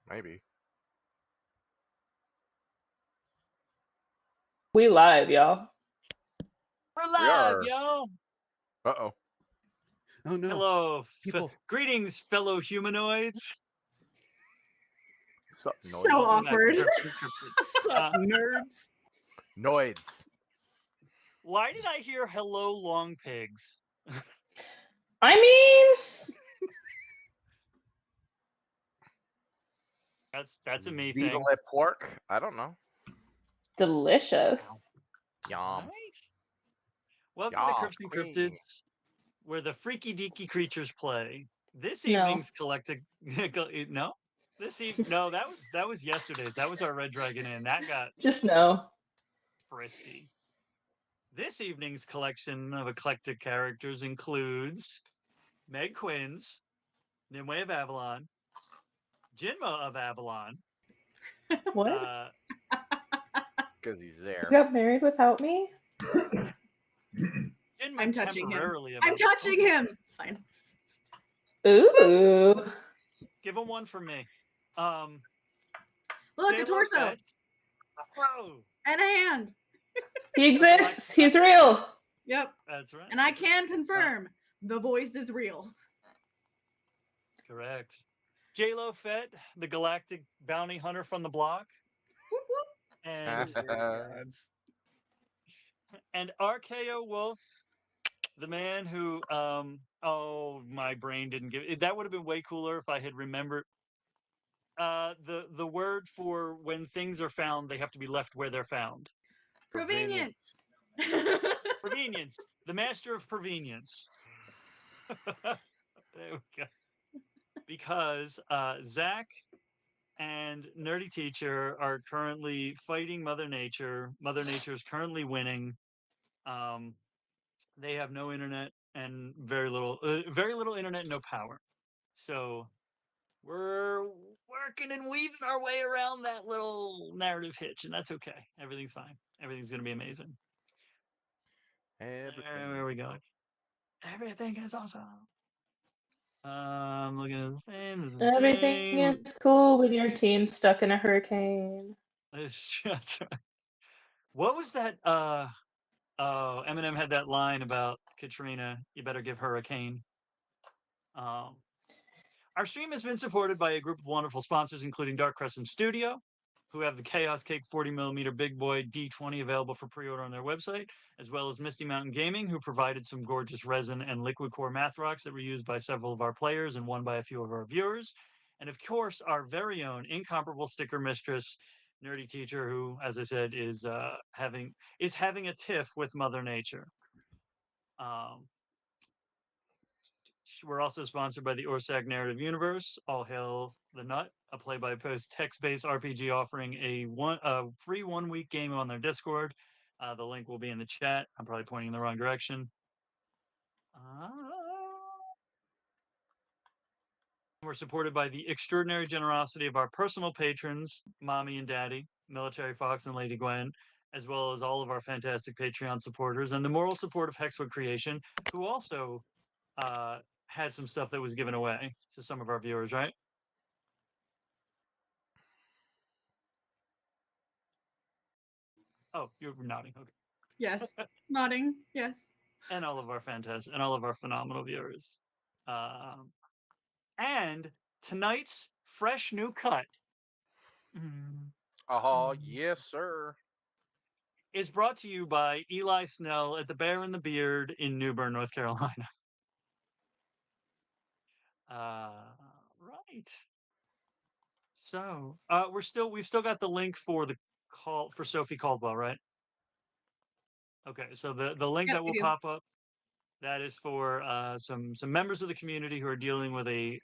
Maybe. We live, y'all. We're We live, are. yo. Uh-oh. Oh no. Hello. People. Greetings, fellow humanoids. Sup, So noids? awkward. Sup, nerds? Noids. Why did I hear hello, long pigs? I mean, That's a me Viva thing. la pork? I don't know. delicious. Yum. Right? Welcome Yum, to Crypts and queen. Cryptids, where the freaky deaky creatures play. This No. evening's collected. No, no. That was yesterday's. That was our Red Dragon Inn. That got Just no. frisky. This evening's collection of eclectic characters includes Meg Quinns, Nimue of Avalon, Jinma of Avalon. What? Because he's You there. got married without me? Jinma I'm touching him. temporarily of I'm Avalon. touching him. It's fine. Ooh. Give him one from me. Look, a J-Lo torso Fett. Whoa, and a hand. He exists. He's real. Yep. that's right. And I can confirm the voice is real. Correct. J-Lo Fett, the galactic bounty hunter from the block. Whoop, whoop. And Archaeo Wolf, the man who my brain didn't give it. That would have been way cooler if I had remembered the word for when things are found, they have to be left where they're found. Provenience. Provenience. The master of provenience. There we go. Because Zach and Nerdy Teacher are currently fighting Mother Nature. Mother Nature is currently winning. They have no internet and very little internet and no power. So we're working and weaving our way around that little narrative hitch, and that's okay. Everything's fine. Everything's gonna be amazing. There we go. Everything is awesome. Looking at the thing. Everything is cool when your team's stuck in a hurricane. That's right. What was that? Eminem had that line about Katrina. You better give her a cane. Our stream has been supported by a group of wonderful sponsors, including Dark Crescent Studio, who have the Chaos Cake 40mm Big Boy D20 available for pre-order on their website, as well as Misty Mountain Gaming, who provided some gorgeous resin and liquid core math rocks that were used by several of our players and won by a few of our viewers. And of course, our very own incomparable sticker mistress, Nerdy Teacher, who, as I said, is having a tiff with Mother Nature. We're also sponsored by the Orsak Narrative Universe. All Hail the Nut, a play-by-post text-based RPG offering a free 1-week game on their Discord. The link will be in the chat. I'm probably pointing in the wrong direction. We're supported by the extraordinary generosity of our personal patrons, Mommy and Daddy, Military Fox and Lady Gwen, as well as all of our fantastic Patreon supporters, and the moral support of Hexwood Creation, who also had some stuff that was given away to some of our viewers, right? Oh, you're nodding. Okay. Yes. Nodding. Yes. And all of our fantastic and all of our phenomenal viewers. And tonight's fresh new cut. Oh, yes, sir. Is brought to you by Eli Snell at the Bear and the Beard in New Bern, North Carolina. Right. So we've still got the link for the call for Sophie Caldwell, right? Okay, so the link that will pop up, that is for some members of the community who are dealing with a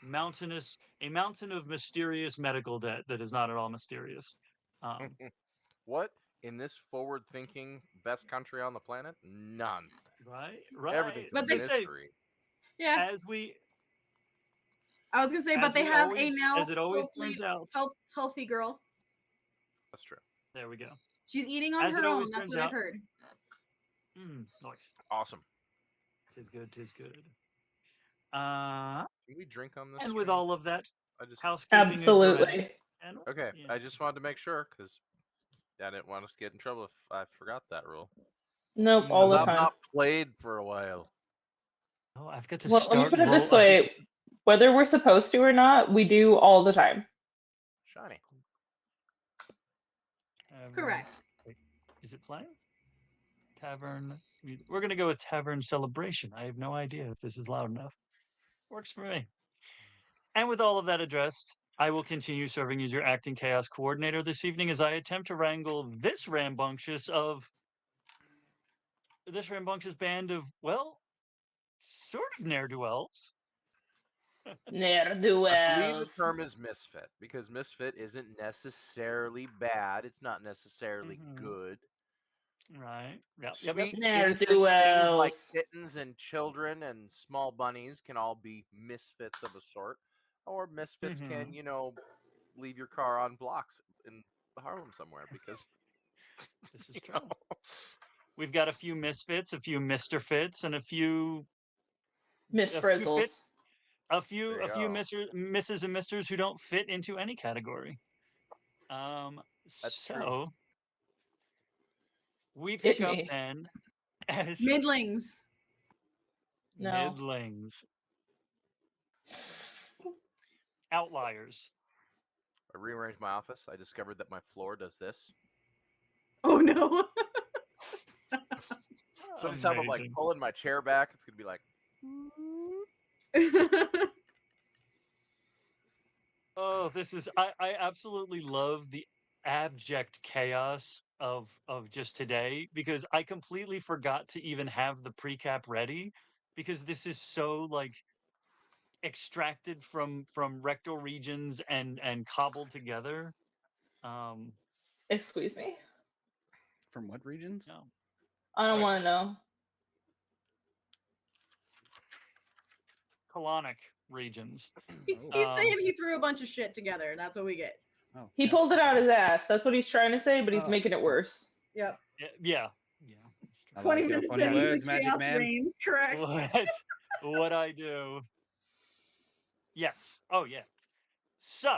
mountain of mysterious medical debt that is not at all mysterious. What? In this forward-thinking best country on the planet? Nonsense. Right. Everything's a But they mystery. Yeah. I was gonna say, but they have a now as it always turns out, healthy girl. That's true. There we go. She's eating on her own. That's what I've heard. Nice. Awesome. Tis good. Tis good. Can we drink on this? And with stream? all of that I just housekeeping Absolutely. and okay. yeah. I just wanted to make sure because I didn't want us to get in trouble if I forgot that rule. Nope, all the I've time. not played for a while. Oh, I've got to Well, start. let me put it this way: whether we're supposed to or not, we do all the time. Shiny. Correct. Wait, is it playing? Tavern. We're going to go with Tavern Celebration. I have no idea if this is loud enough. Works for me. And with all of that addressed, I will continue serving as your acting chaos coordinator this evening as I attempt to wrangle this rambunctious band of, well, sort of ne'er-do-wells. I believe the Ne'er-do-wells. term is misfit because misfit isn't necessarily bad. It's not necessarily good. Right. Yep. Sweet, innocent things like Ne'er-do-wells. kittens and children and small bunnies can all be misfits of a sort. Or misfits can, leave your car on blocks in Harlem somewhere because This is true. We've got a few misfits, a few Mr. Fits, and a few Miss Frizzles. a few misses and misters who don't fit into any category. That's true. We pick up then as Middlings. No. Middlings. Outliers. I rearranged my office. I discovered that my floor does this. Oh no. So anytime I'm like pulling my chair back, it's gonna be like. Oh, this is I absolutely love the abject chaos of just today because I completely forgot to even have the pre-cap ready because this is so like extracted from rectal regions and cobbled together. Excuse me? From what regions? No. I don't want to know. Colonic regions. He's saying he threw a bunch of shit together. That's what we get. Oh, He pulled it out his ass. That's what he's trying to say, but he's making it worse. Yep. Yeah. 20 minutes funny in, words, the Magic chaos Man. reigns. Correct. What I do. Yes. Oh, yeah. So,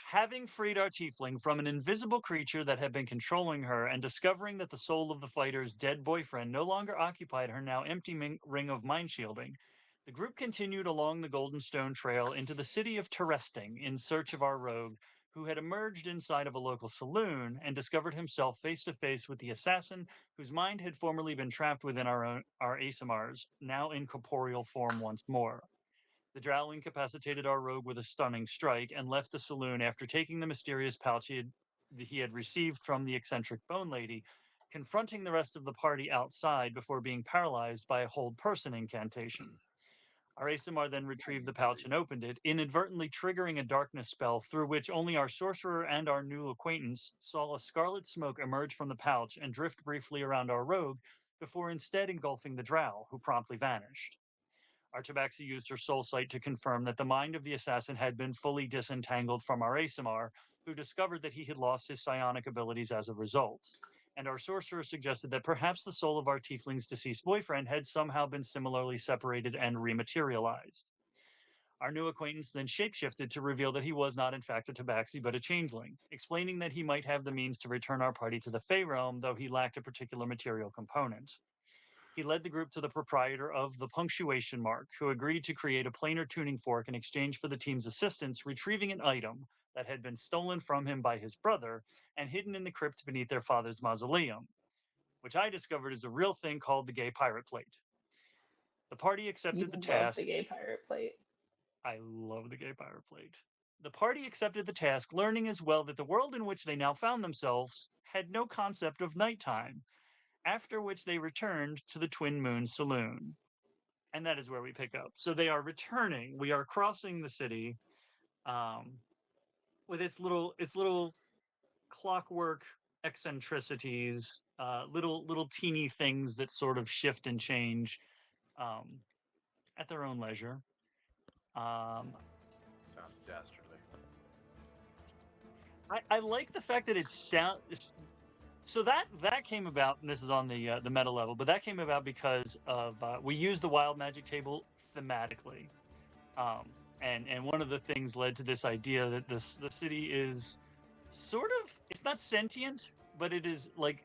having freed our tiefling from an invisible creature that had been controlling her and discovering that the soul of the fighter's dead boyfriend no longer occupied her now empty ring of mind shielding, the group continued along the Golden Stone Trail into the city of Terresting in search of our rogue, who had emerged inside of a local saloon and discovered himself face to face with the assassin whose mind had formerly been trapped within our ASMRs, now in corporeal form once more. The drow incapacitated our rogue with a stunning strike and left the saloon after taking the mysterious pouch he had received from the eccentric bone lady, confronting the rest of the party outside before being paralyzed by a hold person incantation. Our ASMR then retrieved the pouch and opened it, inadvertently triggering a darkness spell through which only our sorcerer and our new acquaintance saw a scarlet smoke emerge from the pouch and drift briefly around our rogue before instead engulfing the drow, who promptly vanished. Our tabaxi used her soul sight to confirm that the mind of the assassin had been fully disentangled from our ASMR, who discovered that he had lost his psionic abilities as a result. And our sorcerer suggested that perhaps the soul of our tiefling's deceased boyfriend had somehow been similarly separated and rematerialized. Our new acquaintance then shapeshifted to reveal that he was not in fact a tabaxi but a changeling, explaining that he might have the means to return our party to the Fey realm, though he lacked a particular material component. He led the group to the proprietor of the Punctuation Mark, who agreed to create a planar tuning fork in exchange for the team's assistance retrieving an item that had been stolen from him by his brother and hidden in the crypt beneath their father's mausoleum, which I discovered is a real thing called the Gay Pirate Plate. The party accepted the task. The Gay Pirate Plate. I love the Gay Pirate Plate. The party accepted the task, learning as well that the world in which they now found themselves had no concept of nighttime, after which they returned to the Twin Munes Saloon. And that is where we pick up. So they are returning. We are crossing the city with its little clockwork eccentricities, little teeny things that sort of shift and change at their own leisure. Sounds dastardly. I like the fact that it sounds So that came about, and this is on the meta level, but that came about because of we used the wild magic table thematically, and one of the things led to this idea that the city is sort of, it's not sentient, but it is like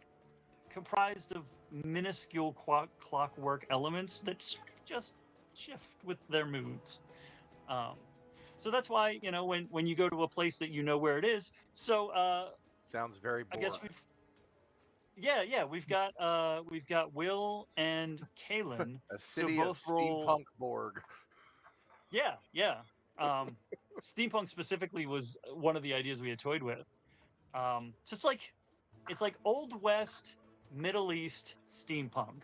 comprised of minuscule clockwork elements that sort of just shift with their moods. So that's why, you know, when you go to a place that you know where it is. So Sounds very I boring. guess we've got Will and Kahlen. A So city both of roll. steampunk Borg. Yeah. Steampunk specifically was one of the ideas we had toyed with. So it's like Old West, Middle East steampunk.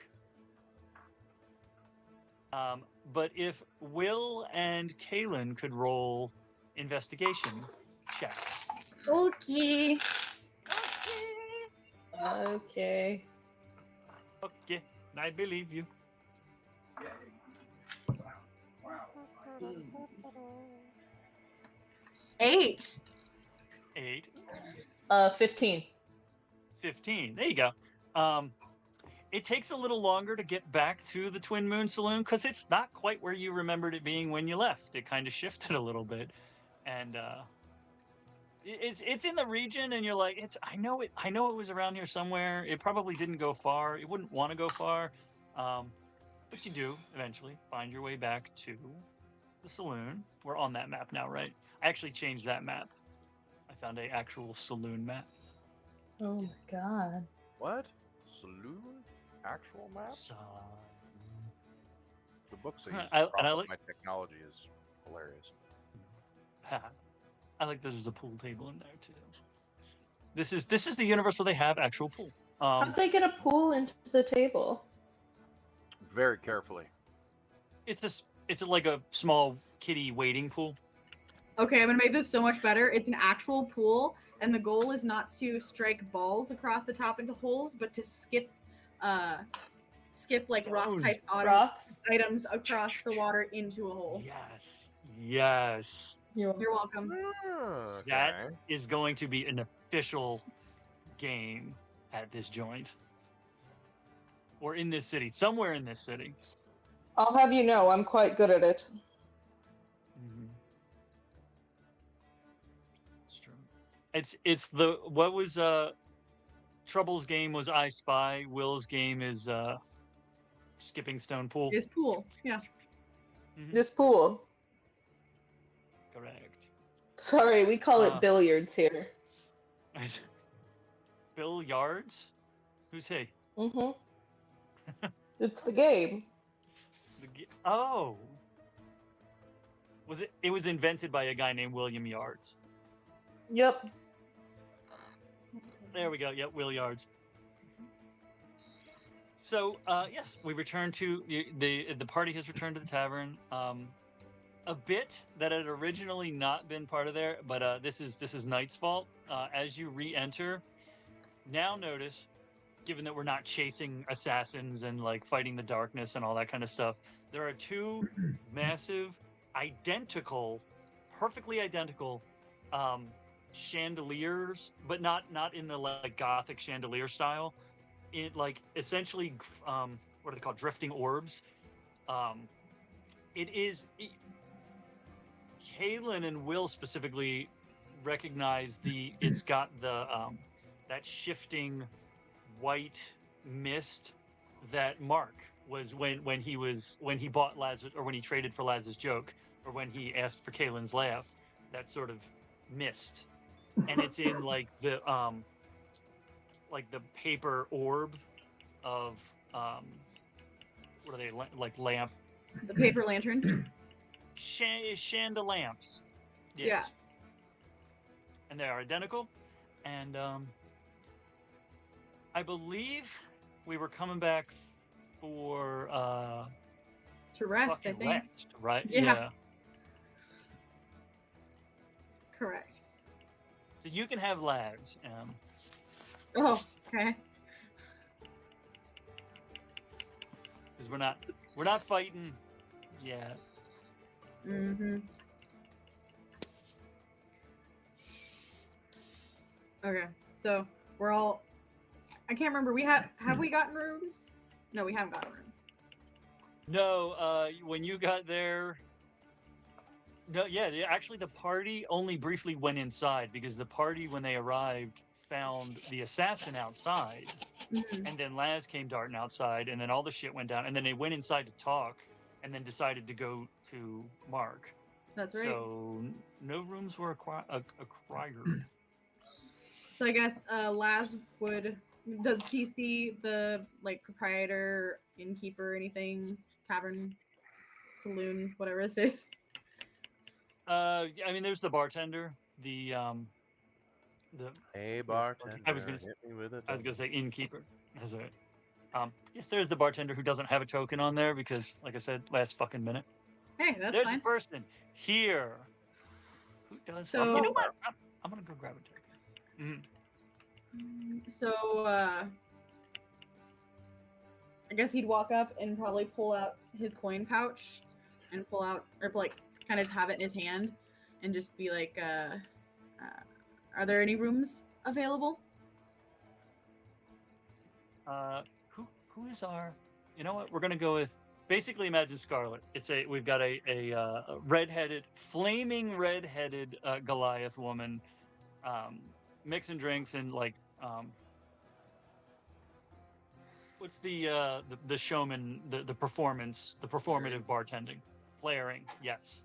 But if Will and Kahlen could roll investigation checks. Okay. Okay. Okay, I believe you. 8. 8, 15. 15. There you go. It takes a little longer to get back to the Twin Munes Saloon because it's not quite where you remembered it being when you left. It kind of shifted a little bit, and it's in the region, and you're like, I know it was around here somewhere. It probably didn't go far. It wouldn't want to go far, but you do eventually find your way back to the saloon. We're on that map now, right? I actually changed that map. I found a actual saloon map. Oh my god. What? Saloon? Actual map? The books I use to prop up my technology is hilarious. I like that there's a pool table in there too. This is the universe where they have actual pool. How'd they get a pool into the table? Very carefully. It's like a small kiddie wading pool. Okay, I'm gonna make this so much better. It's an actual pool, and the goal is not to strike balls across the top into holes, but to skip like rock type items across the water into a hole. Yes. You're welcome. Okay. That is going to be an official game at this joint. Or in this city. Somewhere in this city. I'll have you know, I'm quite good at it. Mm-hmm. It's true. It's the what was Trouble's game was I Spy. Will's game is Skipping Stone Pool. Is pool, yeah. Mm-hmm. This pool. Correct. Sorry, we call it billiards here. Billiards? Who's he? Mm-hmm. It's the game. Oh. It was invented by a guy named William Yards. Yep. There we go. Yep, Will Yards. So, yes, we returned to the party has returned to the tavern. A bit that had originally not been part of there, but this is Knight's fault. As you re-enter, now notice, given that we're not chasing assassins and like fighting the darkness and all that kind of stuff, there are two massive, perfectly identical chandeliers, but not in the like Gothic chandelier style. It like essentially, what are they called? Drifting orbs. Kahlen and Will specifically recognize it's got the that shifting white mist that Mark was when he bought Lazarus, or when he traded for Laz's joke, or when he asked for Kahlen's laugh, that sort of mist. And it's in like the paper orb of what are they, like lamp? The paper lanterns. Chandelamps. Yes. Yeah. And they are identical. And I believe we were coming back for to rest, I think. Rest, right? Yeah. Correct. So you can have lags. Oh, okay. Because we're not fighting yet. Mm-hmm. Okay, so we're all I can't remember. Have we gotten rooms? No, we haven't gotten rooms. No, when you got there, no, yeah, actually the party only briefly went inside because the party, when they arrived, found the assassin outside, and then Laz came darting outside, and then all the shit went down, and then they went inside to talk, and then decided to go to Mark. That's right. So no rooms were acquired. So I guess Laz does he see the like proprietor, innkeeper, anything, tavern, saloon, whatever this is? I mean, there's the bartender, the Hey bartender, I was gonna hit me with a I was gonna say innkeeper. That's it. Yes, there's the bartender who doesn't have a token on there because, like I said, last fucking minute. Hey, that's There's fine. a person here who does. So- you know what? I'm gonna go grab a token. So I guess he'd walk up and probably pull out his coin pouch and pull out, or like kind of just have it in his hand and just be like, are there any rooms available? Who is our? You know what? We're gonna go with. Basically, imagine Scarlet. We've got a redheaded, flaming redheaded Goliath woman, mixing drinks and like what's the showman, the performance, the performative bartending, flaring, yes,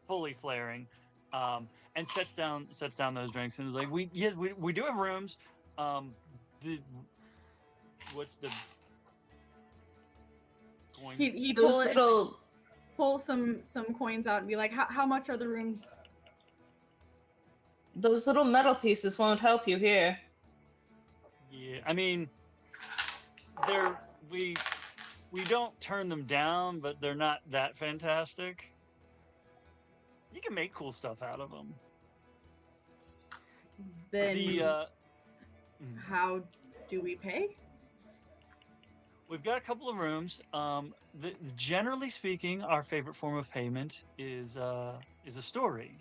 fully flaring, and sets down those drinks and is like, we do have rooms. What's the coin? He pull some coins out and be like, how much are the rooms? Those little metal pieces won't help you here. Yeah, I mean, we don't turn them down, but they're not that fantastic. You can make cool stuff out of them. Then how do we pay? We've got a couple of rooms. Generally speaking, our favorite form of payment is a story.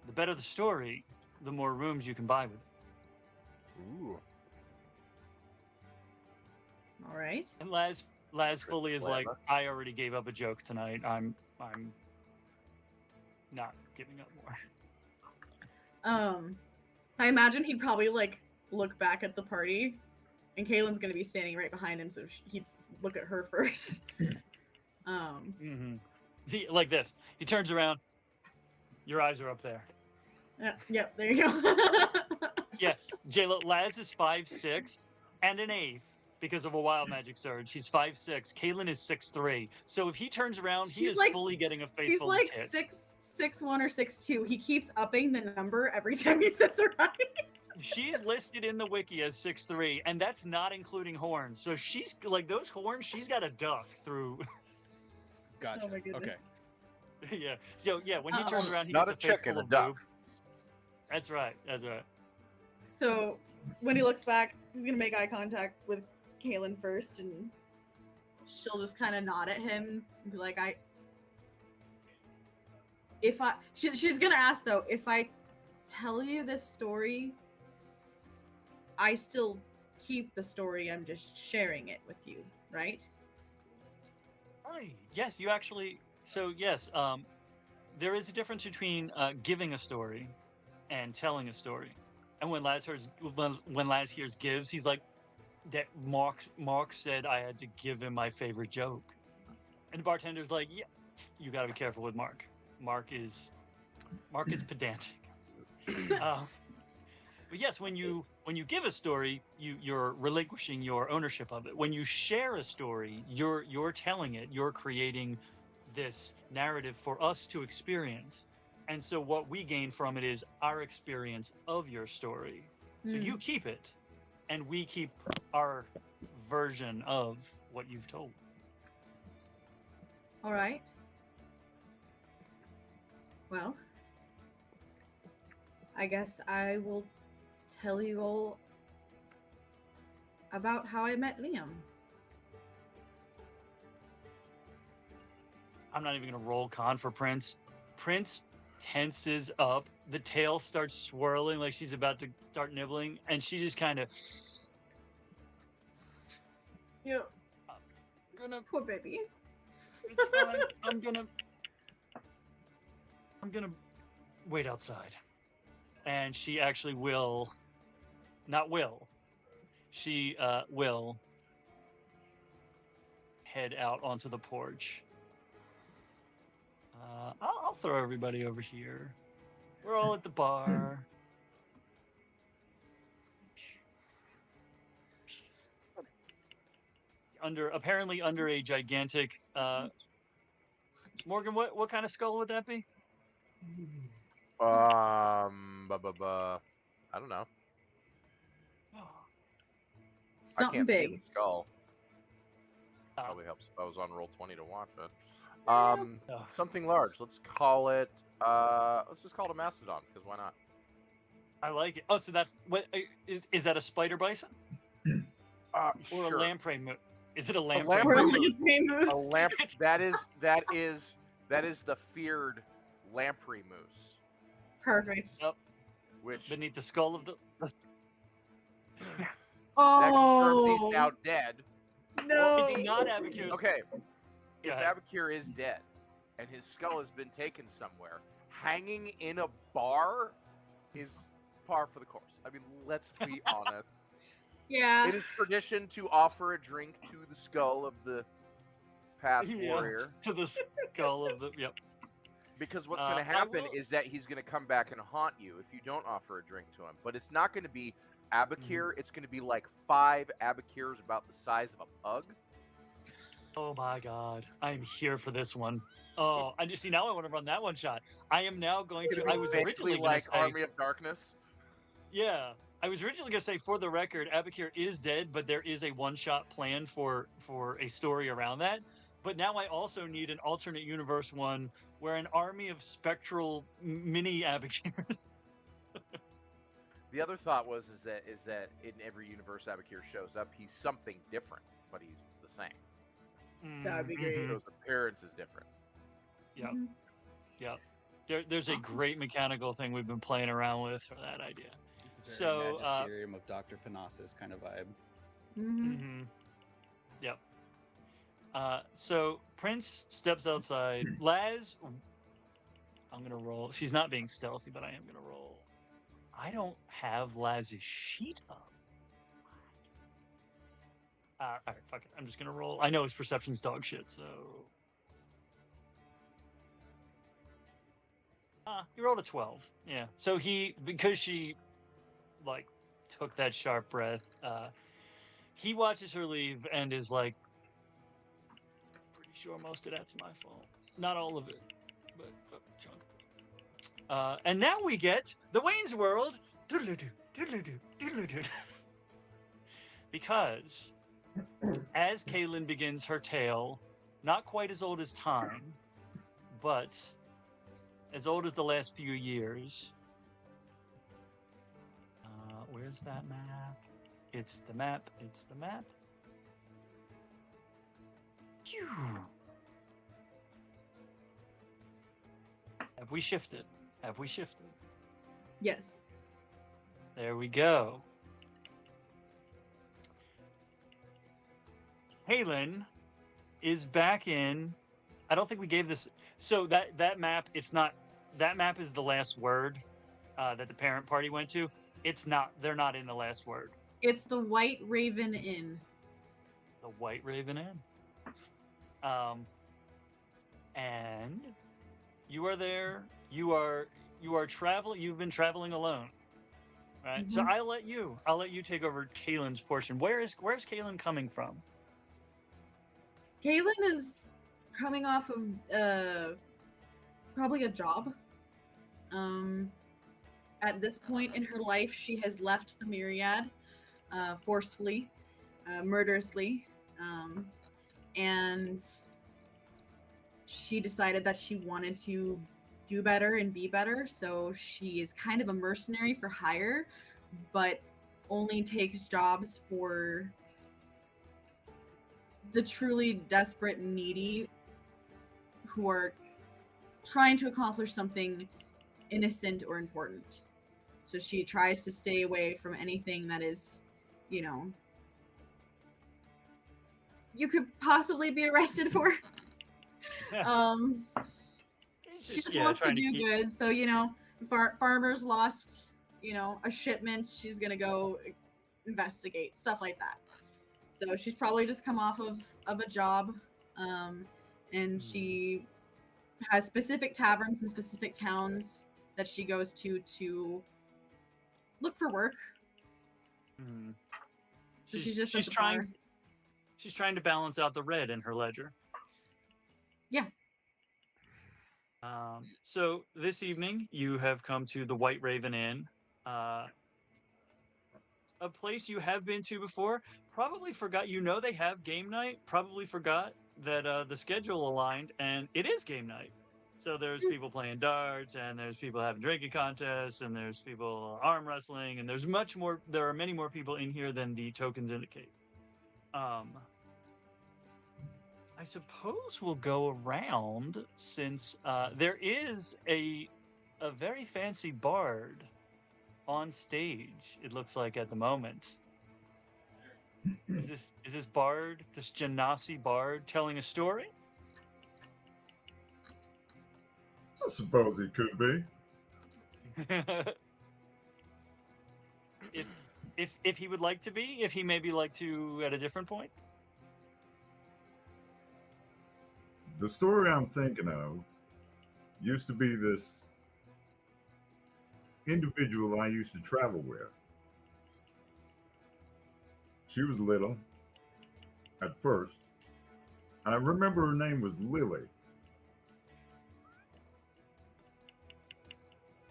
The better the story, the more rooms you can buy with it. Ooh. All right. And Laz fully is like, I already gave up a joke tonight. I'm not giving up more. I imagine he'd probably like look back at the party, and Kahlen's gonna be standing right behind him, so he'd look at her first. Like this. He turns around. Your eyes are up there. Yep, there you go. Yeah, J-Lo, Laz is 5'6" and an eighth because of a wild magic surge. He's 5'6". Kahlen is 6'3". So if he turns around, he is like, fully getting a face she's full like of tits. 6'1" or 6'2". He keeps upping the number every time he says it right. She's listed in the wiki as 6'3", and that's not including horns. So she's like, those horns, she's got a duck through. Gotcha. Oh my goodness. Okay. Yeah. So yeah, when he turns around, he Not gets a a face chicken, full a of duck. boob. That's right. That's right. So when he looks back, he's gonna make eye contact with Kahlen first, and she'll just kind of nod at him and be like, she's gonna ask though, if I tell you this story, I still keep the story, I'm just sharing it with you, right? Yes, you actually. So yes, there is a difference between giving a story and telling a story. And when Laz hears gives, he's like, that Mark said I had to give him my favorite joke. And the bartender's like, yeah, you gotta be careful with Mark. Mark is pedantic. But yes, when you give a story, you're relinquishing your ownership of it. When you share a story, you're telling it. You're creating this narrative for us to experience. And so what we gain from it is our experience of your story. So you keep it, and we keep our version of what you've told. All right. Well, I guess I will tell you all about how I met Liam. I'm not even going to roll con for Prince. Prince tenses up. The tail starts swirling like she's about to start nibbling, and she just kind of Yep. I'm gonna. Poor baby. It's fine. I'm gonna wait outside. And she actually will, not will, she will head out onto the porch. I'll throw everybody over here. We're all at the bar. Apparently under a gigantic Morgan, what kind of skull would that be? I don't know. I Something can't see big. the skull. Oh. Probably helps if I was on roll 20 to watch it. Oh. Something large. Let's call it. Let's just call it a mastodon, because why not? I like it. Oh, so that's what is that a spider bison or Sure. a lamprey moose? Is it a lamprey lamprey We're moose? like famous. A lamp. That is the feared lamprey moose, Perfect. Yep. which Beneath the skull of the. that confirms Oh he's now dead. no! Is he not Abacure's? Okay, if ahead. Abacure is dead and his skull has been taken somewhere, hanging in a bar is par for the course. I mean, let's be honest. Yeah. It is tradition to offer a drink to the skull of the past Yeah, warrior, to the skull of the. Yep. because what's going to I happen will- is that he's going to come back and haunt you if you don't offer a drink to him. But it's not going to be Abacure. It's going to be like 5 Abacures about the size of a pug. Oh my God, I'm here for this one. Oh, I just see now. I want to run that one shot. I am now going It's to. gonna I be was basically originally going like to say. Army of Darkness. Yeah, I was originally going to say, for the record, Abacure is dead, but there is a one-shot plan for a story around that. But now I also need an alternate universe one where an army of spectral mini Abacures. The other thought is that in every universe Abacure shows up, he's something different, but he's the same. That would be great. His appearance is different. Yep. Mhm. Yep. There's a great mechanical thing we've been playing around with for that idea. It's a very So, magisterium of Dr. Panassus kind of vibe. Mhm. Mm-hmm. Yep. So Prince steps outside. Laz, I'm gonna roll. She's not being stealthy, but I am gonna roll. I don't have Laz's sheet up. All right, fuck it. I'm just gonna roll. I know his perception's dog shit, so. He rolled a 12. Yeah. So because she, like, took that sharp breath, he watches her leave and is like, pretty sure most of that's my fault. Not all of it, but a chunk of it. And now we get the Wayne's World. Doodle-doo, doodle-doo, doodle-doo. Because as Kaylin begins her tale, not quite as old as time, but as old as the last few years. Where's that map? It's the map. It's the map. Phew. Have we shifted? Have we shifted? Yes. There we go. Kaylin is back in. I don't think we gave this. So that map, it's not. That map is the last word that the parent party went to. It's not. They're not in the last word. It's the White Raven Inn. The White Raven Inn. And you are there. You are traveling. You've been traveling alone, right? So Mhm. I'll let you take over Kaylin's portion. Where's Kaylin coming from? Kaylin is coming off of probably a job. At this point in her life, she has left the Myriad forcefully, murderously, and she decided that she wanted to do better and be better. So she is kind of a mercenary for hire, but only takes jobs for the truly desperate and needy who are trying to accomplish something innocent or important. So she tries to stay away from anything that is, you could possibly be arrested for. It's She just wants to trying do keep- good. So, farmers lost, a shipment. She's going to go investigate, stuff like that. So she's probably just come off of a job. And she has specific taverns in specific towns that she goes to look for work. Mhm. So she's just at the trying. bar. She's trying to balance out the red in her ledger. Yeah. So this evening you have come to the White Raven Inn, a place you have been to before. Probably forgot. They have game night. Probably forgot that the schedule aligned, and it is game night. So there's people playing darts, and there's people having drinking contests, and there's people arm wrestling, and there's much more. There are many more people in here than the tokens indicate. I suppose we'll go around since there is a very fancy bard on stage. It looks like at the moment. Is this bard, this Genasi bard, telling a story? I suppose he could be. if he would like to be, if he maybe like to at a different point. The story I'm thinking of used to be this individual I used to travel with. She was little at first. I remember her name was Lily.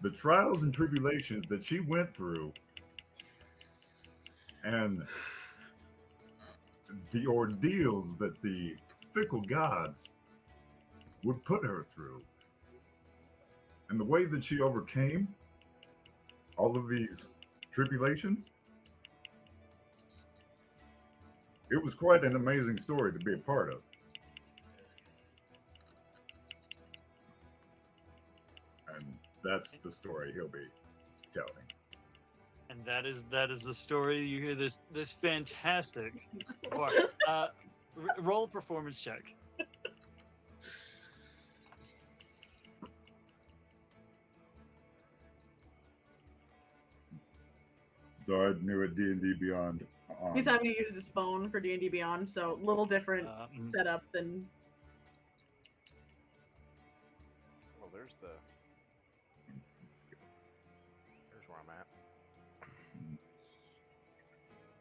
The trials and tribulations that she went through and the ordeals that the fickle gods would put her through, and the way that she overcame all of these tribulations, it was quite an amazing story to be a part of. And that's the story he'll be telling. And that is the story. You hear this fantastic part. Roll a performance check. So I knew a D&D Beyond. He's having to use his phone for D&D Beyond, so a little different setup than. Well, there's where I'm at.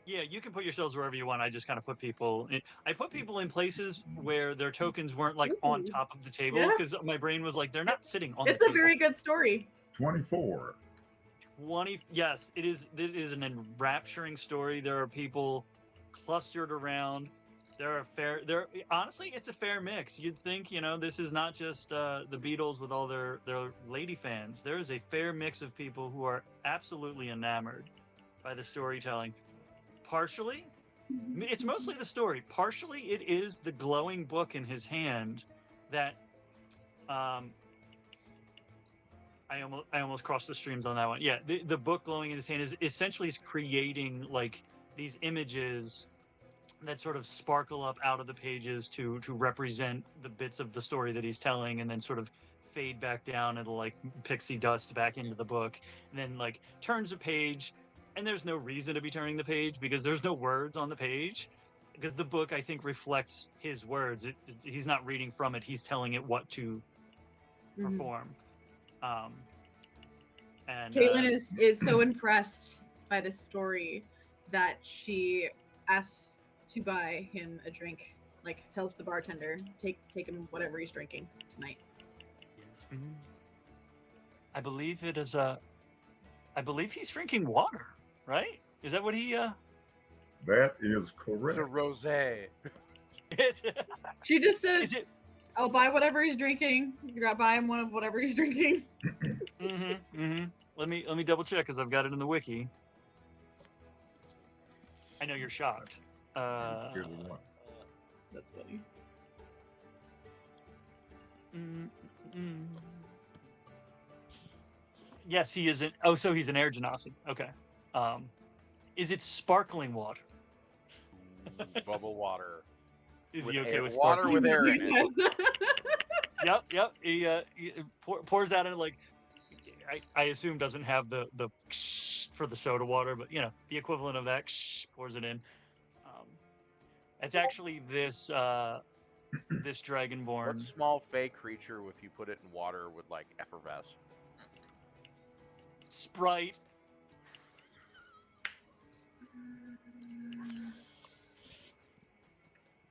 Yeah, you can put yourselves wherever you want. I just kind of put people in. I put people in places where their tokens weren't like on top of the table Yeah. because my brain was like, they're not sitting on the It's a table. very good story. 24. 20. Yes, it is. It is an enrapturing story. There are people clustered around. Honestly, it's a fair mix. You'd think, this is not just the Beatles with all their lady fans. There is a fair mix of people who are absolutely enamored by the storytelling. Partially, it's mostly the story. Partially, it is the glowing book in his hand that I almost crossed the streams on that one. Yeah, the book glowing in his hand is essentially creating like these images that sort of sparkle up out of the pages to represent the bits of the story that he's telling, and then sort of fade back down into like pixie dust back into the book, and then like turns a page, and there's no reason to be turning the page because there's no words on the page, because the book I think reflects his words. He's not reading from it; he's telling it what to perform. And Caitlin is so impressed by this story that she asks to buy him a drink. Like, tells the bartender, take him whatever he's drinking tonight. Yes. I believe it is I believe he's drinking water, right? Is that what he That is correct. It's a rosé. She just says, Is it? I'll buy whatever he's drinking. You gotta buy him one of whatever he's drinking. Let me double check because I've got it in the wiki. I know you're shocked. Here's the one. That's funny. Yes, he is. Oh, so he's an air genasi. Okay. Is it sparkling water? Bubble water. Is With he okay air- with water sparkling? with air in it. Yep. He pours out in like I assume doesn't have the for the soda water, but you know the equivalent of that pours it in. It's actually this this What dragonborn small fey creature, if you put it in water, would like effervesce? Sprite.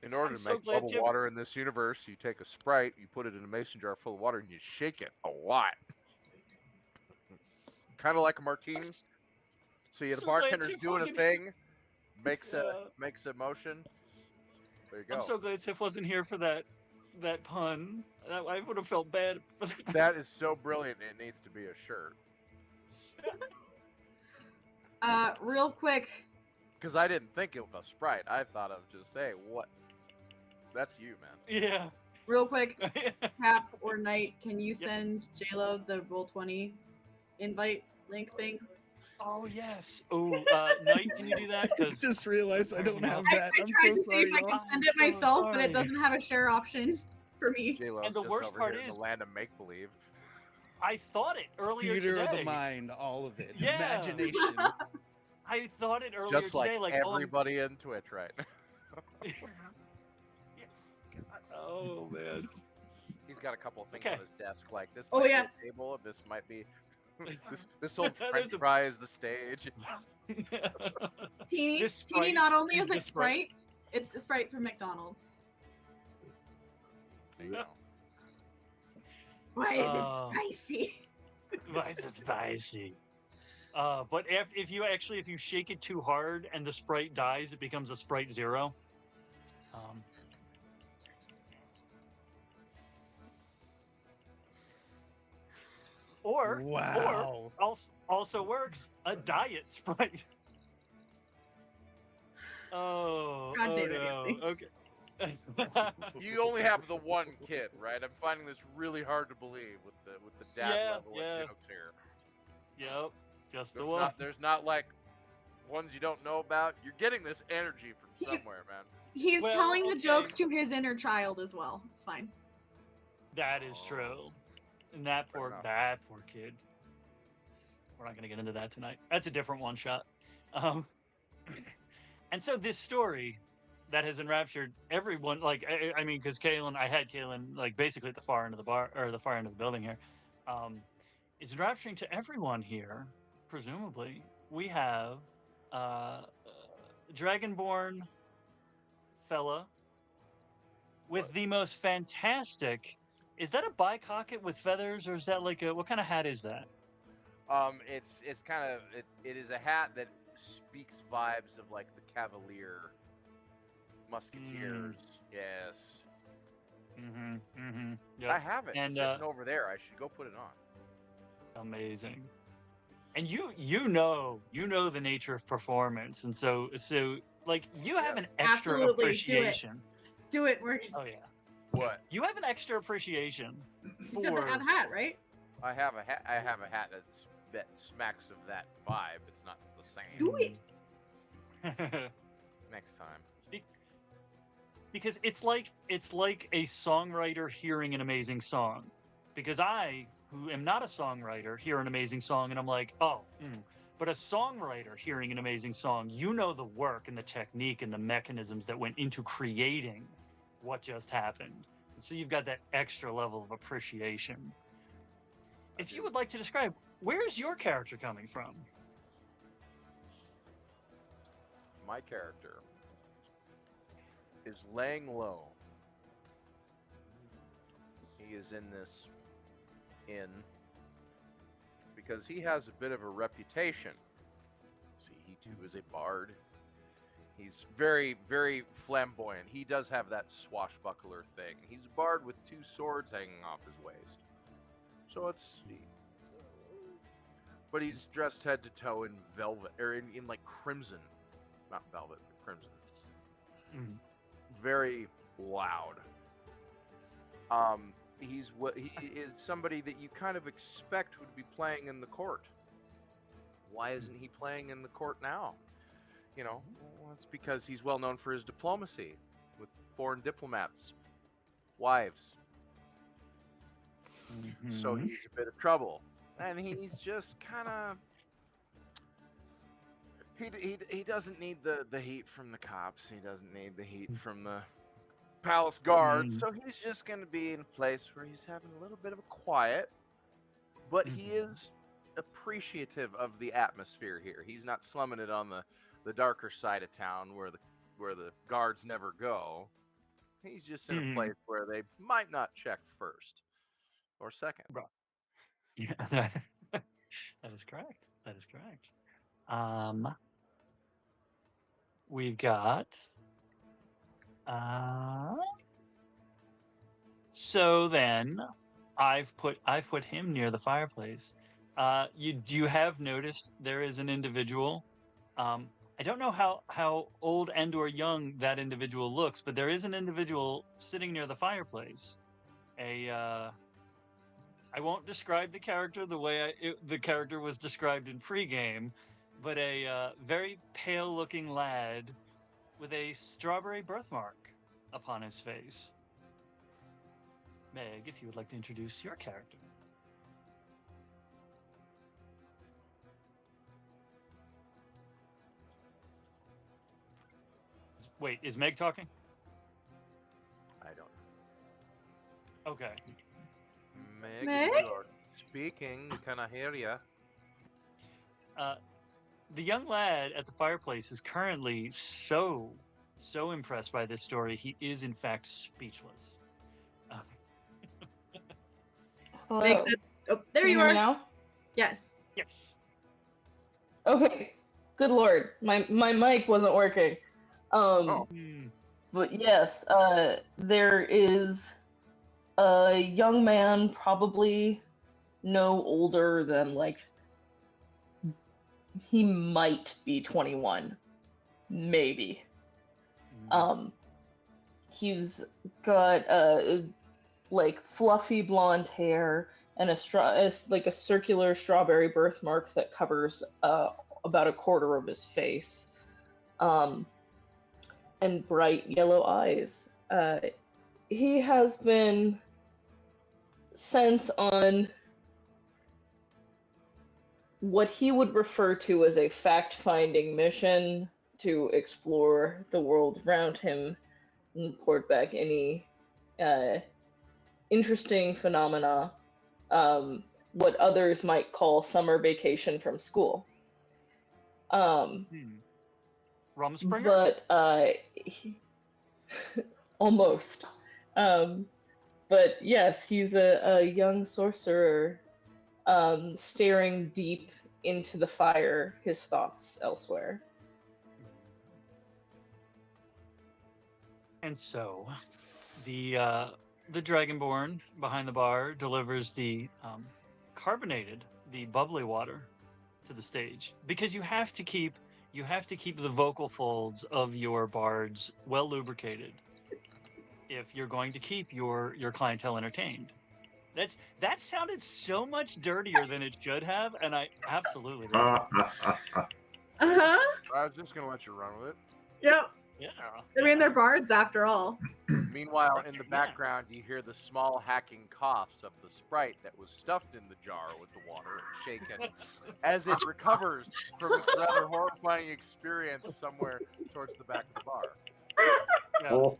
In order I'm to so make glad bubble Jim- water in this universe, you take a Sprite, you put it in a mason jar full of water, and you shake it a lot. Kind of like a martini. So the So glad bartender's Tiff doing a wasn't- thing, makes Yeah. a motion. There you go. I'm so glad Tiff wasn't here for that pun. I would have felt bad for that. That is so brilliant. It needs to be a shirt. Real quick, Because I didn't think it was a Sprite. I thought of just, hey, what? That's you, man. Yeah. real quick, Cap or Knight, can you send JLo the Roll20 invite link thing? Oh yes. Oh, Knight, can you do that? I 'Cause just realized I don't have I that. I'm tried so to see if sorry, I y'all. can send it I'm so myself, but sorry. it doesn't have a share option for me. J-Lo's And the just worst over part here in is- the land of make-believe. I thought it earlier Theater today. of the mind, all of it. Yeah. Imagination. I thought it earlier Just like today. Like, everybody in Twitch right now. Oh man. He's got a couple of things Okay. on his desk, like this Oh, might yeah. be a table, and this might be... this old There's French a- fry is the stage. Teeny, This Teeny Sprite not only is is the it Sprite, it's the Sprite from McDonald's. Why is Oh. it spicy? Why is it spicy? But if you shake it too hard and the Sprite dies, it becomes a Sprite Zero. Or Wow. also works a diet Sprite. Oh, God oh damn it, no. Anthony. Okay. You only have the one kid, right? I'm finding this really hard to believe with the dad Yeah, level yeah. of jokes here. Yep, just the There's one. there's not like ones you don't know about. You're getting this energy from He's- somewhere, man. He's Well, telling the okay. jokes to his inner child as well. It's fine. That is true. And that Fair poor enough. kid. We're not going to get into that tonight. That's a different one shot. And so this story that has enraptured everyone, like I mean, because I had Kahlen like basically at the far end of the bar or the far end of the building here, is enrapturing to everyone here. Presumably, we have Dragonborn fella with the most fantastic. Is that a bicocket with feathers, or is that like a what kind of hat is that? It's kind of it is a hat that speaks vibes of like the Cavalier Musketeers. Yes. Yeah. I have it And, sitting over there. I should go put it on. Amazing. And you know the nature of performance, and so like you have an extra Absolutely, do it. appreciation. Do it. We're Oh yeah, What? you have an extra appreciation you said for the hat, right? I have a hat. I have a hat that smacks of that vibe. It's not the same. Do it. Next time. because it's like a songwriter hearing an amazing song. Because I, who am not a songwriter, hear an amazing song and I'm like, oh. But a songwriter hearing an amazing song, you know the work and the technique and the mechanisms that went into creating what just happened. And so you've got that extra level of appreciation. If you would like to describe, where's your character coming from? My character is laying low. He is in this inn because he has a bit of a reputation. See, he too is a bard. He's very, very flamboyant. He does have that swashbuckler thing. He's a bard with two swords hanging off his waist. So it's... But he's dressed head to toe in velvet, or in like crimson. Not velvet, but crimson. Very loud. He is somebody that you kind of expect would be playing in the court. Why isn't he playing in the court now? You know, well, it's because he's well known for his diplomacy with foreign diplomats' wives. So Mhm. he's a bit of trouble, and he's just kind of he doesn't need the heat from the cops. He doesn't need the heat from the palace guards. So he's just going to be in a place where he's having a little bit of a quiet, but he is appreciative of the atmosphere here. He's not slumming it on the darker side of town where the guards never go. He's just in a place where they might not check first or second. Yeah, that is correct. That is correct. We've got. So then, I've put him near the fireplace. You have noticed there is an individual. I don't know how old and or young that individual looks, but there is an individual sitting near the fireplace. I won't describe the character the way the character was described in pregame, but a very pale-looking lad with a strawberry birthmark upon his face. Meg, if you would like to introduce your character. Wait, is Meg talking? I don't know. Okay. Meg, Meg? you are speaking. Can I hear you? The young lad at the fireplace is currently so impressed by this story, he is in fact speechless. Hello. Makes it. Oh, there Can you hear me are. now? Yes. Yes. Okay. Good lord, my mic wasn't working. But yes, there is a young man, probably no older than like he might be 21, maybe. He's got like fluffy blonde hair and like a circular strawberry birthmark that covers about a quarter of his face, and bright yellow eyes. He has been sent on what he would refer to as a fact-finding mission to explore the world around him and report back any interesting phenomena, what others might call summer vacation from school. Rumspringer? But almost. But yes, he's a young sorcerer, staring deep into the fire, his thoughts elsewhere. And so, the Dragonborn behind the bar delivers the carbonated, the bubbly water to the stage, because you have to keep the vocal folds of your bards well lubricated if you're going to keep your clientele entertained. That sounded so much dirtier than it should have, and I absolutely love it. Uh-huh. I was just gonna let you run with it. Yep. Yeah. I mean, they're bards after all. Meanwhile, in the Yeah. background, you hear the small hacking coughs of the Sprite that was stuffed in the jar with the water and shaken as it recovers from its rather horrifying experience somewhere towards the back of the bar. Yeah.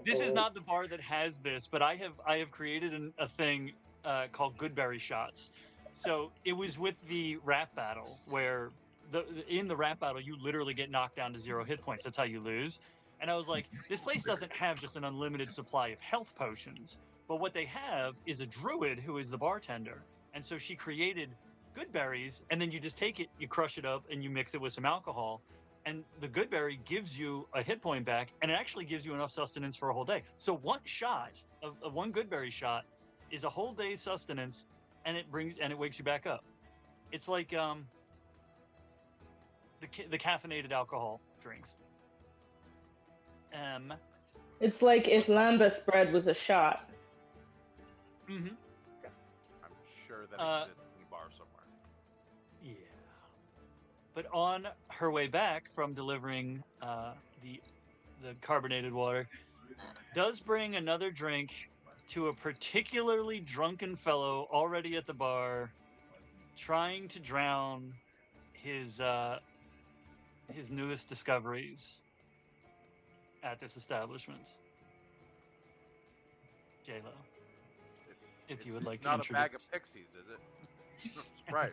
This is not the bar that has this, but I have created a thing called Goodberry Shots. So it was with the rap battle where in the rap battle you literally get knocked down to 0 hit points. That's how you lose. And I was like, this place doesn't have just an unlimited supply of health potions, but what they have is a druid who is the bartender. And so she created good berries, and then you just take it, you crush it up, and you mix it with some alcohol. And the good berry gives you a hit point back, and it actually gives you enough sustenance for a whole day. So one shot of one good berry shot is a whole day's sustenance, and it wakes you back up. It's like the caffeinated alcohol drinks. It's like if lambus bread was a shot. Mm-hmm. I'm sure that exists in the bar somewhere. Yeah. But on her way back from delivering the the carbonated water, does bring another drink to a particularly drunken fellow already at the bar, trying to drown his newest discoveries at this establishment. J-Lo, if you would like to Not introduce. a bag of pixies, is it? Right.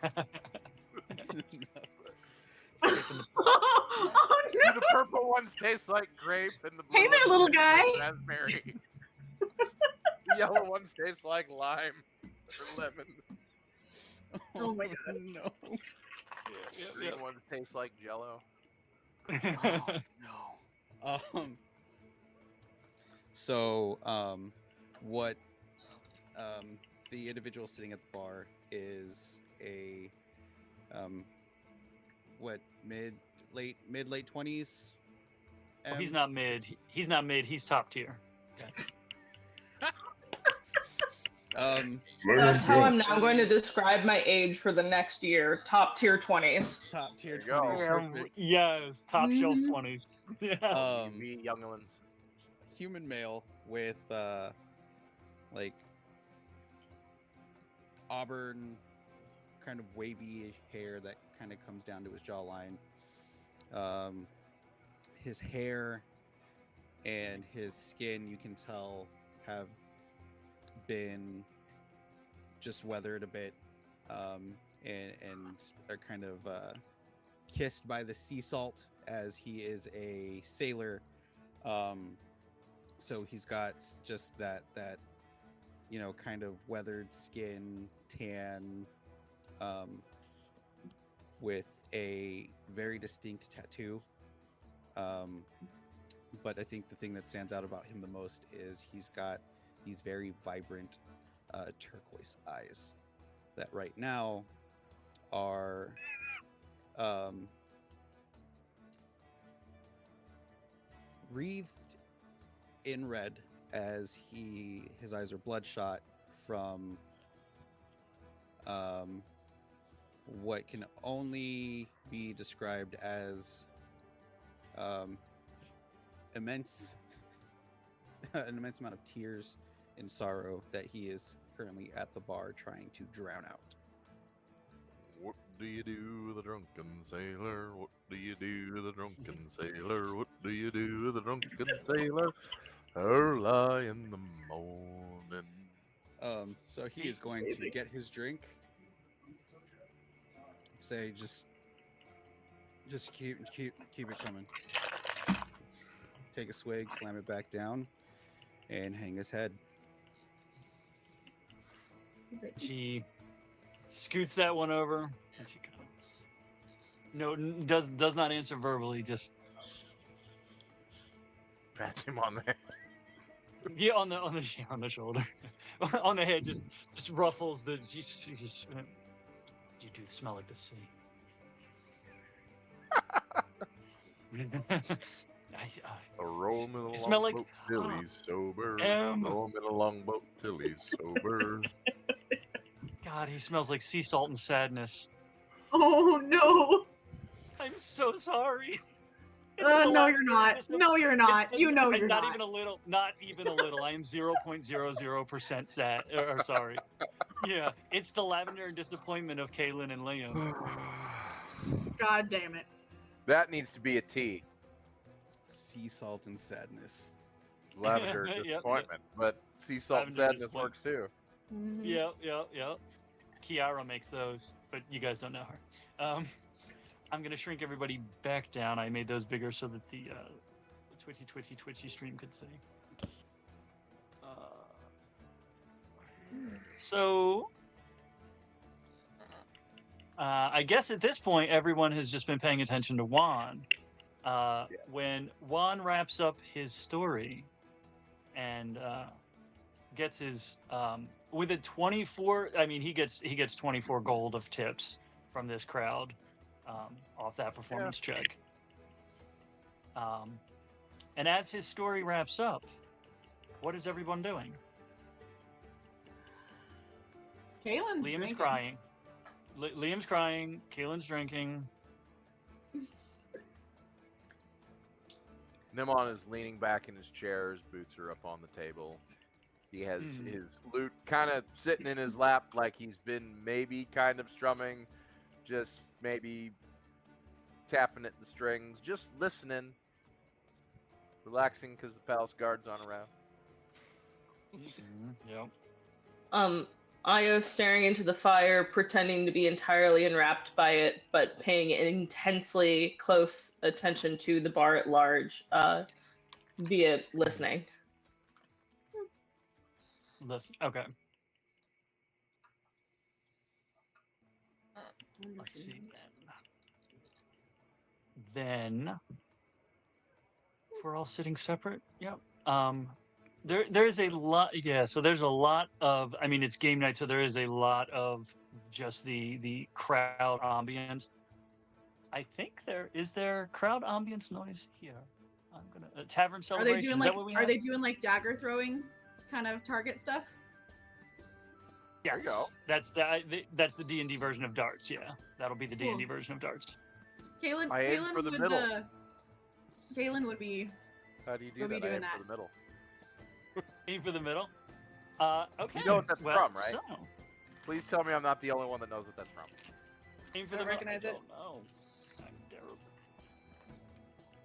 Oh Do no! the purple ones taste like grape and the blue Hey there, ones little taste guy. like raspberry? The yellow ones taste like lime or lemon. Oh my God. No. Green ones taste like Jello. No. So, what the individual sitting at the bar is a what mid late 20s. Well, he's not mid. He's not mid. He's top tier. That's how I'm now going to describe my age for the next year. Top tier 20s. Top tier There you go. 20s. Perfect. Yes, top shelf Mhm. 20s. Yeah. Me younglings. Human male with like auburn kind of wavy hair that kind of comes down to his jawline. His hair and his skin, you can tell, have been just weathered a bit, and are kind of kissed by the sea salt, as he is a sailor. So he's got just that kind of weathered skin, tan, with a very distinct tattoo. But I think the thing that stands out about him the most is he's got these very vibrant turquoise eyes that right now are wreathed in red, as his eyes are bloodshot from what can only be described as immense an immense amount of tears and sorrow that he is currently at the bar trying to drown out. What do you do, the drunken sailor? What do you do, the drunken sailor? What do you do, the drunken sailor? Early in the morning. So he is going to get his drink. Say, just keep it coming. Take a swig, slam it back down, and hang his head. She scoots that one over, and she kind of does not answer verbally. Just Pats him on the head. yeah, on the shoulder, on the head. Just ruffles the. She just. You do smell like the sea. A roll him in a You smell like- longboat till he's sober. Em. Roll him in a longboat till he's sober. God, he smells like sea salt and sadness. Oh no! I'm so sorry. No, you're not. No, you're not. You know you're not not. even a little. Not even a little. I am 0.00% sad. Or sorry. Yeah, it's the lavender and disappointment of Kahlen and Liam. God damn it. That needs to be a T. Sea salt and sadness. Lavender Yep, yep. disappointment. But sea salt and Lavender sadness works too. Mhm. Yep. Kiara makes those, but you guys don't know her. I'm gonna shrink everybody back down. I made those bigger so that the twitchy stream could see. So I guess at this point everyone has just been paying attention to Juan. When Juan wraps up his story and gets his with a 24, I mean he gets 24 gold of tips from this crowd off that performance check. And as his story wraps up, what is everyone doing? Kahlen's Liam is drinking. crying. Liam's crying. Kahlen's drinking. Nhimon is leaning back in his chair. His boots are up on the table. He has his lute kind of sitting in his lap like he's been maybe kind of strumming, just maybe tapping at the strings, just listening, relaxing because the palace guard's on around. Yep. Io staring into the fire, pretending to be entirely enwrapped by it, but paying intensely close attention to the bar at large, via listening. Listen. Okay. Let's see then. Then if we're all sitting separate, yep. There's a lot, yeah. So there's a lot of. I mean, it's game night, so there is a lot of just the crowd ambience. I think there crowd ambience noise here. I'm gonna tavern Are celebration. they doing Is like that what we are have? they doing like dagger throwing kind of target stuff? Yes. There you go. That's the D&D version of darts. Yeah, that'll be the D&D version of darts. Kaylin, I aim for the middle. Kaylin would be. How do you do We'll be that? I doing aim that. for the middle. Aim for the middle. Okay. You know what that's well, from, right? So, Please tell me I'm not the only one that knows what that's from. aim for I the middle. recognize I it. don't know. I'm terrible.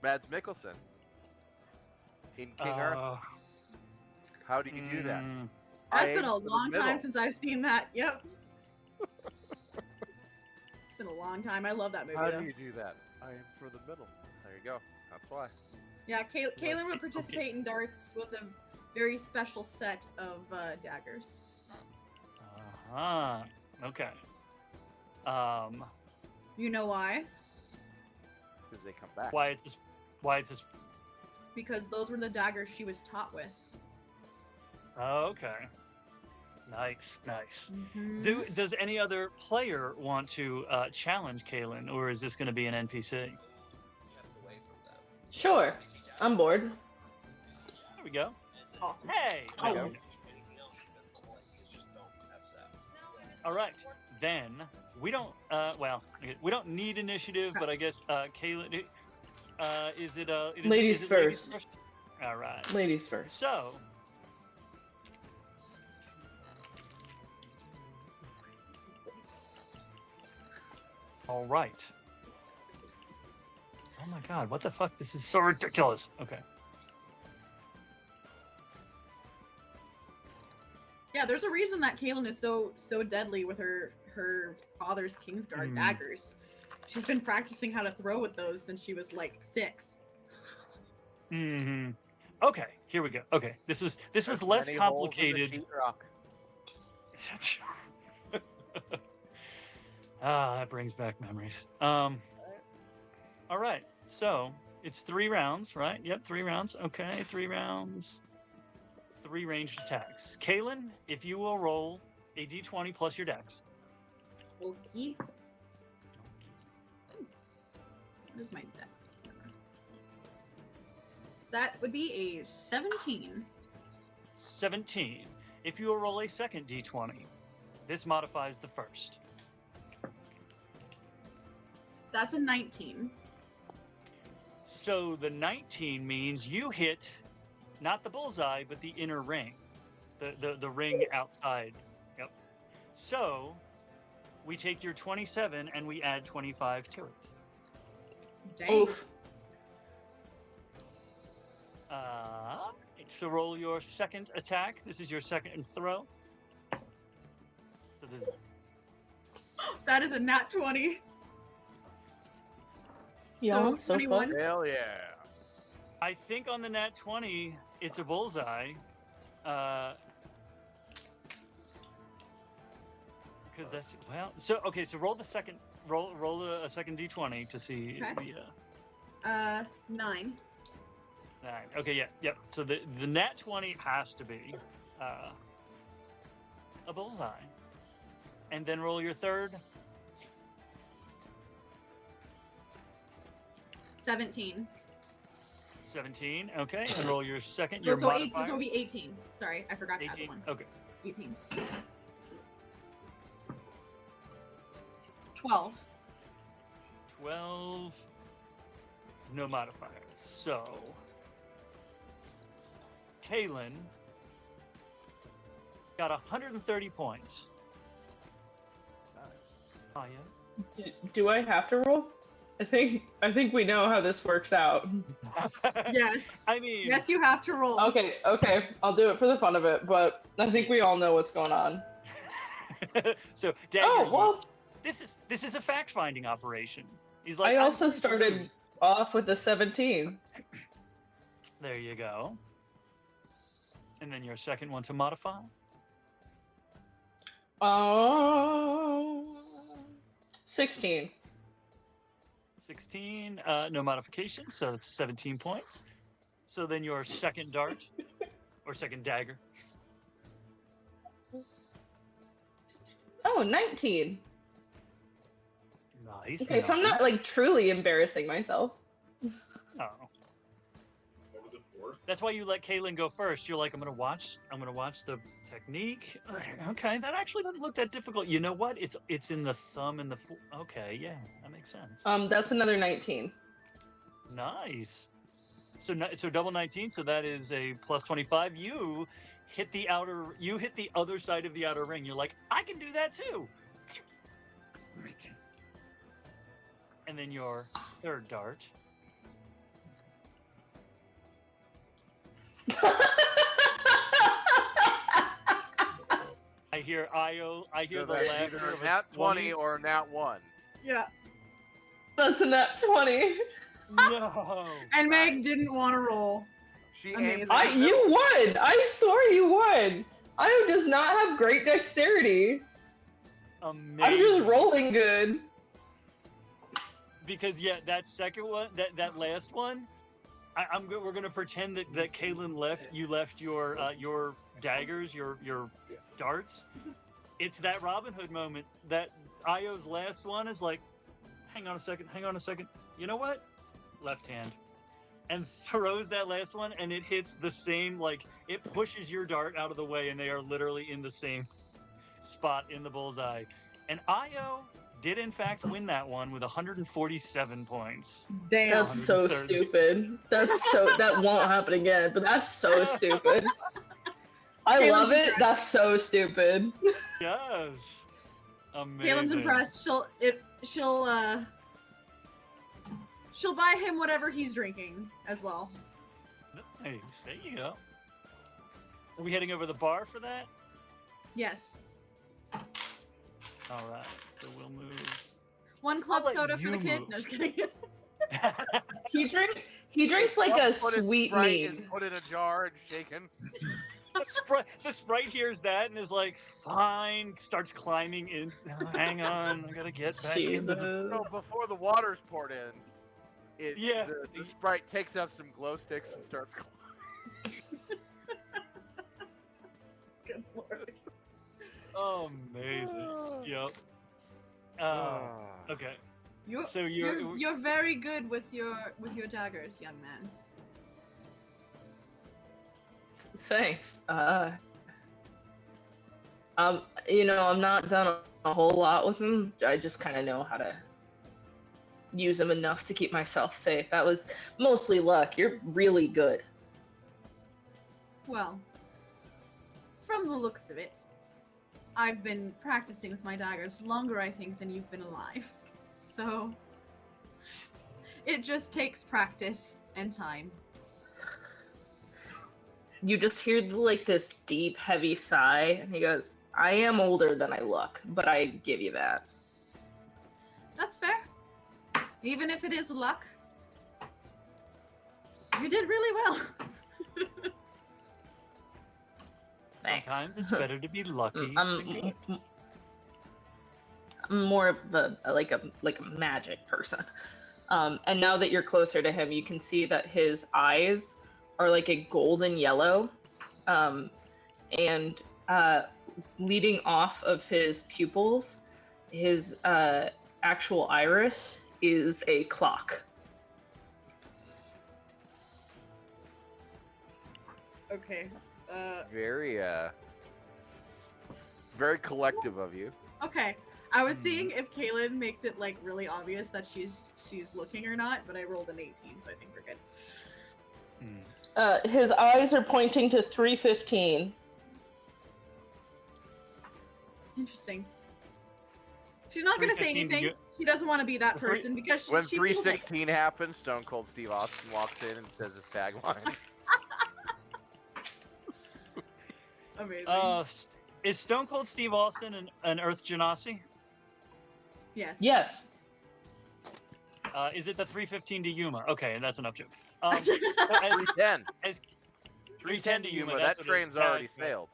Mads Mikkelsen. In King Arthur. How do you do that? I That's been aim a for the long time middle. since I've seen that. Yep. It's been a long time. I love that movie. How though. do you do that? I aim for the middle. There you go. That's why. Yeah, Kaylin would Okay. participate in darts with a very special set of daggers. Okay. You know why? Because they come back. Why it's this? Because those were the daggers she was taught with. Okay. Nice. Mhm. Does any other player want to challenge Kaylin, or is this going to be an NPC? Sure, I'm bored. There we go. Awesome. Hey. Oh. there we go. All right. Then we don't. Well, we don't need initiative, but I guess Kaylin. Is it Ladies is it first. All right. Ladies first. So. All right. Oh my God! What the fuck? This is so ridiculous. Okay. Yeah, there's a reason that Kaylin is so deadly with her father's Kingsguard daggers. She's been practicing how to throw with those since she was like 6. Mm-hmm. Okay, here we go. Okay, this was There's less many holes in the complicated. sheetrock. That brings back memories. All right, so it's 3 rounds, right? Yep, 3 rounds. Okay, 3 rounds. 3 ranged attacks. Kaylin, if you will roll a d20 plus your dex. Okay. What is my dex? That would be a 17. 17. If you will roll a second d20, this modifies the first. That's a 19. So the 19 means you hit not the bullseye, but the inner ring. The ring outside. Yep. So we take your 27 and we add 25 to it. Dang. Oof. So roll your second attack. This is your second throw. So this That is a nat 20. Yeah, so 21. fun. Hell yeah. I think on the nat 20, it's a bullseye. Because that's well. So okay, so roll the second. Roll a second d20 to see. Okay. The, 9. 9. Okay, yeah, yep. So the nat 20 has to be a bullseye, and then roll your third. 17. 17. Okay, and roll your second. Oh, Your so modifier. it'll be 18. Sorry, I forgot to add 18. one. Okay. 18. 12. 12. No modifier. So Kahlen got 130 points. Oh, yeah. Do I have to roll? I think we know how this works out. Yes. I mean, Yes, you have to roll. Okay, I'll do it for the fun of it, but I think we all know what's going on. so Dagger, Oh, well, this is a fact-finding operation. He's like, I I'm also going to started lose. off with a 17. There you go. And then your second one to modify. Oh, 16. 16, no modification, so it's 17 points. So then your second dart, or second dagger. Oh, 19. Nice. Okay, so I'm not like truly embarrassing myself. Oh. What was it for? That's why you let Kahlen go first. You're like, I'm gonna watch the technique. Okay, that actually doesn't look that difficult. You know what? It's in the thumb and the okay, yeah, that makes sense. That's another 19. Nice. So double 19. So that is a plus 25. You hit the other side of the outer ring. You're like, I can do that too. And then your third dart. I hear Aio. I hear So the that's laughter either of a a nat 20 or a nat 1. Yeah. That's a nat 20. No. And Meg didn't want to roll. She Amazing. aims You won! I swore you won! Io does not have great dexterity. Amazing. I'm just rolling good. Because yeah, that second one, that last one, we're gonna pretend that Kahlen left your daggers, your darts. It's that Robin Hood moment. That Io's last one is like, hang on a second. You know what? Left hand. And throws that last one, and it hits the same, like, it pushes your dart out of the way, and they are literally in the same spot in the bullseye. And Aio did, in fact, win that one with 147 points. Damn. That's so 130. stupid. That won't happen again, but that's so stupid. I Caitlin's love it. impressed. That's so stupid. Yes. Amazing. Caitlin's impressed. She'll buy him whatever he's drinking as well. Nice. There you go. Are we heading over the bar for that? Yes. All right. So we'll move. One club let soda for you the kid. move. No, just kidding. He drinks like a sweet meat. mead. Put in a jar and shaken. The sprite hears that and is like, fine. Starts climbing in. Hang on. I gotta get back into the. Jesus. So before the water's poured in, Yeah. the sprite takes out some glow sticks and starts. Good lord. Amazing. Yep. Okay. So You're very good with your daggers, young man. Thanks. I'm not done a whole lot with them. I just kind of know how to use them enough to keep myself safe. That was mostly luck. You're really good. Well, from the looks of it, I've been practicing with my daggers longer, I think, than you've been alive. So, it just takes practice and time. You just hear like this deep, heavy sigh, and he goes, I am older than I look, but I give you that. That's fair. Even if it is luck, you did really well. Thanks. Sometimes it's better to be lucky. I'm more of a magic person. And now that you're closer to him, you can see that his eyes are like a golden yellow, and leading off of his pupils, his actual iris is a clock. Okay. Very collective of you. Okay. I was seeing if Kahlen makes it like really obvious that she's looking or not, but I rolled an 18, so I think we're good. His eyes are pointing to 315. Interesting. She's not going to say 3:15 to anything. you- She doesn't want to be that The three- person because When she feels like 316 happens, Stone Cold Steve Austin walks in and says his tagline. amazing. Is Stone Cold Steve Austin an Earth Genasi? Yes. Yes. Is it the 315 to Yuma? Okay, that's enough jokes. As 310. as 310 to Yuma. that's That what it is. train's Yeah, already that's right. sailed.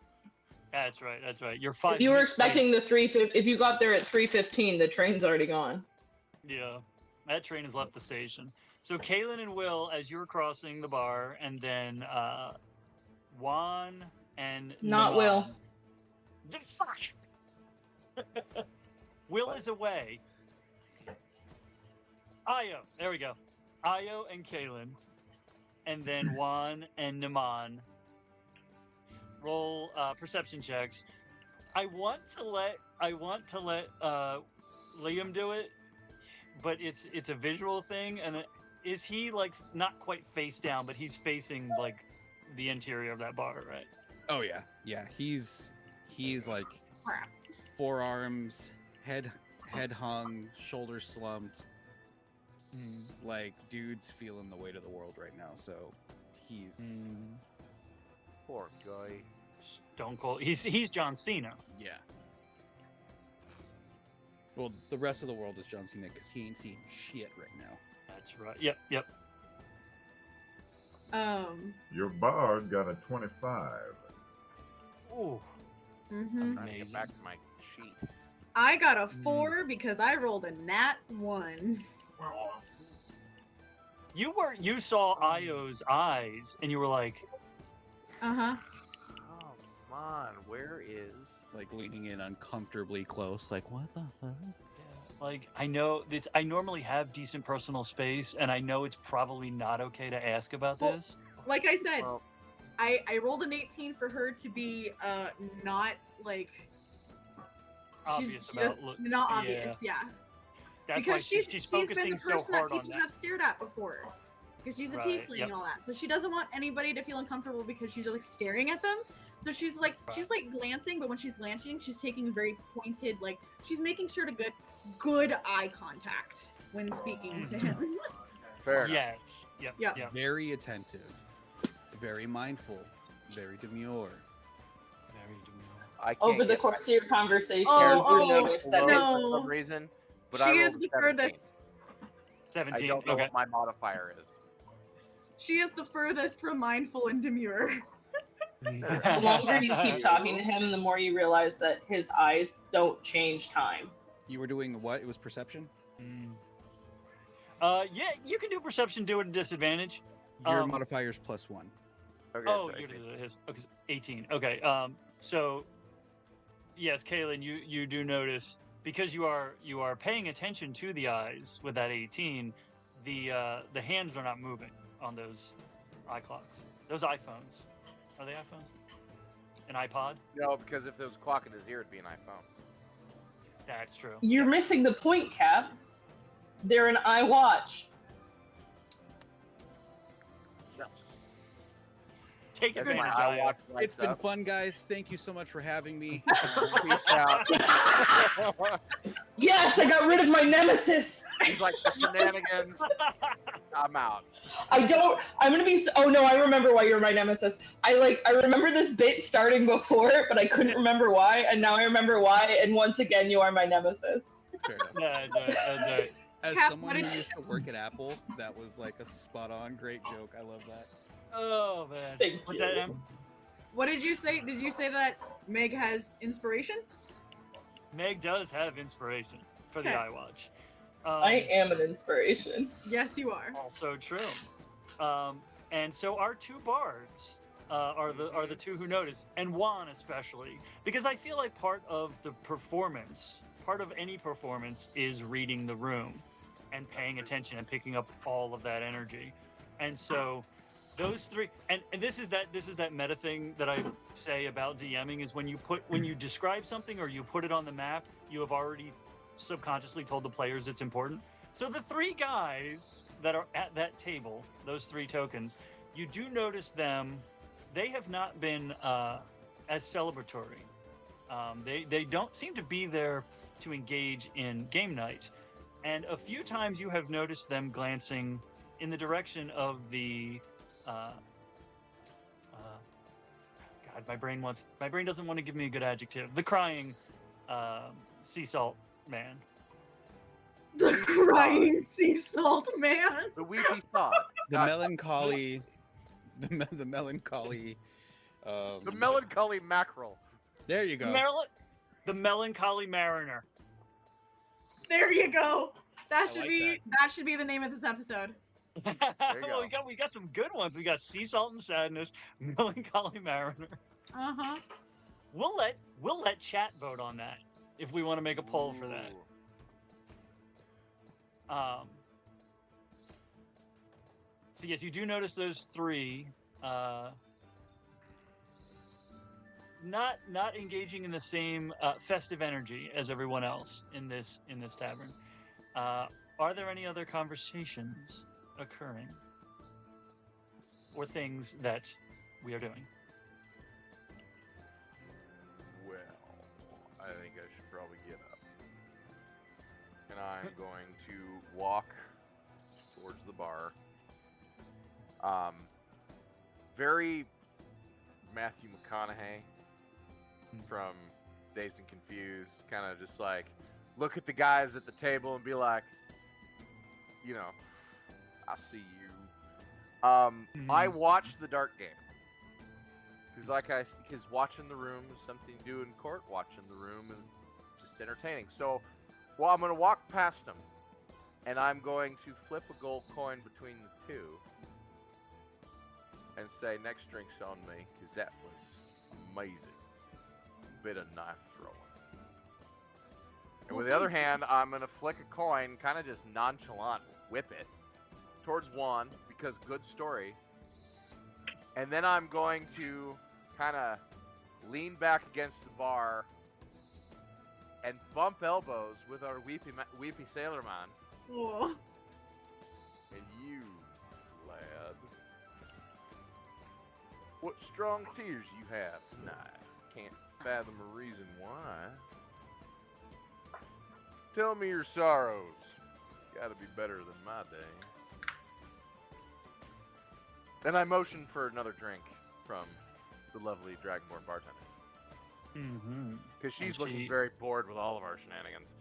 That's right. That's right. You're 5 If you were minutes late. expecting the 350, if you got there at 315, the train's already gone. Yeah, that train has left the station. So Kahlen and Will, as you were crossing the bar, and then Juan and Not Nhimon. Will. Fuck. Will is away. Aio, there we go. Aio and Kahlen, and then Juan and Nhimon. Roll perception checks. I want to let Liam do it, but it's a visual thing. And is he like not quite face down, but he's facing like the interior of that bar, right? Oh yeah, yeah. He's like Crap. forearms, head hung, shoulders slumped. Like dude's feeling the weight of the world right now. So he's Poor guy. Stone Cold. He's John Cena. yeah. Well, the rest of the world is John Cena because he ain't seeing shit right now. That's right. Yep. Your bard got a 25. Ooh. Mm-hmm. Trying to get back to my sheet. I got a 4 because I rolled a nat 1. You saw Aio's eyes and you were like, Uh-huh. Oh, come on. Where is... Like leaning in uncomfortably close. Like what the fuck? like I know it's I normally have decent personal space and I know it's probably not okay to ask about Well, this. Like I said, Well, I rolled an 18 for her to be not like Obvious she's about just look. not obvious, yeah. That's Because why she's she's focusing been the so person that hard on people that. have stared at before. Because she's a Right, tiefling yep. and all that. So she doesn't want anybody to feel uncomfortable because she's like staring at them. So she's like glancing, but when she's glancing, she's taking very pointed, like she's making sure to good eye contact when speaking to him. fair enough. Yes. Yep. Yep. Yep. Very attentive, very mindful, very demure. Very demure. I can't Over the get course of your conversation, Oh, you notice that below his, for some reason, but She I rolled is a the 17. furthest. I 17. don't know Okay. what my modifier is. She is the furthest from mindful and demure. the longer you keep talking to him, the more you realize that his eyes don't change time. You were doing what? It was perception. Yeah, you can do perception, do it at disadvantage. Your modifier's +1. Okay, Oh, so you're 18. his. Okay, 18. Okay. So yes, Kahlen, you do notice because you are paying attention to the eyes with that 18. The hands are not moving on those eye clocks. Those iPhones. Are they iPhones? An iPod? No, because if there was a clock in his ear, it'd be an iPhone. That's true. You're missing the point, Cap. They're an iWatch. Take That's advantage. my Aio. iWatch lights It's been up. fun, guys. Thank you so much for having me. Peace out. Yes, I got rid of my nemesis. He's like, the shenanigans. I'm out. I'm gonna be. Oh no, I remember why you're my nemesis. I remember this bit starting before, but I couldn't remember why, and now I remember why. And once again, you are my nemesis. Fair enough. Yeah, that's right. As Cap, someone what who did you- used to work at Apple, that was like a spot-on great joke. I love that. Oh man. Thank What's you. that, Em? What did you say? Did you say that Meg has inspiration? Meg does have inspiration for the Okay. iWatch. I am an inspiration. Yes, you are. Also true. And so our two bards are the two who notice, and Juan especially, because I feel like part of the performance, part of any performance, is reading the room and paying attention and picking up all of that energy. And so those three, and this is that meta thing that I say about DMing is when you describe something or you put it on the map, you have already subconsciously told the players it's important. So the three guys that are at that table, those three tokens, you do notice them. They have not been as celebratory. They don't seem to be there to engage in game night. And a few times you have noticed them glancing in the direction of the God, my brain doesn't want to give me a good adjective. The crying sea salt man. The crying sea salt man. The weepy sod. The melancholy, the melancholy, The melancholy mackerel. there you go. The melancholy mariner. There you go. That I should like be that should be the name of this episode. you Well, go. we got some good ones. We got sea salt and sadness, melancholy mariner. Uh-huh. We'll let chat vote on that if we want to make a poll for that. Ooh. So yes, you do notice those three. Not engaging in the same festive energy as everyone else in this tavern. Are there any other conversations occurring, or things that we are doing? Well, I think I should probably get up. And I'm going to walk towards the bar. Very Matthew McConaughey from Dazed and Confused. Kind of just like look at the guys at the table and be like, you know, I see you. I watched the Dark Game. Because watching the room is something to do in court. Watching the room is just entertaining. So, well, I'm going to walk past them, and I'm going to flip a gold coin between the two, and say, "Next drink's on me," because that was amazing. Bit of knife throwing. And with the other hand, I'm going to flick a coin, kind of just nonchalant, whip it towards Juan, because good story. And then I'm going to kind of lean back against the bar and bump elbows with our weepy sailor man. Oh. And you, lad, what strong tears you have tonight. Can't fathom a reason why. Tell me your sorrows. Gotta be better than my day. And I motion for another drink from the lovely Dragonborn bartender. Mm-hmm. Because she's And looking she- very bored with all of our shenanigans.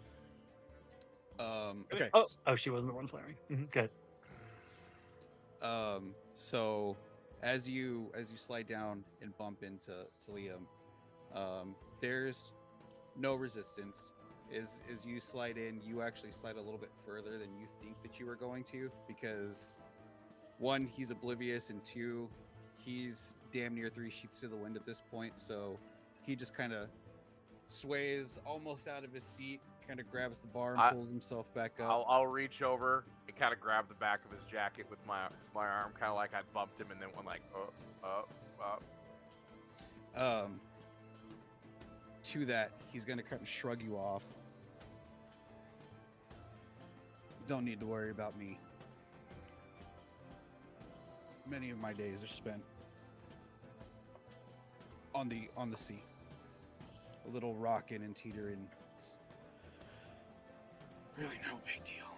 Okay. Oh, she wasn't the one flaring. Good. So as you slide down and bump into Liam, there's no resistance. As you slide in, you actually slide a little bit further than you think that you were going to, because one, he's oblivious, and two, he's damn near 3 sheets to the wind at this point, so he just kind of sways almost out of his seat, kind of grabs the bar and pulls himself back up. I'll reach over and kind of grab the back of his jacket with my arm, kind of like I bumped him, and then went like, up. To that, he's going to kind of shrug you off. Don't need to worry about me. Many of my days are spent on the sea. A little rocking and teetering. It's really no big deal.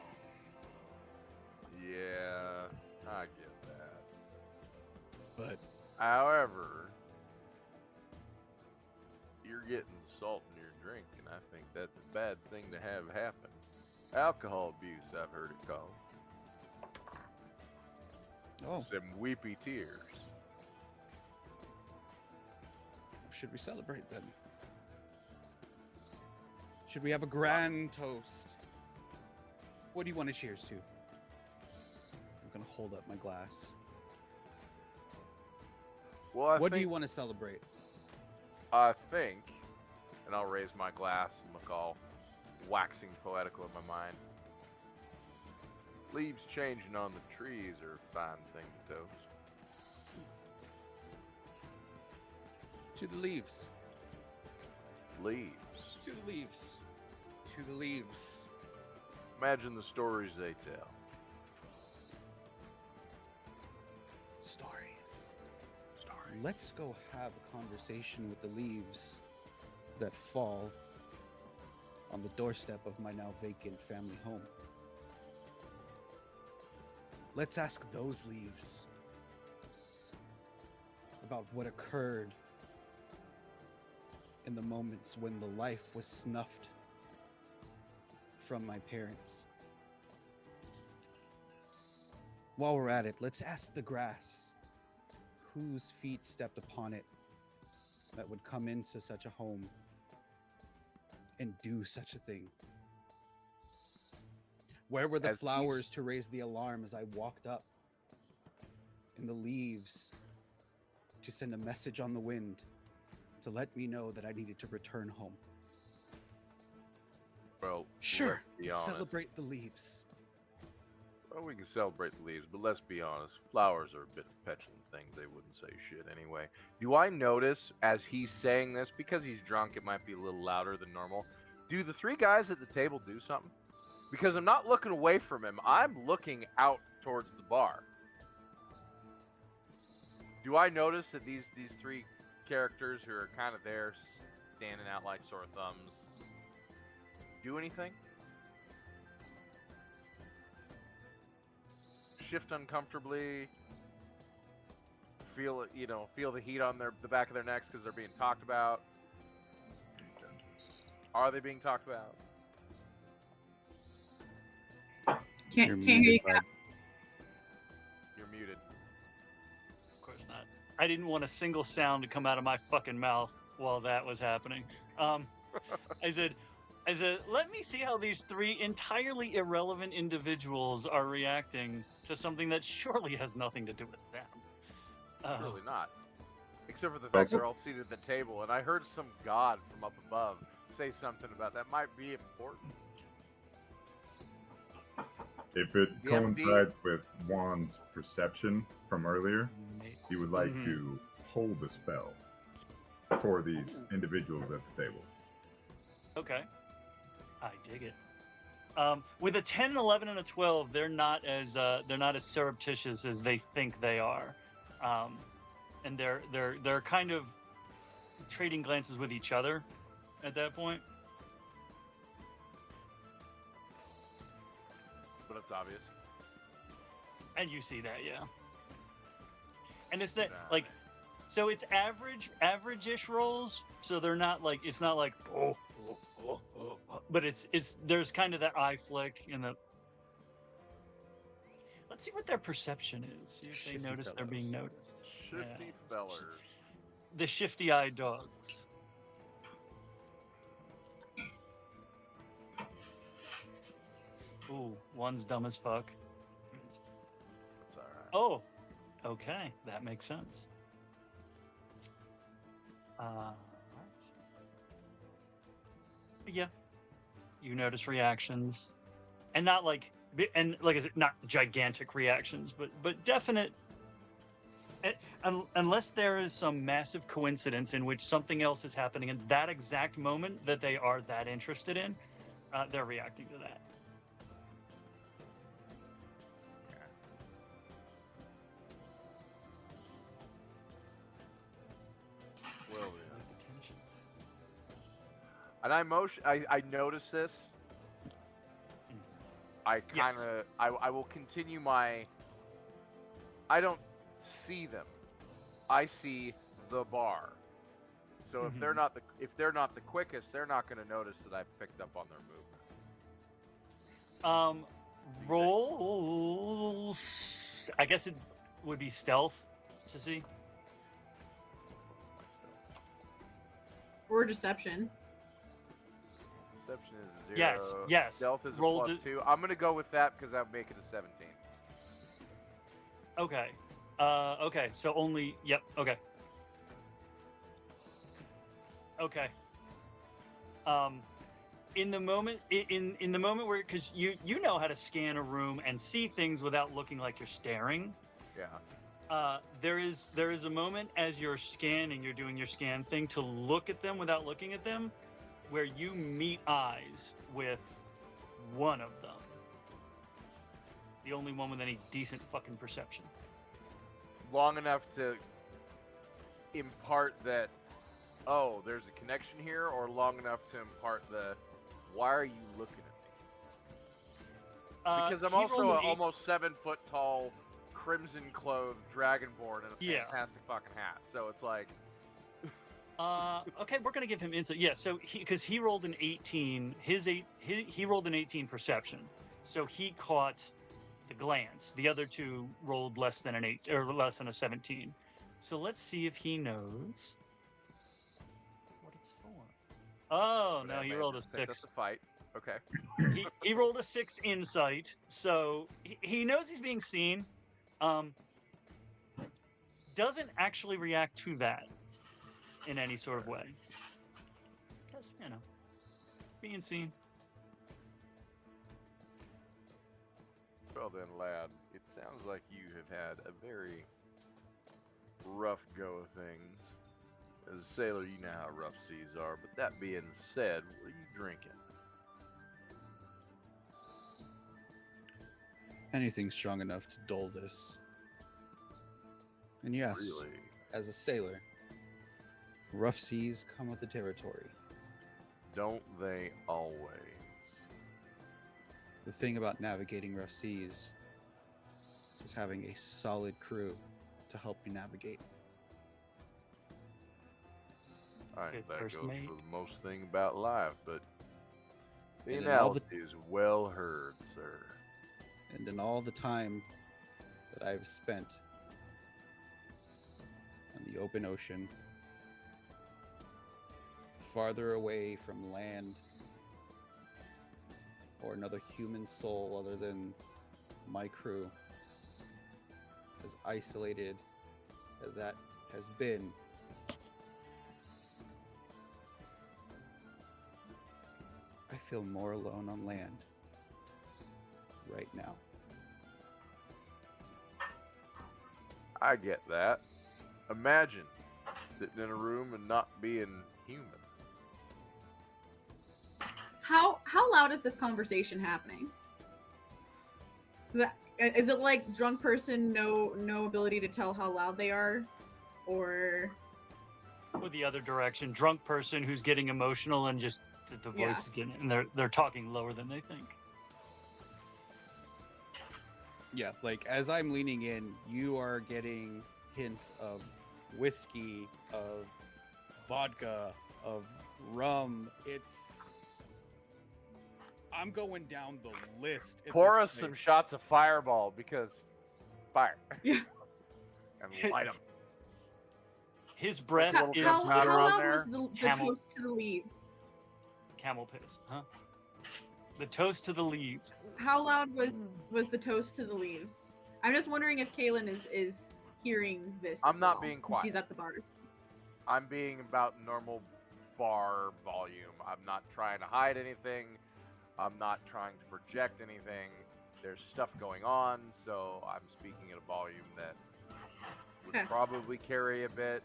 Yeah, I get that. But However, you're getting salt in your drink, and I think that's a bad thing to have happen. Alcohol abuse, I've heard it called. oh, Some weepy tears. should we celebrate then? Should we have a grand toast? What do you want to cheers to? I'm gonna hold up my glass. Well, What do you want to celebrate? I think, and I'll raise my glass and look all waxing poetical in my mind. Leaves changing on the trees are a fine thing to toast. To the leaves. Leaves. To the leaves. To the leaves. Imagine the stories they tell. Stories. let's go have a conversation with the leaves that fall on the doorstep of my now vacant family home. Let's ask those leaves about what occurred in the moments when the life was snuffed from my parents. While we're at it, let's ask the grass whose feet stepped upon it that would come into such a home and do such a thing. Where were the As flowers to raise the alarm as I walked up? And the leaves to send a message on the wind to let me know that I needed to return home. Well, Sure, let's be let's honest. celebrate the leaves. Well, we can celebrate the leaves, but let's be honest. Flowers are a bit of petulant things. They wouldn't say shit anyway. Do I notice as he's saying this, because he's drunk, it might be a little louder than normal. Do the three guys at the table do something? Because I'm not looking away from him. I'm looking out towards the bar. Do I notice that these three characters who are kind of there, standing out like sore thumbs, do anything? Shift uncomfortably, feel the heat on the back of their necks because they're being talked about. Are they being talked about? Can't hear you. bud. You're muted. Of course not. I didn't want a single sound to come out of my fucking mouth while that was happening. I said, let me see how these three entirely irrelevant individuals are reacting to something that surely has nothing to do with them. Surely not. Except for the fact they're all seated at the table, and I heard some god from up above say something about that might be important. If it The coincides with Juan's perception from earlier, he would like Mhm. to hold the spell for these individuals at the table. Okay. I dig it. With a 10, an 11, and a 12, they're not as surreptitious as they think they are, and they're kind of trading glances with each other at that point. But it's obvious. And you see that, yeah. And it's that Nah. like, so it's average-ish rolls. So they're not like, it's not like but it's there's kind of that eye flick in the. Let's see what their perception is. See if they Shifty notice they're being fellows. noticed. Shifty fellers. The shifty-eyed dogs. Ooh, one's dumb as fuck. That's alright. Oh, okay, that makes sense. Right. Yeah, you notice reactions, and not like, and like I said, not gigantic reactions, but definite. Unless there is some massive coincidence in which something else is happening in that exact moment that they are that interested in, they're reacting to that. Well, yeah. Like the tension. And I noticed this. I kind of, I will continue my. I don't see them. I see the bar. So if they're not the quickest, they're not going to notice that I've picked up on their movement. Roll. I guess it would be stealth to see. My stealth. Or deception. Deception is a 0. Yes. Stealth is a Roll +2. I'm going to go with that because I'll make it a 17. Okay. Okay. So only. Yep. Okay. Okay. In the moment, in the moment where, because you know how to scan a room and see things without looking like you're staring. Yeah. There is a moment as you're scanning, you're doing your scan thing to look at them without looking at them, where you meet eyes with one of them. The only one with any decent fucking perception. Long enough to impart that, oh, there's a connection here, or long enough to impart the, why are you looking at me? Because I'm he also rolled an an eight- almost 7 foot tall, crimson clothed dragonborn in a Yeah. fantastic fucking hat. So it's like, Okay, we're gonna give him insight. Yeah, so because he rolled an 18, he rolled an 18 perception, so he caught the glance. The other two rolled less than an 8 or less than a 17. So let's see if he knows what it's for. Oh no, he man, rolled a just picked up 6. the fight. Okay. He rolled a 6 insight, so he knows he's being seen. Doesn't actually react to that in any sort of way. Because, being seen. Well then, lad, it sounds like you have had a very rough go of things. As a sailor, you know how rough seas are, but that being said, what are you drinking? Anything strong enough to dull this. And yes, Really? as a sailor, rough seas come with the territory. Don't they always? The thing about navigating rough seas is having a solid crew to help you navigate. Alright, Good that first goes mate. for the most thing about life, but the And in all analogy is well heard, sir. And in all the time that I've spent on the open ocean, farther away from land or another human soul other than my crew, as isolated as that has been, I feel more alone on land right now. I get that. Imagine sitting in a room and not being human. How loud is this conversation happening? Is it like drunk person no ability to tell how loud they are, or Or the other direction, drunk person who's getting emotional and just the voice Yeah. is getting, and they're talking lower than they think. Yeah, like as I'm leaning in, you are getting hints of whiskey, of vodka, of rum. I'm going down the list. at Pour this us some place. shots of Fireball because fire. Yeah. And light them. His breath little is how powder on loud there. was the Camel. toast to the leaves? camel piss, huh? The toast to the leaves. How loud was the toast to the leaves? I'm just wondering if Kahlen is hearing this. I'm as not well, being since quiet. She's at the bars. I'm being about normal bar volume. I'm not trying to hide anything. I'm not trying to project anything. There's stuff going on, so I'm speaking at a volume that would Okay. probably carry a bit.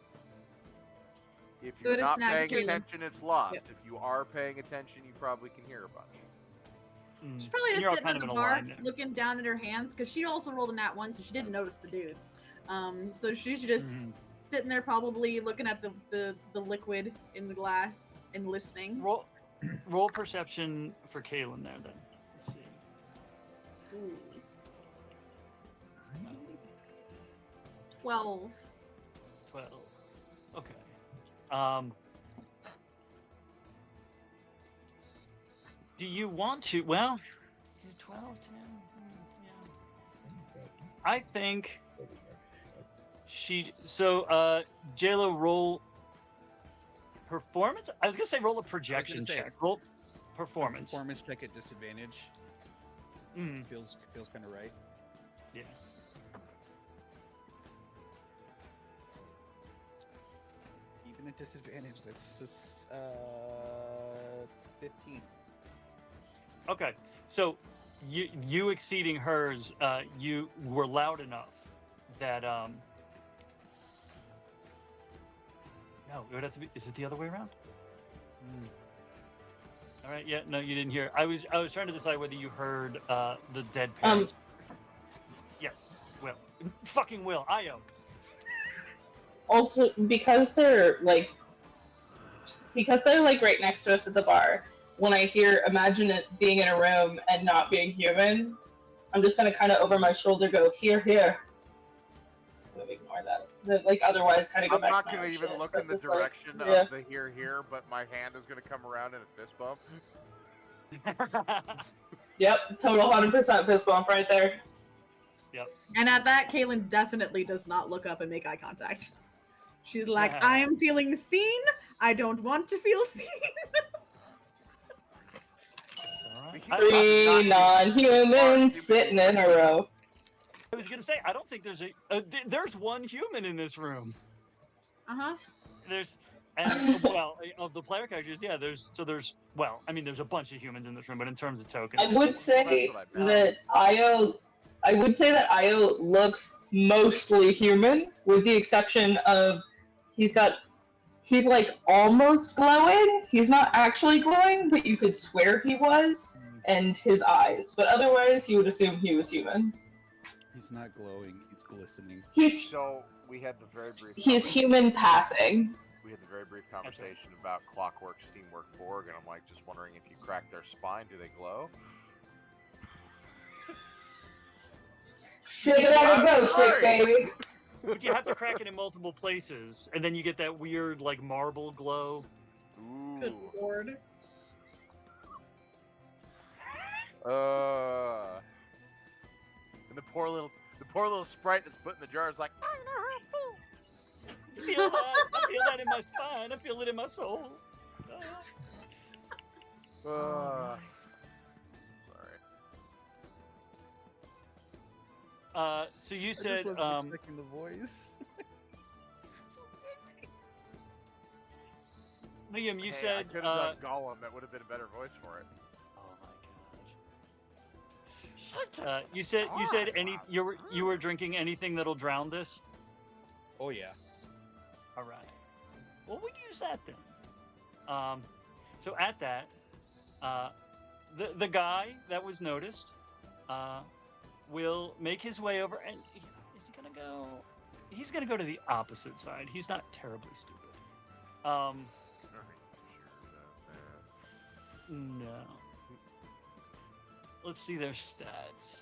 If So you're it is not snag paying Kahlen. attention, it's lost. Yep. If you are paying attention, you probably can hear a bunch. She's probably And just you're all sitting kind at of the in a bar, line there. looking down at her hands, because she also rolled a nat 1, so she didn't notice the dudes. So she's just Mhm. sitting there, probably looking at the liquid in the glass and listening. Roll perception for Kahlen there then. Let's see. Ooh. 12. 12. Okay. Do you want to? Well, 12, 10. Yeah. I think she. So, JLo, roll performance. I was gonna say roll a projection say- check. Roll performance. Performance check at disadvantage Mm, feels kind of right. yeah. Even at disadvantage, that's just, 15. Okay. So, you exceeding hers, you were loud enough that No, it would have to be. Is it the other way around? All right. Yeah. No, you didn't hear. I was trying to decide whether you heard the dead parents. Yes. Will. Fucking Will. Io. Also, because they're like right next to us at the bar, when I imagine it being in a room and not being human, I'm just gonna kind of over my shoulder go, here. I'm gonna ignore that. Like, otherwise kind of go I'm back not to my gonna own even shit, look but in the just, like, direction yeah. of the here, but my hand is gonna come around in a fist bump. Yep, total 100% fist bump right there. And at that, Kaylin definitely does not look up and make eye contact. She's like, Yeah. I am feeling seen. I don't want to feel seen. It's alright. I- Three non-humans sitting in a row. I was gonna say, I don't think there's there's one human in this room. Uh-huh. There's, and well, of the player characters, yeah. There's well, I mean, there's a bunch of humans in this room, but in terms of tokens, I would say That's what I that Aio looks mostly human, with the exception of he's like almost glowing. He's not actually glowing, but you could swear he was, and his eyes. But otherwise, you would assume he was human. He's not glowing. He's glistening. So we had the very brief. He's human passing. We had the very brief conversation about Clockwork, Steamwork, Borg, and I'm like just wondering if you crack their spine, do they glow? Shake it out and go, shake, baby. but you have to crack it in multiple places, and then you get that weird like marble glow. Good Ooh. lord. And the poor little sprite that's put in the jar is like, I don't know how it feels. I feel that in my spine. I feel it in my soul. Sorry. So you I said, just wasn't expecting the voice. That's what Liam, you Hey, I said, could have done Gollum. That would have been a better voice for it. oh my gosh. You said you were drinking anything that'll drown this. Oh yeah. All right. Well, we'll use that then. So at that, the guy that was noticed will make his way over, and is he gonna go? He's gonna go to the opposite side. He's not terribly stupid. Alright, sure about No. Let's see their stats.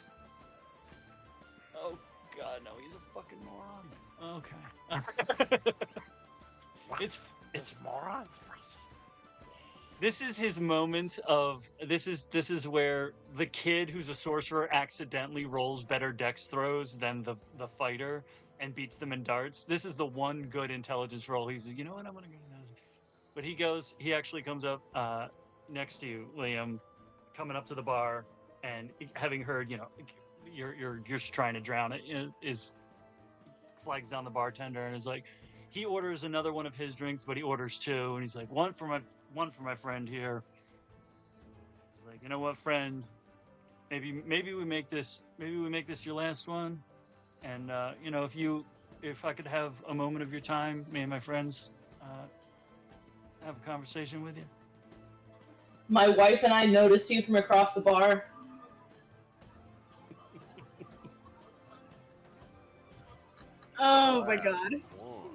Oh god, no, he's a fucking moron. Okay. It's morons. This is his moment of this is where the kid who's a sorcerer accidentally rolls better dex throws than the fighter and beats them in darts. This is the one good intelligence roll. He's, you know what, I'm gonna go now. But he actually comes up next to you, Liam, coming up to the bar, and having heard, you know, you're just trying to drown it, is flags down the bartender and is like, he orders another one of his drinks, but he orders two, and he's like, one for my friend here. He's like, you know what, friend? Maybe we make this your last one, and you know, if I could have a moment of your time, me and my friends have a conversation with you. My wife and I noticed you from across the bar. Oh my god.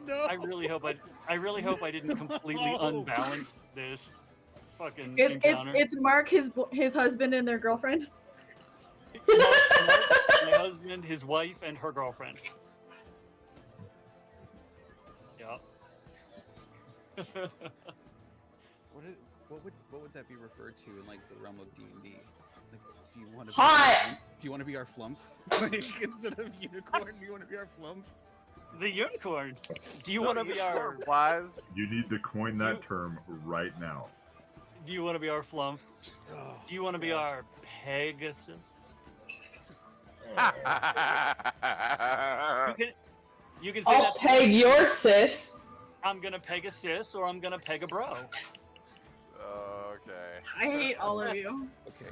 No. I really hope I didn't completely No. unbalance this fucking It's encounter. it's Mark, his husband, and their girlfriend. Mark, my husband, his wife, and her girlfriend. Yep. What would that be referred to in like the realm of D&D? Like, do you want to Hot! Do you want to be our flump? Like, instead of unicorn, do you want to be our flump? The unicorn. Do you want to be our? Wise? You need to coin that term right now. Do you want to be our flump? Oh, Do you want to be our Pegasus? You can say I'll that. peg your sis. I'm gonna peg a sis, or I'm gonna peg a bro. Okay. I hate all of you. okay.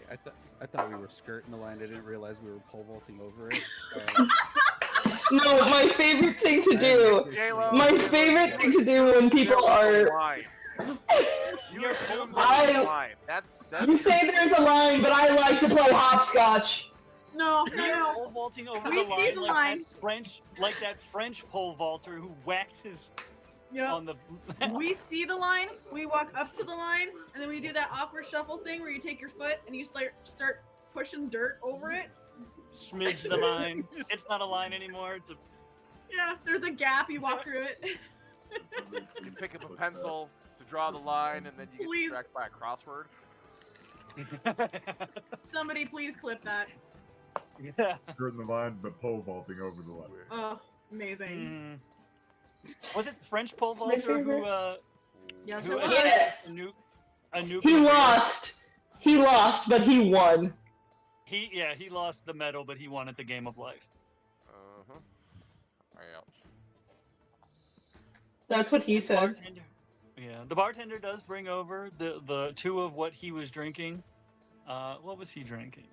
I thought we were skirting the line. I didn't realize we were pole vaulting over it. No, my favorite thing to do. J-Lo, My favorite thing to do when people are. You assume I- there's a line. That's You say there's a line, but I like to play hopscotch. No. Pole vaulting over We the see line the like line. that French pole vaulter who whacked his Yep. on the. We see the line. We walk up to the line, and then we do that awkward shuffle thing where you take your foot and you start pushing dirt over it. Smidge the line. It's not a line anymore. It's a. Yeah, there's a gap. You walk through it. You pick up a pencil to draw the line, and then you Please. get distracted by a crossword. Somebody please clip that. Yeah. Skirting the line, but pole vaulting over the line. Oh, amazing. Was it French pole vaulter who Yes, who it was. Yes. a nuke? He lost. He lost, but he won. He lost the medal, but he won at the game of life. Uh-huh. Ouch. That's what he said. The bartender does bring over the two of what he was drinking. What was he drinking?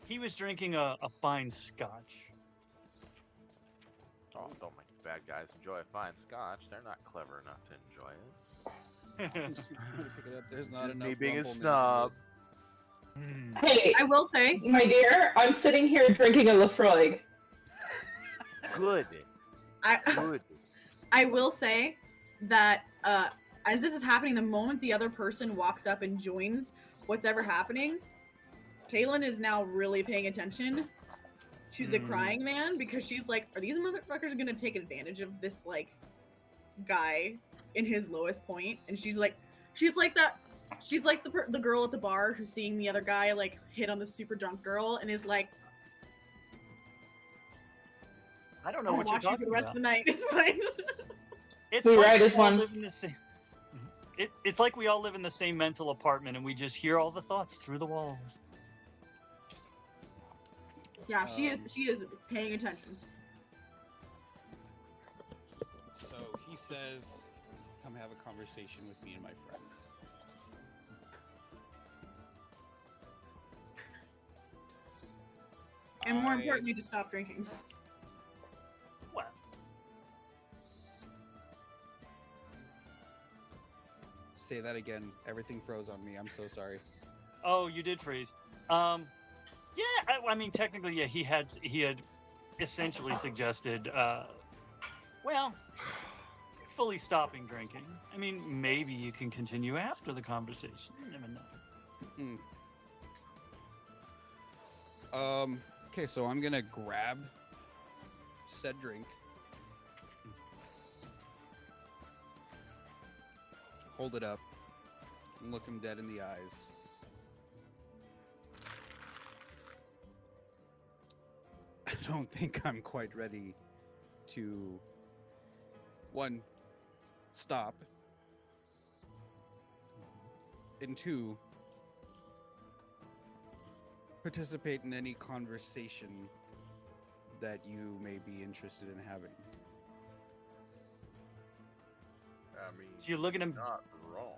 He was drinking a fine scotch. Oh, don't make the bad guys enjoy a fine scotch. They're not clever enough to enjoy it. There's not Just enough me being a rumpleness in snob. this. Hey, I will say, my dear, I'm sitting here drinking a Lefroy. Good. Good. I will say that as this is happening, the moment the other person walks up and joins what's ever happening, Kaylin is now really paying attention to the crying man because she's like, are these motherfuckers gonna take advantage of this like guy in his lowest point? And she's like the girl at the bar who's seeing the other guy like hit on the super drunk girl and is like, I don't know I'll what you're watch you for talking the rest about. of the night. It's fine. It's We like ride we as all one. live in the same- It's like we all live in the same mental apartment and we just hear all the thoughts through the walls. Yeah, she is paying attention. So he says, come have a conversation with me and my friends. And more I- importantly, to stop drinking. What? Say that again. Everything froze on me. I'm so sorry. Oh, you did freeze. Yeah, I mean, technically, yeah, he had essentially suggested, fully stopping drinking. I mean, maybe you can continue after the conversation. You never know. Okay, so I'm gonna grab said drink, hold it up, and look him dead in the eyes. I don't think I'm quite ready to, one, stop, and two, participate in any conversation that you may be interested in having. I mean, So you're looking him not wrong.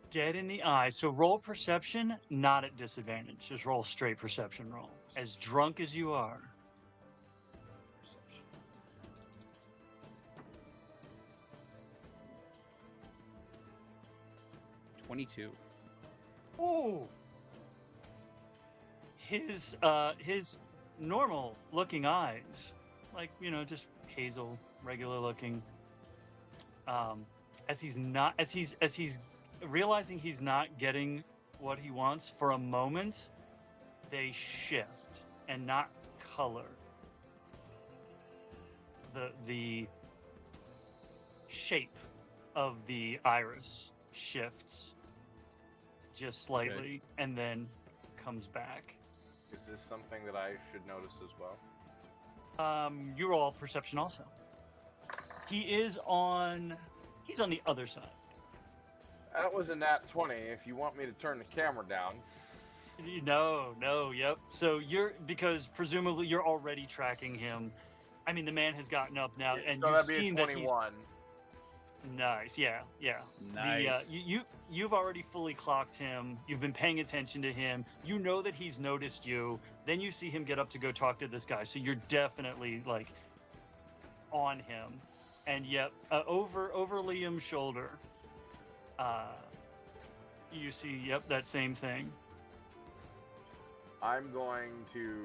dead in the eye. So roll perception, not at disadvantage. Just roll straight perception roll. As drunk as you are. Perception. $22. Ooh. His normal looking eyes, like, just hazel, regular looking. As he's realizing he's not getting what he wants, for a moment they shift and not color. The shape of the iris shifts just slightly and then comes back. Is this something that I should notice as well? You roll perception also. He's on the other side. That was a nat 20. If you want me to turn the camera down. No, yep. So because presumably you're already tracking him. I mean, the man has gotten up now, and so you've that'd be seen a that he's 21. nice. Yeah. Nice. You've already fully clocked him. You've been paying attention to him. You know that he's noticed you. Then you see him get up to go talk to this guy. So you're definitely like on him. And yet, over Liam's shoulder, you see, that same thing. I'm going to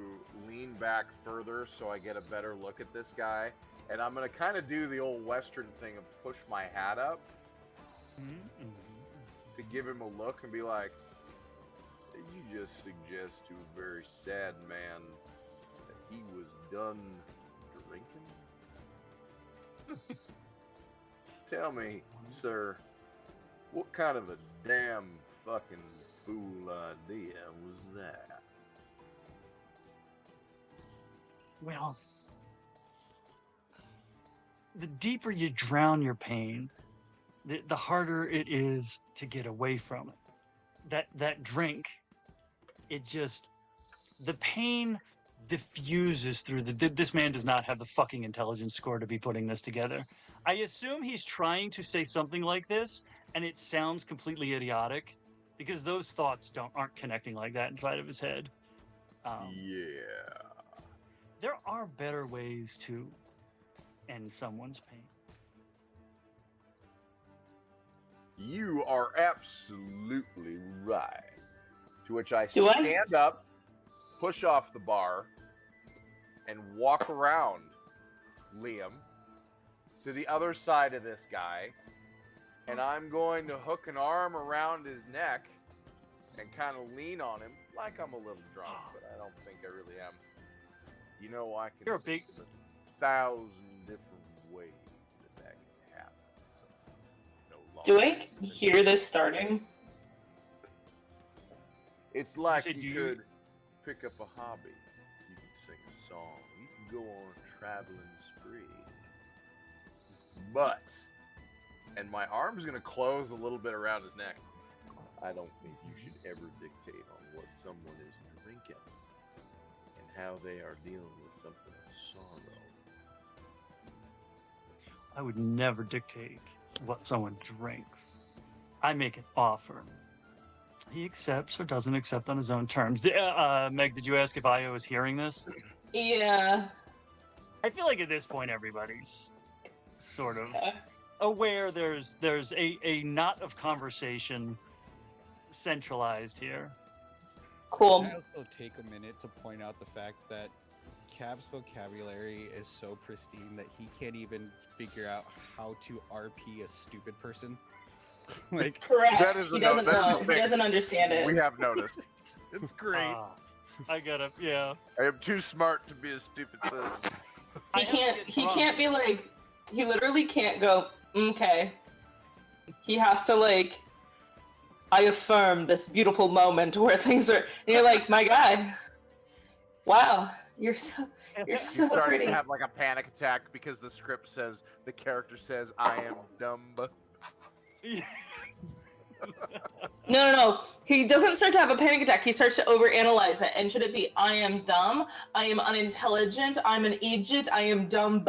lean back further so I get a better look at this guy. And I'm going to kind of do the old Western thing of push my hat up to give him a look and be like, you just suggest to a very sad man that he was done drinking? Tell me, sir, what kind of a damn fucking fool idea was that? Well, the deeper you drown your pain, the harder it is to get away from it. That drink, the pain diffuses through this man does not have the fucking intelligence score to be putting this together. I assume he's trying to say something like this, and it sounds completely idiotic, because those thoughts aren't connecting like that inside of his head. Yeah. There are better ways to end someone's pain. You are absolutely right. To which I Do I? stand up, push off the bar, and walk around Liam to the other side of this guy. And I'm going to hook an arm around his neck and kind of lean on him like I'm a little drunk, but I don't think I really am. You know, I can You're a big... think of 1,000 different ways that can happen. So, no Do longer I hear this starting? It's like said you you- could pick up a hobby. You can sing a song. You can go on a traveling spree. But, and my arm's going to close a little bit around his neck. I don't think you should ever dictate on what someone is drinking and how they are dealing with something of sorrow. I would never dictate what someone drinks. I make an offer. He accepts or doesn't accept on his own terms. Meg, did you ask if Io is hearing this? Yeah. I feel like at this point everybody's sort of Okay. aware there's a knot of conversation centralized here. Cool. I also take a minute to point out the fact that Cab's vocabulary is so pristine that he can't even figure out how to RP a stupid person. Like, Correct. That is He a doesn't no- that is know. a He thing. doesn't understand it. We have noticed. it's great. I gotta, yeah. I am too smart to be a stupid person. I He have to can't. get He drunk. can't be like. He literally can't go. Okay. He has to like. I affirm this beautiful moment where things are. And you're like, my guy. Wow, you're so You're so starting pretty. to have like a panic attack because the script says, the character says, I am dumb. No. He doesn't start to have a panic attack. He starts to overanalyze it. And should it be, I am dumb, I am unintelligent, I'm an idiot, I am dumb,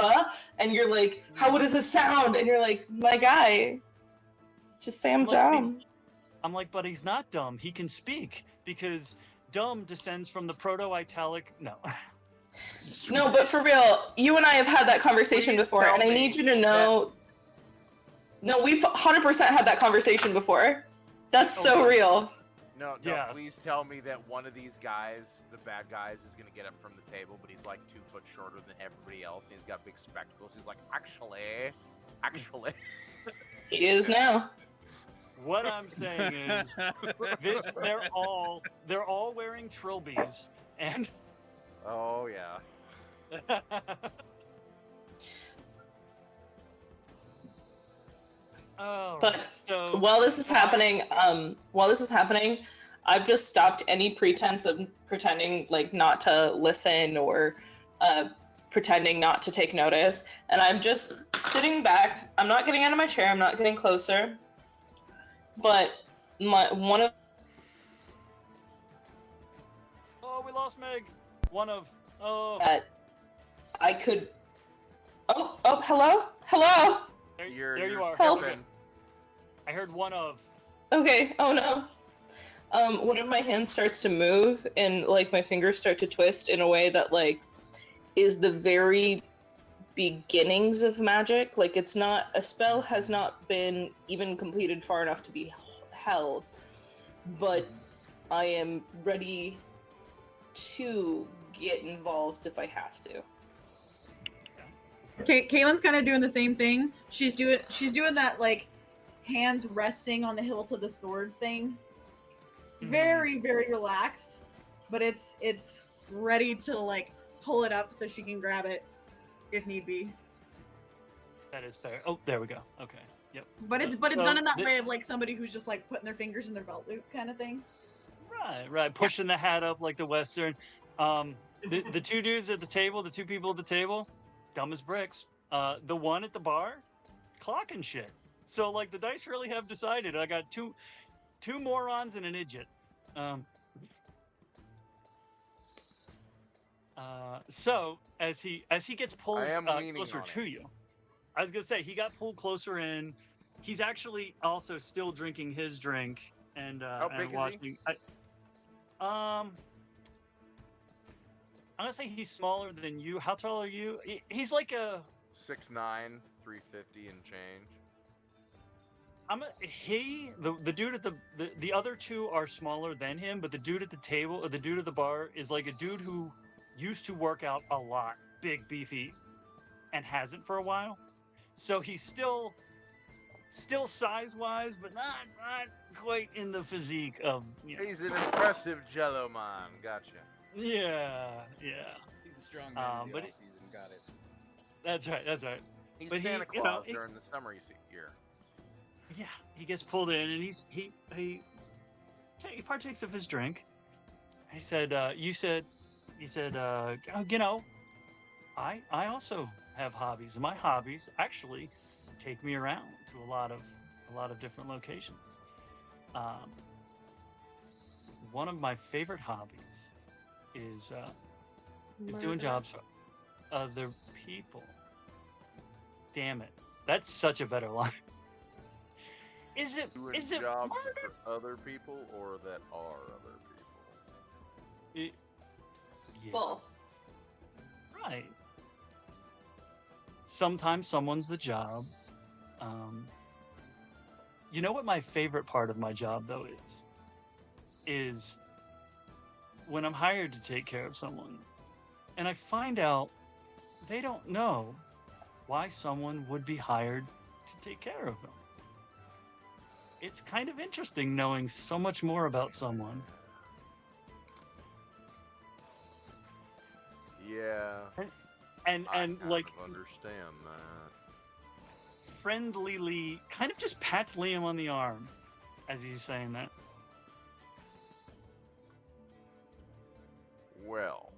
and you're like, how does this sound? And you're like, my guy, just say I'm Look, he's- dumb. I'm like, but he's not dumb. He can speak because dumb descends from the Proto-Italic. No. No, but for real, you and I have had that conversation Please before, tell and I me need you to know. No, we've 100% had that conversation before. That's so Okay. real. No, Yes. please tell me that one of these guys, the bad guys, is going to get up from the table, but he's like 2 foot shorter than everybody else, and he's got big spectacles. He's like, actually. He is now. What I'm saying is, they're all wearing trilbies, and Oh, yeah. oh, But so while this is happening, I've just stopped any pretense of pretending like not to listen or pretending not to take notice, and I'm just sitting back. I'm not getting out of my chair. I'm not getting closer. But one of oh, we lost Meg. One of that I could. Oh, hello. there, You're there you are. Help. skipping. I heard one of. Okay. Oh no. One of my hands starts to move, and like my fingers start to twist in a way that like is the very beginnings of magic. Like it's not a spell has not been even completed far enough to be held, but I am ready to get involved if I have to. Kaylin's kind of doing the same thing. She's doing that like hands resting on the hilt of the sword thing. Very, very relaxed, but it's ready to like pull it up so she can grab it if need be. That is fair. Oh, there we go. Okay. Yep. But it's So done in that way of like somebody who's just like putting their fingers in their belt loop kind of thing. Right. Pushing the hat up like the Western. The two dudes at the table, the two people at the table, dumb as bricks. The one at the bar, clocking shit. So like the dice really have decided. I got two morons and an idiot. So as he gets pulled closer to you, I was gonna say he got pulled closer in. He's actually also still drinking his drink and watching. I'm gonna say he's smaller than you. How tall are you? He's like a 6'9", 350 and change. The dude at the other two are smaller than him, but the dude at the table, or the dude at the bar, is like a dude who used to work out a lot, big, beefy, and hasn't for a while. So he's still size-wise, but not quite in the physique of. You know. He's an impressive Jello man. Gotcha. Yeah. He's a strong man in the but off-season. Got it. That's right. He's But Santa he, Claus during the summer year. Yeah, he gets pulled in and he partakes of his drink. He said, you said, I also have hobbies, and my hobbies actually take me around to a lot of different locations. One of my favorite hobbies is doing jobs for other people. Damn it, that's such a better line. Is it jobs murder? for other people or that are other people? Yeah. Both. Right. Sometimes someone's the job. You know what my favorite part of my job though is when I'm hired to take care of someone and I find out they don't know why someone would be hired to take care of them. It's kind of interesting knowing so much more about someone. Yeah. And I kind like of understand that. friendlily kind of just pats Liam on the arm as he's saying that. Well,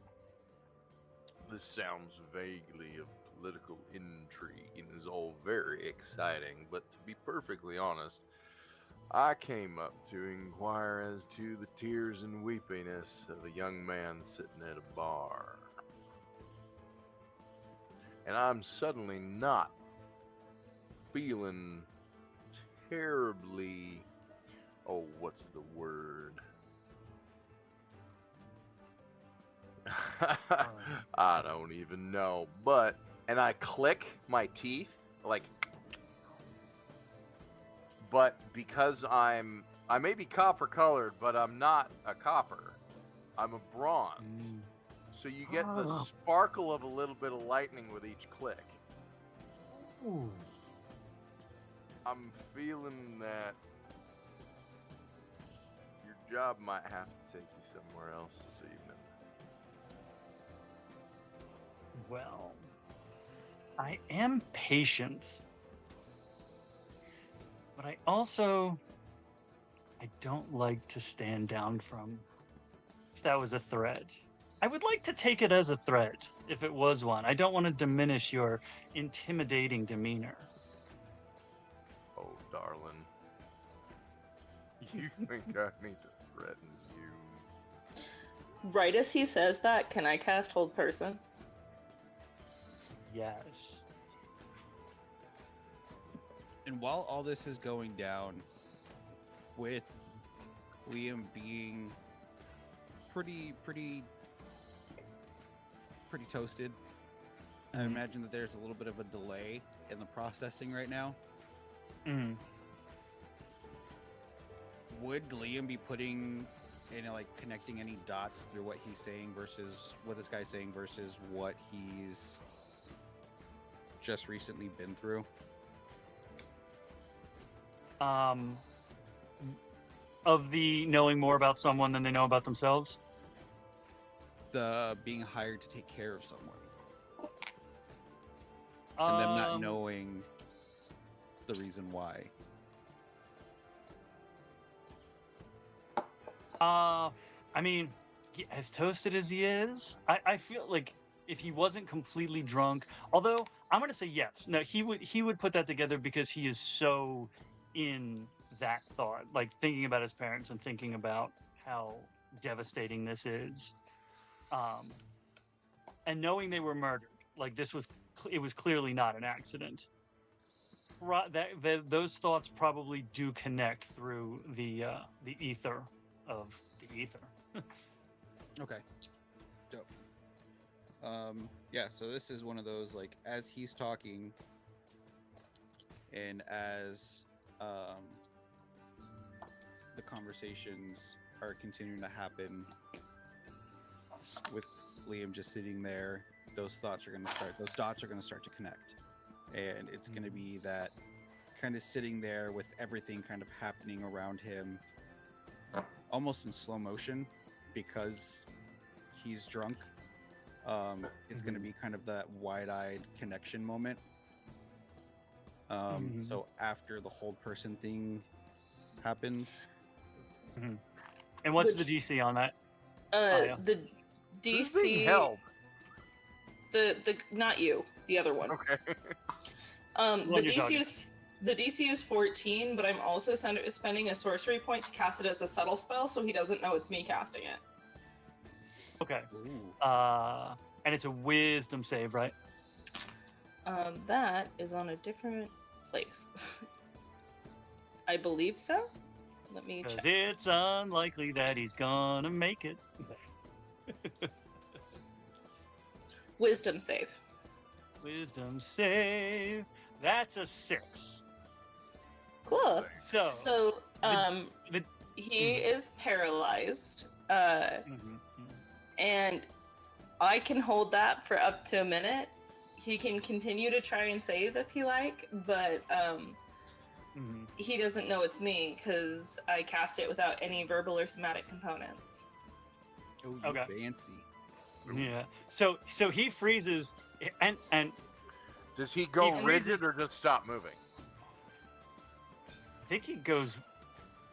this sounds vaguely of political intrigue and is all very exciting, but to be perfectly honest, I came up to inquire as to the tears and weepiness of a young man sitting at a bar. And I'm suddenly not feeling terribly, what's the word? I don't even know. And I click my teeth, but because I may be copper colored, but I'm not a copper. I'm a bronze. So you get the sparkle of a little bit of lightning with each click. Ooh. I'm feeling that your job might have to take you somewhere else this evening. Well, I am patient, but I don't like to stand down from if that was a threat. I would like to take it as a threat if it was one. I don't want to diminish your intimidating demeanor. Oh, darling. You think I need to threaten you? Right as he says that, can I cast Hold Person? Yes. And while all this is going down, with Liam being pretty toasted, I imagine that there's a little bit of a delay in the processing right now. Mm. Would Liam be putting like connecting any dots through what he's saying versus what this guy's saying versus what he's just recently been through? Of the knowing more about someone than they know about themselves. The being hired to take care of someone and them not knowing the reason why. I mean, as toasted as he is, I feel like if he wasn't completely drunk, although I'm gonna say yes. No, he would put that together because he is so in that thought, like thinking about his parents and thinking about how devastating this is, and knowing they were murdered. Like it was clearly not an accident. Those thoughts probably do connect through the ether of the ether. Okay. Dope. Yeah, so this is one of those, like, as he's talking and as the conversations are continuing to happen with Liam just sitting there, those dots are going to start to connect. And it's going to be that kind of sitting there with everything kind of happening around him almost in slow motion because he's drunk. It's going to be kind of that wide-eyed connection moment. So after the hold person thing happens. And what's the DC on that? The Who's being DC, held? the not you, the other one. Okay. The DC is 14, but I'm also spending a sorcery point to cast it as a subtle spell, so he doesn't know it's me casting it. Okay. Ooh. And it's a wisdom save, right? That is on a different place. I believe so. Let me 'Cause check. it's unlikely that he's gonna make it. Wisdom save. Wisdom save. That's a 6. Cool. So the- he is paralyzed. mhm. And I can hold that for up to a minute. He can continue to try and save if he like, but he doesn't know it's me because I cast it without any verbal or somatic components. Oh, you Okay. fancy. Yeah. So he freezes, and Does he go He rigid or just stop moving? I think he goes.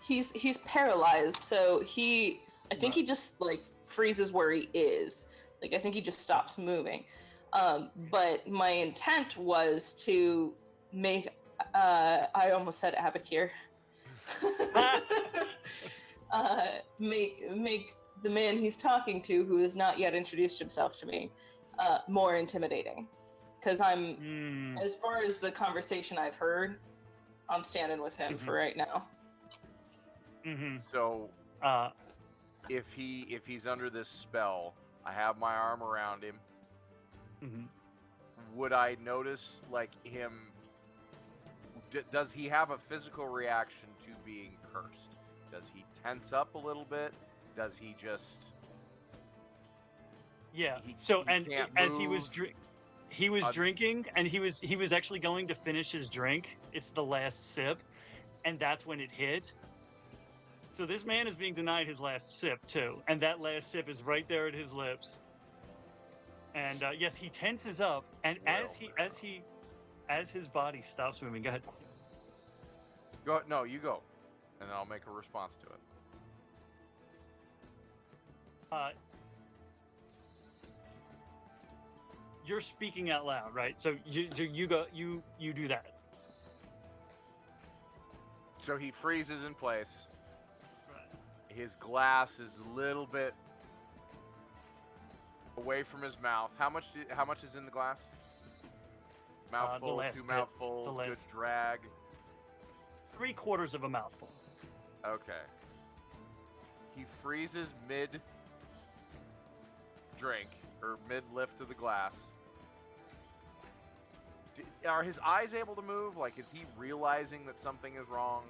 He's paralyzed, so I think he just like freezes where he is. Like I think he just stops moving. But my intent was to make I almost said Abakir. Make the man he's talking to, who has not yet introduced himself to me, more intimidating. Because I'm, as far as the conversation I've heard, I'm standing with him for right now. So, if he's under this spell, I have my arm around him. Would I notice like him? Does he have a physical reaction to being cursed? Does he tense up a little bit? Does he just? Yeah. He can't as he move. was drinking, and he was actually going to finish his drink. It's the last sip, and that's when it hit. So this man is being denied his last sip too, and that last sip is right there at his lips. And yes, he tenses up, and as his body stops moving, go ahead. Go. No, you go, and I'll make a response to it. You're speaking out loud, right? So you go, you do that. So he freezes in place. His glass is a little bit away from his mouth. How much is in the glass? Mouthful, last two bit. mouthfuls, The good last- drag. 3/4 of a mouthful. Okay. He freezes mid drink or mid lift of the glass. Are his eyes able to move? Like, is he realizing that something is wrong?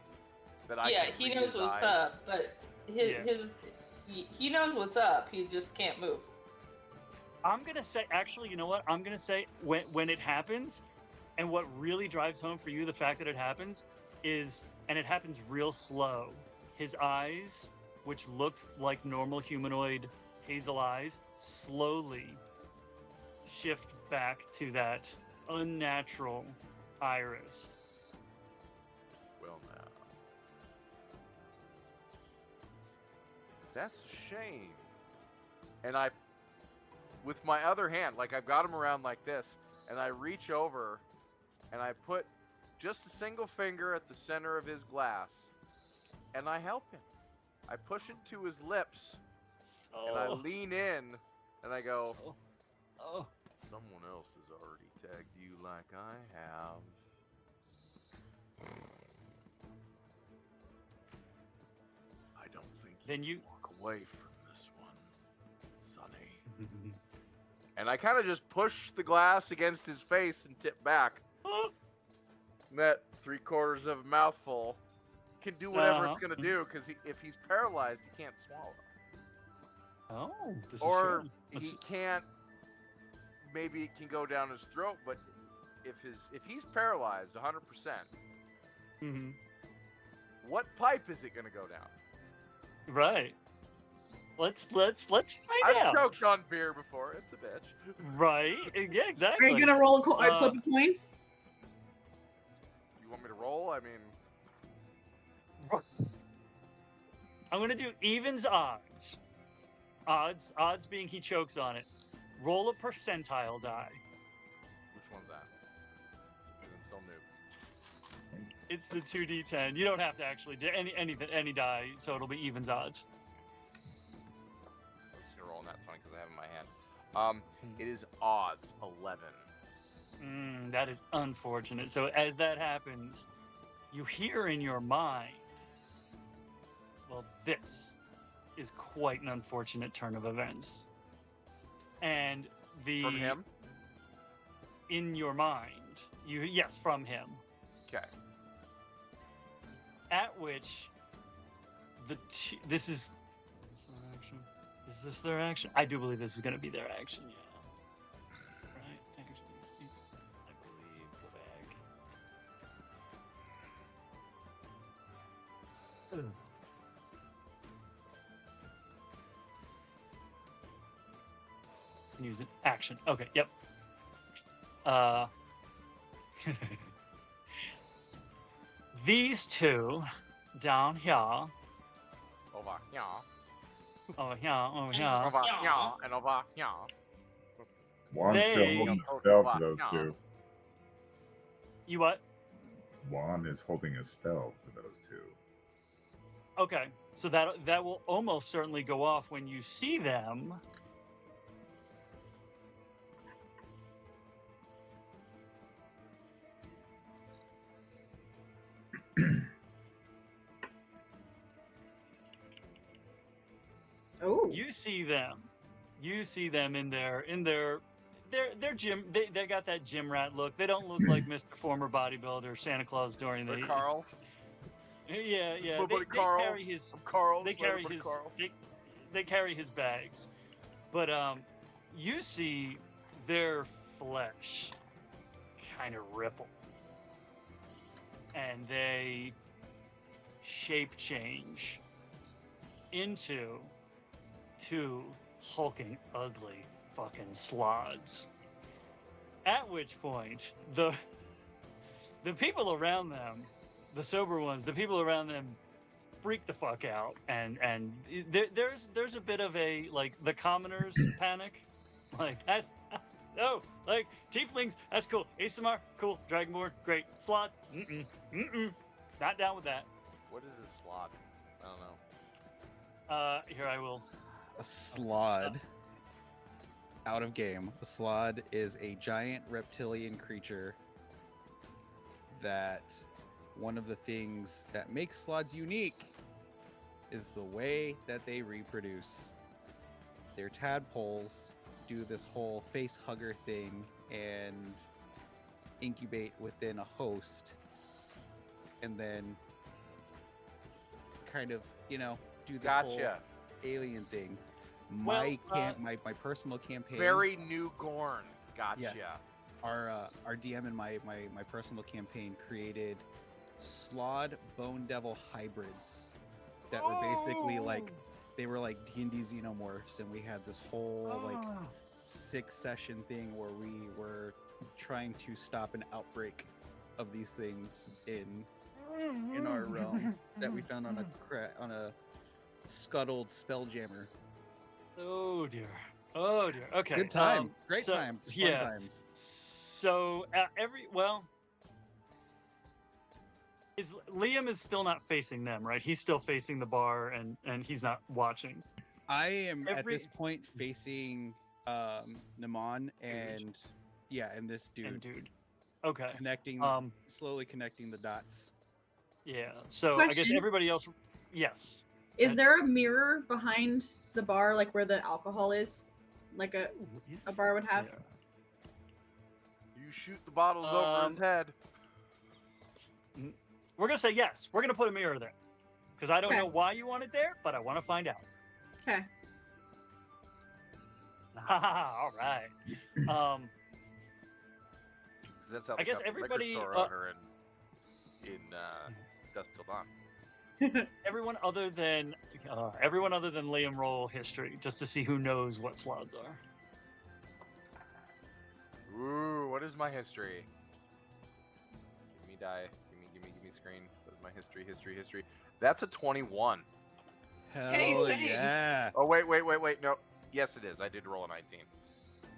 That I Yeah, can he read knows his what's eyes? up, but his He knows what's up. He just can't move. I'm gonna say, actually, you know what? I'm gonna say when it happens, and what really drives home for you the fact that it happens is, and it happens real slow. His eyes, which looked like normal humanoid hazel eyes, slowly shift back to that unnatural iris. Well, now. That's a shame. And I, with my other hand, like I've got him around like this, and I reach over and I put just a single finger at the center of his glass, and I help him. I push it to his lips, and I lean in, and I go, Oh. someone else has already tagged you like I have. I don't think Then you walk away from this one, Sonny. And I kind of just push the glass against his face and tip back. And that 3/4 of a mouthful can do whatever it's gonna do, because if he's paralyzed, he can't swallow. Oh, this Or is he true. can't. Maybe it can go down his throat, but if he's paralyzed 100%, Mm-hmm. what pipe is it gonna go down? Right. Let's find I've out. choked on beer before. It's a bitch. Right. Yeah, Are exactly. you gonna roll a flip a coin? You want me to roll? I mean, I'm gonna do evens odds. Odds being he chokes on it. Roll a percentile die. which one's that? 'Cause I'm still new. It's the 2d10. You don't have to actually do any die, so it'll be evens odds. I'm just gonna roll on that 20 because I have it in my hand. It is odds 11. That is unfortunate. So as that happens, you hear in your mind, well, this is quite an unfortunate turn of events. And From him? in your mind, yes, from him. Okay. At which this is their action. Is this their action? I do believe this is going to be their action. Yeah. Right. I believe the bag. Ugh. Use an action. Okay. Yep. These two down here, Over here. over here, over here. Over here. And over here. Juan's still They- holding a spell for those two. You what? Juan is holding a spell for those two. Okay, so that will almost certainly go off when you see them. Oh. You see them. You see them in their gym. They got that gym rat look. They don't look like Mr. Former Bodybuilder Santa Claus during the. Carl. Yeah. My buddy Carl. Carry his. I'm Carl. They my carry buddy his. Carl. They carry his bags, but you see their flesh kind of ripple, and they shape change into two hulking, ugly fucking slods. At which point, the people around them, the sober ones, the people around them freak the fuck out, and there's a bit of a, like, the commoners panic, like, that's no, like, tieflings, that's cool, ASMR, cool, dragonborn, great, slot, not down with that. What is this slot? I don't know. Here I will. A slod. Out of game. A slod is a giant reptilian creature that one of the things that makes slods unique is the way that they reproduce. Their tadpoles do this whole face hugger thing and incubate within a host and then kind of, do this whole Gotcha. alien thing. Well, My personal campaign. Very new Gorn. Gotcha. Yes. Our DM in my personal campaign created Slod Bone Devil hybrids that were basically like they were like D&D xenomorphs, and we had this whole like 6-session thing where we were trying to stop an outbreak of these things in our realm that we found on a scuttled spelljammer. Oh dear. Oh dear. Okay. Good times, great so- times, fun yeah. times. So Liam is still not facing them, right? He's still facing the bar, and he's not watching. I am at Every- this point facing Nhimon and this dude And dude. Okay. connecting, Um. slowly connecting the dots. Yeah. So I guess Question. everybody else. Yes. Is there a mirror behind the bar, like where the alcohol is? Like a bar would have? there? You shoot the bottles over his head. We're gonna say yes. We're gonna put a mirror there, because I don't Okay. know why you want it there, but I want to find out. Okay. All right. 'Cause that's how I they guess got the liquor everybody, store owner in Dusk Till Dawn. Everyone other than Liam roll history, just to see who knows what slots are. Ooh, what is my history? Give me die. Give me screen. What is my history? That's a 21. Hell same. yeah! Oh wait. No. Yes, it is. I did roll a 19. I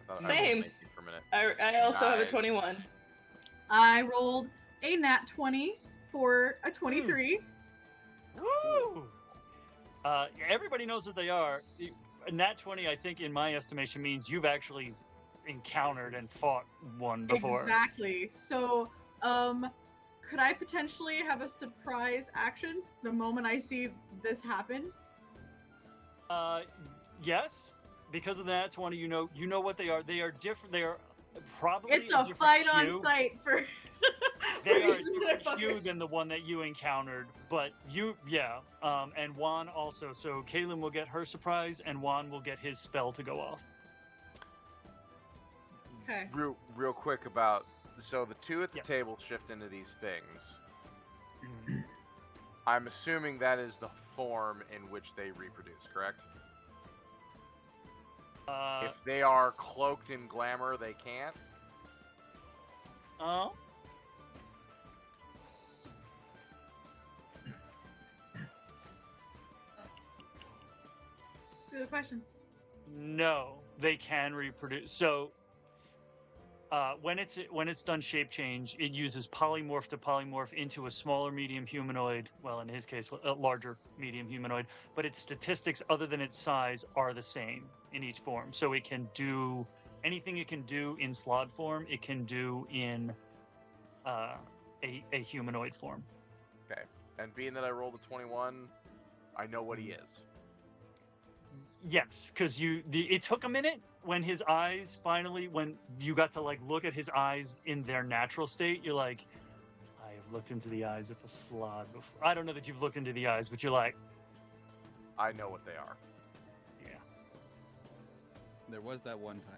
thought I rolled a Same. 19 for a minute. I also have a Nice. 21. I rolled a nat 20 for a 23. Woo! Everybody knows what they are. A nat 20, I think, in my estimation, means you've actually encountered and fought one before. Exactly. So, could I potentially have a surprise action the moment I see this happen? Yes, because of the nat 20, you know what they are. They are different. They are probably It's a different fight hue. on sight for. They are a these different hue motherfuckers. than the one that you encountered, but and Juan also. So Kaylin will get her surprise, and Juan will get his spell to go off. Okay. Real quick about so the two at the Yes. table shift into these things. I'm assuming that is the form in which they reproduce, correct? If they are cloaked in glamour, they can't. That's a good question. No, they can reproduce. So when it's done shape change, it uses polymorph to polymorph into a smaller medium humanoid. Well, in his case, a larger medium humanoid. But its statistics, other than its size, are the same in each form. So it can do anything it can do in slod form. It can do in a humanoid form. Okay. And being that I rolled a 21, I know what he is. Yes, because it took a minute when his eyes when you got to like look at his eyes in their natural state. You're like, I have looked into the eyes of a slod before. I don't know that you've looked into the eyes, but you're like, I know what they are. yeah, There was that one time.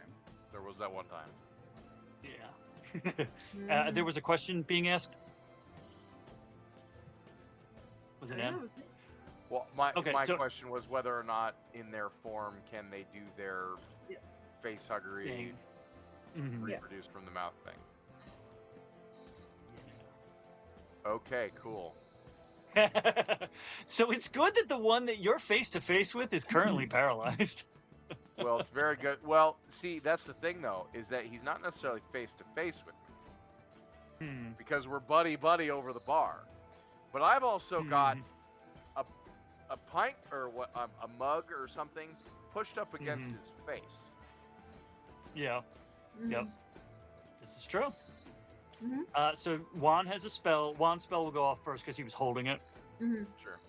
There was that one time. yeah. There was a question being asked. Was it Yeah, Ann? was it? Well, my so- question was whether or not in their form can they do their Yeah. face huggery Thing. Mhm. reproduce from the mouth thing. Okay, cool. So it's good that the one that you're face to face with is currently paralyzed. Well, it's very good. Well, see, that's the thing though, is that he's not necessarily face to face with me because we're buddy over the bar. But I've also got a pint or what a mug or something pushed up against his face. Yeah. Mhm. Yep. This is true. Mhm. So Juan has a spell. Juan's spell will go off first because he was holding it. Mhm. Sure.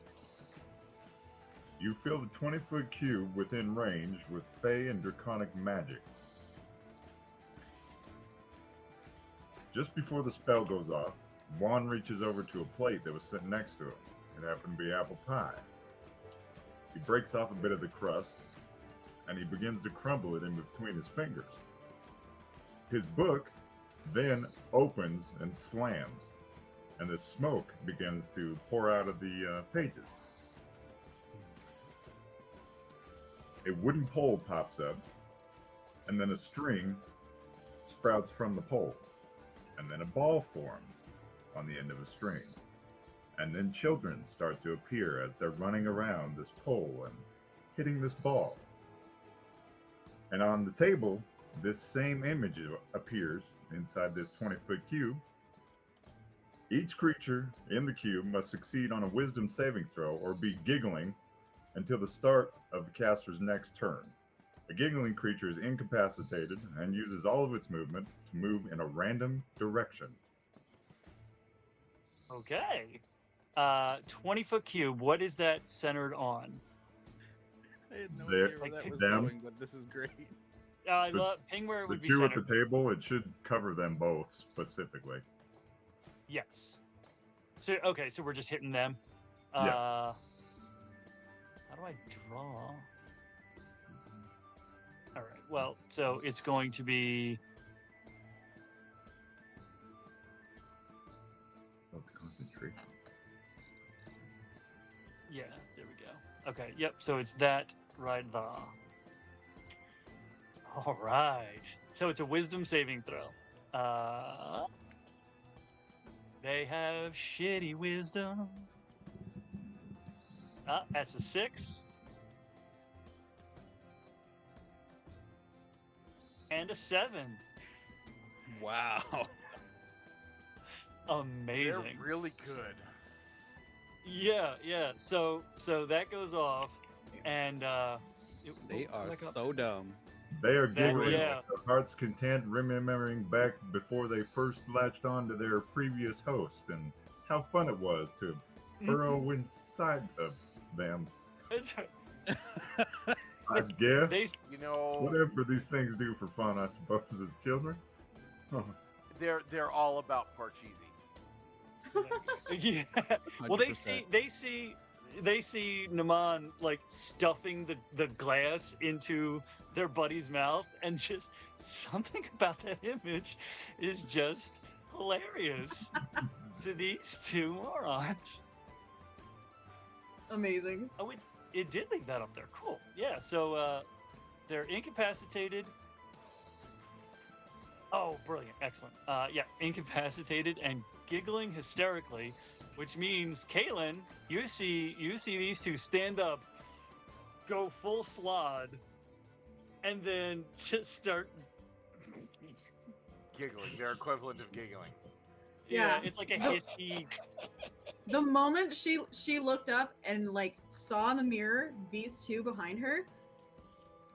You fill the 20-foot cube within range with Fey and Draconic magic. Just before the spell goes off, Juan reaches over to a plate that was sitting next to him. It happened to be apple pie. He breaks off a bit of the crust, and he begins to crumble it in between his fingers. His book then opens and slams, and the smoke begins to pour out of the pages. A wooden pole pops up, and then a string sprouts from the pole, and then a ball forms on the end of a string. And then children start to appear as they're running around this pole and hitting this ball. And on the table, this same image appears inside this 20-foot cube. Each creature in the cube must succeed on a wisdom saving throw or be giggling until the start of the caster's next turn. A giggling creature is incapacitated and uses all of its movement to move in a random direction. Okay. 20-foot cube. What is that centered on? I had no There- idea where like, that was them. going, but this is great. I The- love ping where it The would be two at centered. the table, it should cover them both specifically. Yes. So okay, so we're just hitting them. Yes. How do I draw? All right. Well, so it's going to be Oh, the concentration. yeah. There we go. Okay. Yep. So it's that right there. All right. So it's a wisdom saving throw. They have shitty wisdom. That's a 6. And a 7. Wow. Amazing. They're really good. Yeah, yeah. So that goes off, and They are like a- so dumb. They are Exactly, giggling yeah. at their heart's content, remembering back before they first latched on to their previous host and how fun it was to burrow inside of them. I guess They- You know, whatever these things do for fun, I suppose, as children. they're all about Parcheesi. Yeah. Well, 100%. they see Nhimon like stuffing the glass into their buddy's mouth, and just something about that image is just hilarious to these two morons. Amazing. Oh, it did leave that up there. Cool. Yeah. So they're incapacitated. Oh, brilliant! Excellent. Yeah, incapacitated and giggling hysterically, which means Kahlen, you see these two stand up, go full slod, and then just start. Giggling. Their equivalent of giggling. Yeah, Yeah. it's like a hissy. The moment she looked up and like saw in the mirror these two behind her,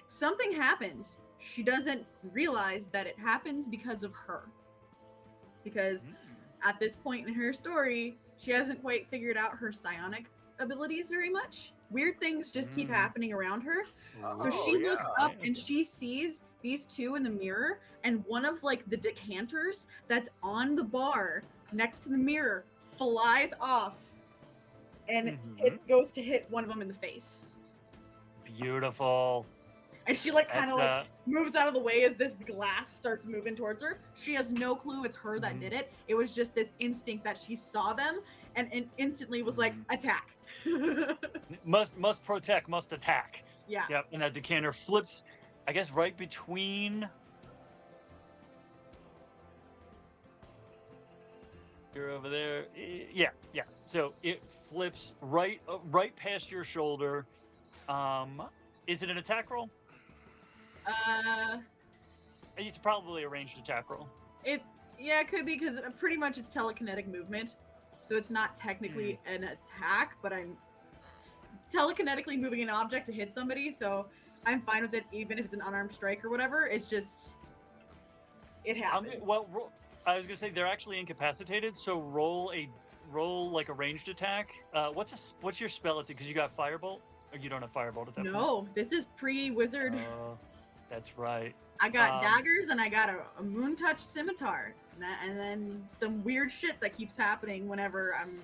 something happened. She doesn't realize that it happens because of her. Because at this point in her story, she hasn't quite figured out her psionic abilities very much. Weird things just keep happening around her. So Oh, she looks yeah. up and she sees these two in the mirror, and one of like the decanters that's on the bar next to the mirror flies off, and it goes to hit one of them in the face. Beautiful. And she like kind of That's, like moves out of the way as this glass starts moving towards her. She has no clue it's her that did it. It was just this instinct that she saw them and instantly was like, attack. Must protect, must attack. Yeah. Yep, and that decanter flips, I guess, right between. You're over there. Yeah, yeah. So it flips right past your shoulder. Is it an attack roll? It's probably a ranged attack roll. It could be because pretty much it's telekinetic movement, so it's not technically an attack, but I'm telekinetically moving an object to hit somebody, so I'm fine with it even if it's an unarmed strike or whatever. It's just it happens. I was gonna say they're actually incapacitated, so roll like a ranged attack. What's your spell? Because you got firebolt, or you don't have firebolt at that point. No, this is pre-wizard. That's right. I got daggers and I got a moon touch scimitar, and then some weird shit that keeps happening whenever I'm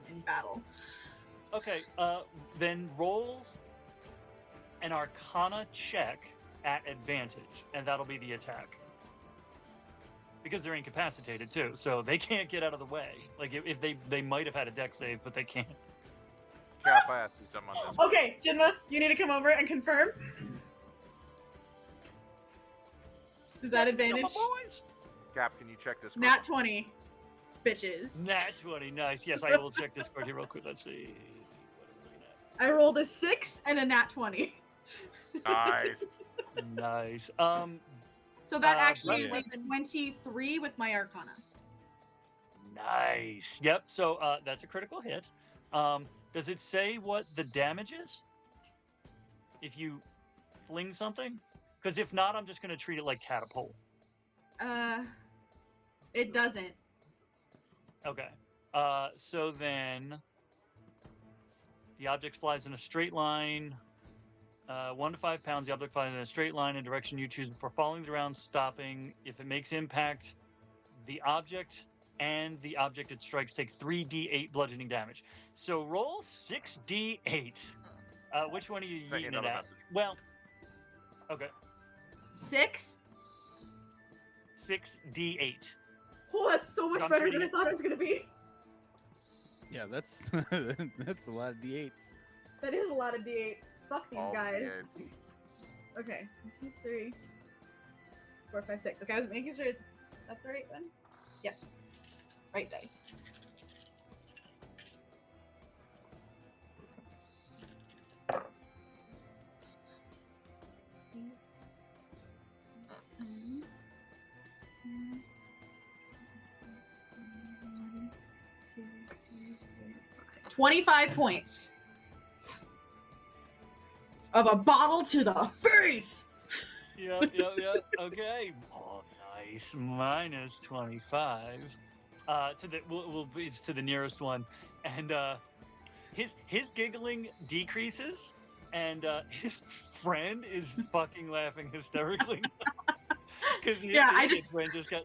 in battle. Okay. Then roll an Arcana check at advantage, and that'll be the attack. Because they're incapacitated too, so they can't get out of the way. Like if they might have had a deck save, but they can't. Cap, I asked you something on this. Okay, Jinma, you need to come over and confirm. Is that advantage? Boys. Cap, can you check this? Nat 20, bitches. Nat 20, nice. Yes, I will check this card here real quick. Let's see. What are we looking I rolled a 6 and a nat 20. Nice. at? Nice. So that actually is Brett. a 23 with my Arcana. Nice. Yep. So that's a critical hit. Does it say what the damage is? If you fling something? Because if not, I'm just going to treat it like catapult. It doesn't. Okay. So then the object flies in a straight line. 1 to 5 pounds, the object flies in a straight line in direction you choose before falling to the ground, stopping. If it makes impact, the object and the object it strikes take 3d8 bludgeoning damage. So roll 6d8. Which one are you Send you eating it another at? message. Well, okay. 6? 6d8. Oh, that's so much I'm better treating than I it- thought it was going to be. Yeah, that's that's a lot of d8s. That is a lot of d8s. Fuck these All guys. D8s. Okay, 1, 2, 3, 4, 5, 6. Okay, I was making sure that's the right one. Yeah, right dice. Eight, 10, 16, 1, 2, 3, 4, 5. 25 points. Of a bottle to the face. Yep. Okay. Oh, nice. Minus 25. To the it's to the nearest one, and his giggling decreases, and his friend is fucking laughing hysterically because his friend just got.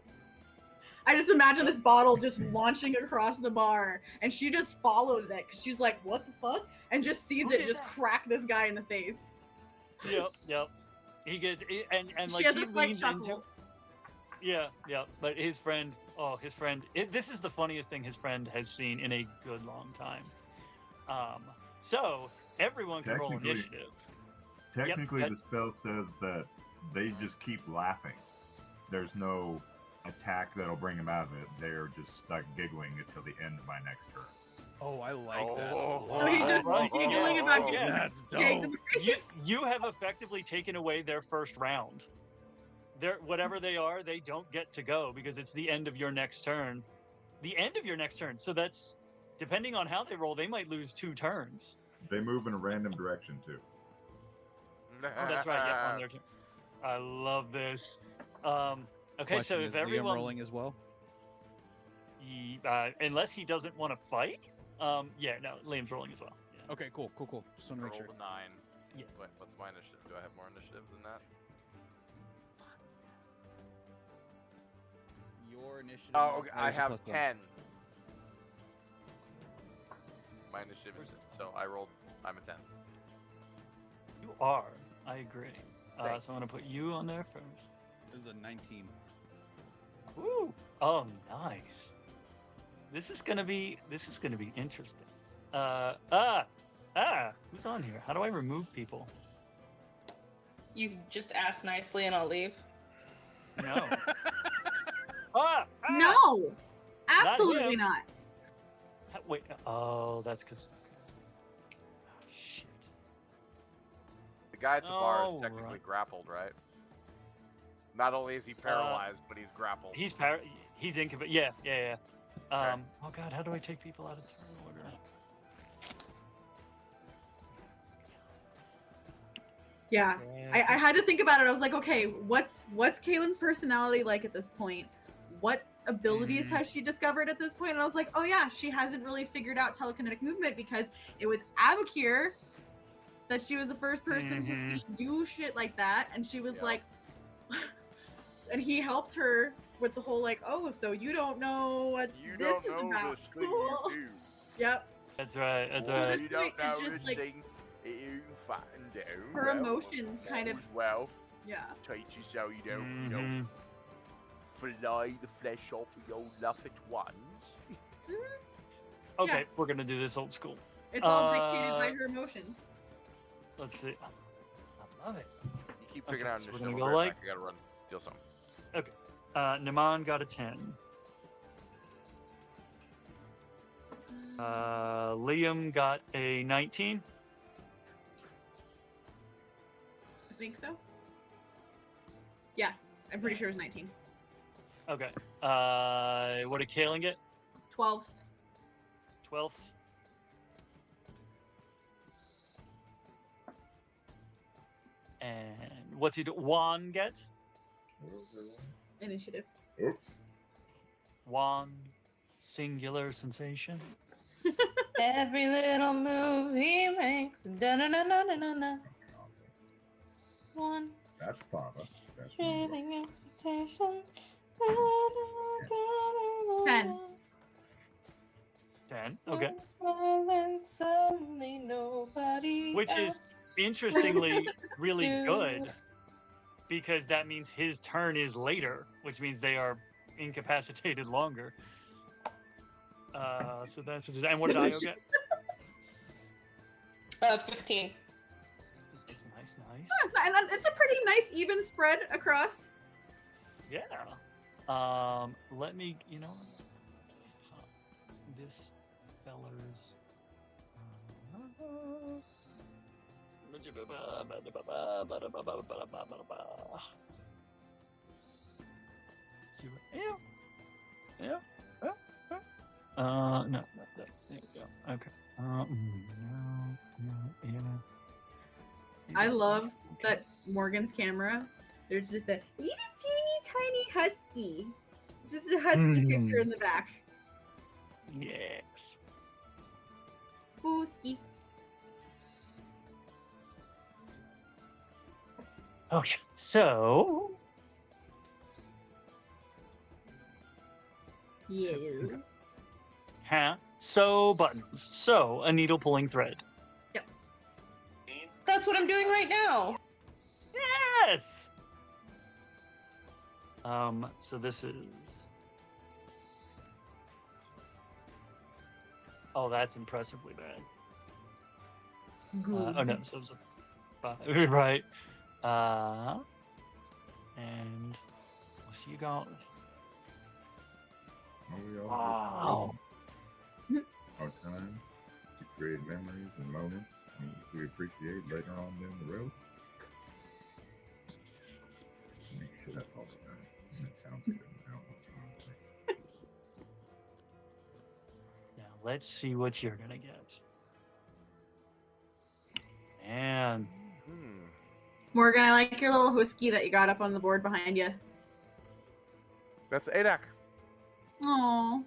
I just imagine this bottle just launching across the bar, and she just follows it because she's like, "What the fuck?" and just sees Who it did just that? crack this guy in the face. Yep. He gets and She like has he a slight leans chuckle. into. Yeah. But his friend, this is the funniest thing his friend has seen in a good long time. So everyone can roll Technically- initiative. Technically, that- the spell says that they just keep laughing. There's no attack that'll bring them out of it. They're just stuck giggling until the end of my next turn. Oh, I like that. a Oh. So he's just Right. giggling about Yeah. getting That's kicked in dope. the face. You have effectively taken away their first round. Whatever they are, they don't get to go because it's the end of your next turn. The end of your next turn. So that's depending on how they roll, they might lose 2 turns. They move in a random direction too. Oh, that's right. Yep, on their turn. I love this. Okay, Question, so is if everyone, Liam rolling as well? unless he doesn't want to fight, yeah, no, Liam's rolling as well. Yeah. Okay, cool. Just want to make Roll sure. the 9. Yeah. Wait, what's my initiative? Do I have more initiative than that? Your initiative. Oh, okay, I modifiers are have +1. 10. My initiative is so I'm a 10. You are. I agree. Thanks. So I'm gonna put you on there first. This is a 19. Woo! Oh, nice. This is gonna be interesting. Who's on here? How do I remove people? You just ask nicely and I'll leave. No. No, absolutely him. not. Wait. Oh, that's because. Oh, shit. The guy at the bar Oh, is technically right. grappled, right? Not only is he paralyzed, but he's grappled. He's incapacitated. Yeah. Oh God, how do I take people out of turn order? Yeah, I had to think about it. I was like, okay, what's Kahlen's personality like at this point? What abilities has she discovered at this point? And I was like, oh yeah, she hasn't really figured out telekinetic movement because it was Aio Keirnson that she was the first person to see do shit like that, and she was Yeah. like, and he helped her with the whole like, oh, so you don't know what You this don't is know about? this thing Cool. you do. Yep. That's right. That's So right. this You point don't is know just this like- thing that you fucking Her emotions kind of. Well, Yeah. teaches so you don't, Mhm. fly the flesh off of your love at once. Okay, Yeah. we're gonna do this old school. It's all dictated by her emotions. Let's see. I love it. You keep Okay, figuring out so initiative. we're gonna I'll go be right like- back. I gotta run. Deal something. Nhimon got a 10. Liam got a 19. I think so. Yeah, I'm pretty sure it was 19. Okay. What did Kahlen get? 12. 12. And what did Juan get? Initiative. Oops. Juan, singular sensation. Every little move he makes. Da-na-na-na-na-na-na. One That's Thava. That's trailing expectation. 10. 10. Okay. Smiling suddenly nobody Which else is interestingly really do. good because that means his turn is later, which means they are incapacitated longer. So that's and what did Aio get? 15. Nice. And it's a pretty nice even spread across. Yeah. Let me, pop this feller's. No, not that. There we go. Okay. I love that Morgan's camera. There's just a little teeny tiny husky. Just a husky picture in the back. Yes. Husky. Okay, so Yes. so buttons. So a needle pulling thread. That's what I'm doing right now. Yes. So this is. Oh, that's impressively bad. Good. Oh no, so it's a right. And what's you got? We all Wow. our time to create memories and moments which we appreciate later on down the road. Make shit up all the time. That sounds good. I don't know what's wrong with me. Now let's see what you're gonna get. Man. Morgan, I like your little husky that you got up on the board behind you. That's Adak. Aww.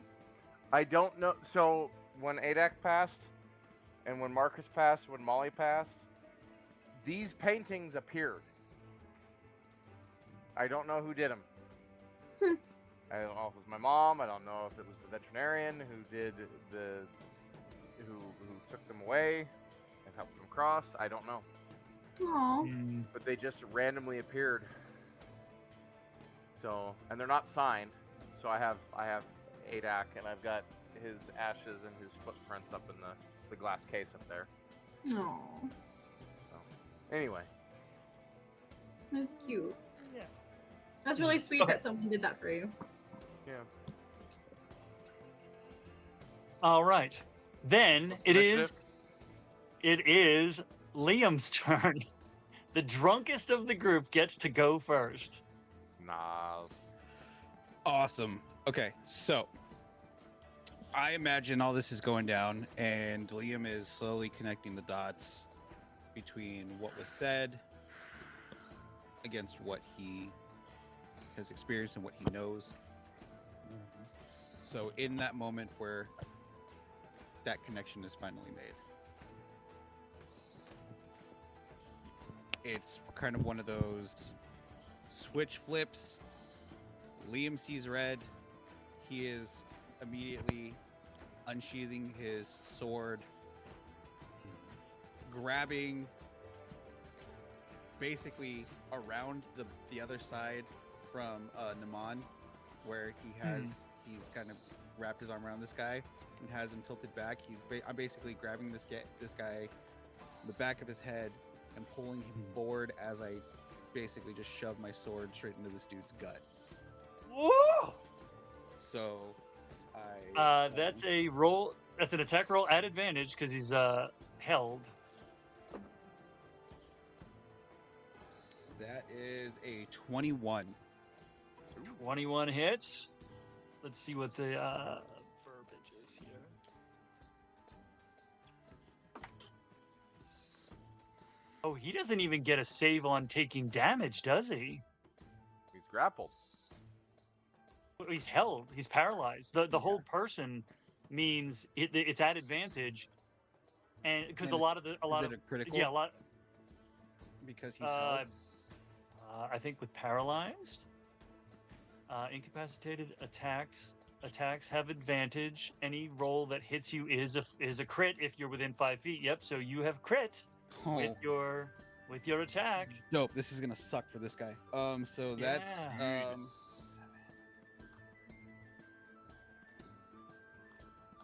I don't know. So when Adak passed, and when Marcus passed, when Molly passed, these paintings appeared. I don't know who did them. I don't know if it was my mom. I don't know if it was the veterinarian who did who took them away and helped them cross. I don't know. Aww. But they just randomly appeared. So, and they're not signed. So I have Adak, and I've got his ashes and his footprints up in the glass case up there. Aww. So, anyway, That's cute. Yeah. That's really sweet that someone did that for you. yeah. All right. Then it Initiative? is Liam's turn. The drunkest of the group gets to go first. Nas. Awesome. Okay, so I imagine all this is going down, and Liam is slowly connecting the dots between what was said against what he has experienced and what he knows. So in that moment where that connection is finally made, it's kind of one of those switch flips. Liam sees red. He is immediately unsheathing his sword, grabbing basically around the other side from Nhimon, where he's kind of wrapped his arm around this guy and has him tilted back. I'm basically grabbing this guy, the back of his head, and pulling him forward as I basically just shove my sword straight into this dude's gut. Whoa! So I that's a roll. That's an attack roll at advantage because he's held. That is a 21. 21 hits. Let's see what the verbiage is here. Oh, he doesn't even get a save on taking damage, does he? He's grappled. Well, he's held. He's paralyzed. The whole person means it's at advantage, and because And a lot of Is it a critical? yeah, a lot. Because he's held? I think with paralyzed, incapacitated attacks have advantage. Any roll that hits you is a crit if you're within 5 feet. Yep. So you have crit with your attack. Dope. This is gonna suck for this guy. So that's Yeah.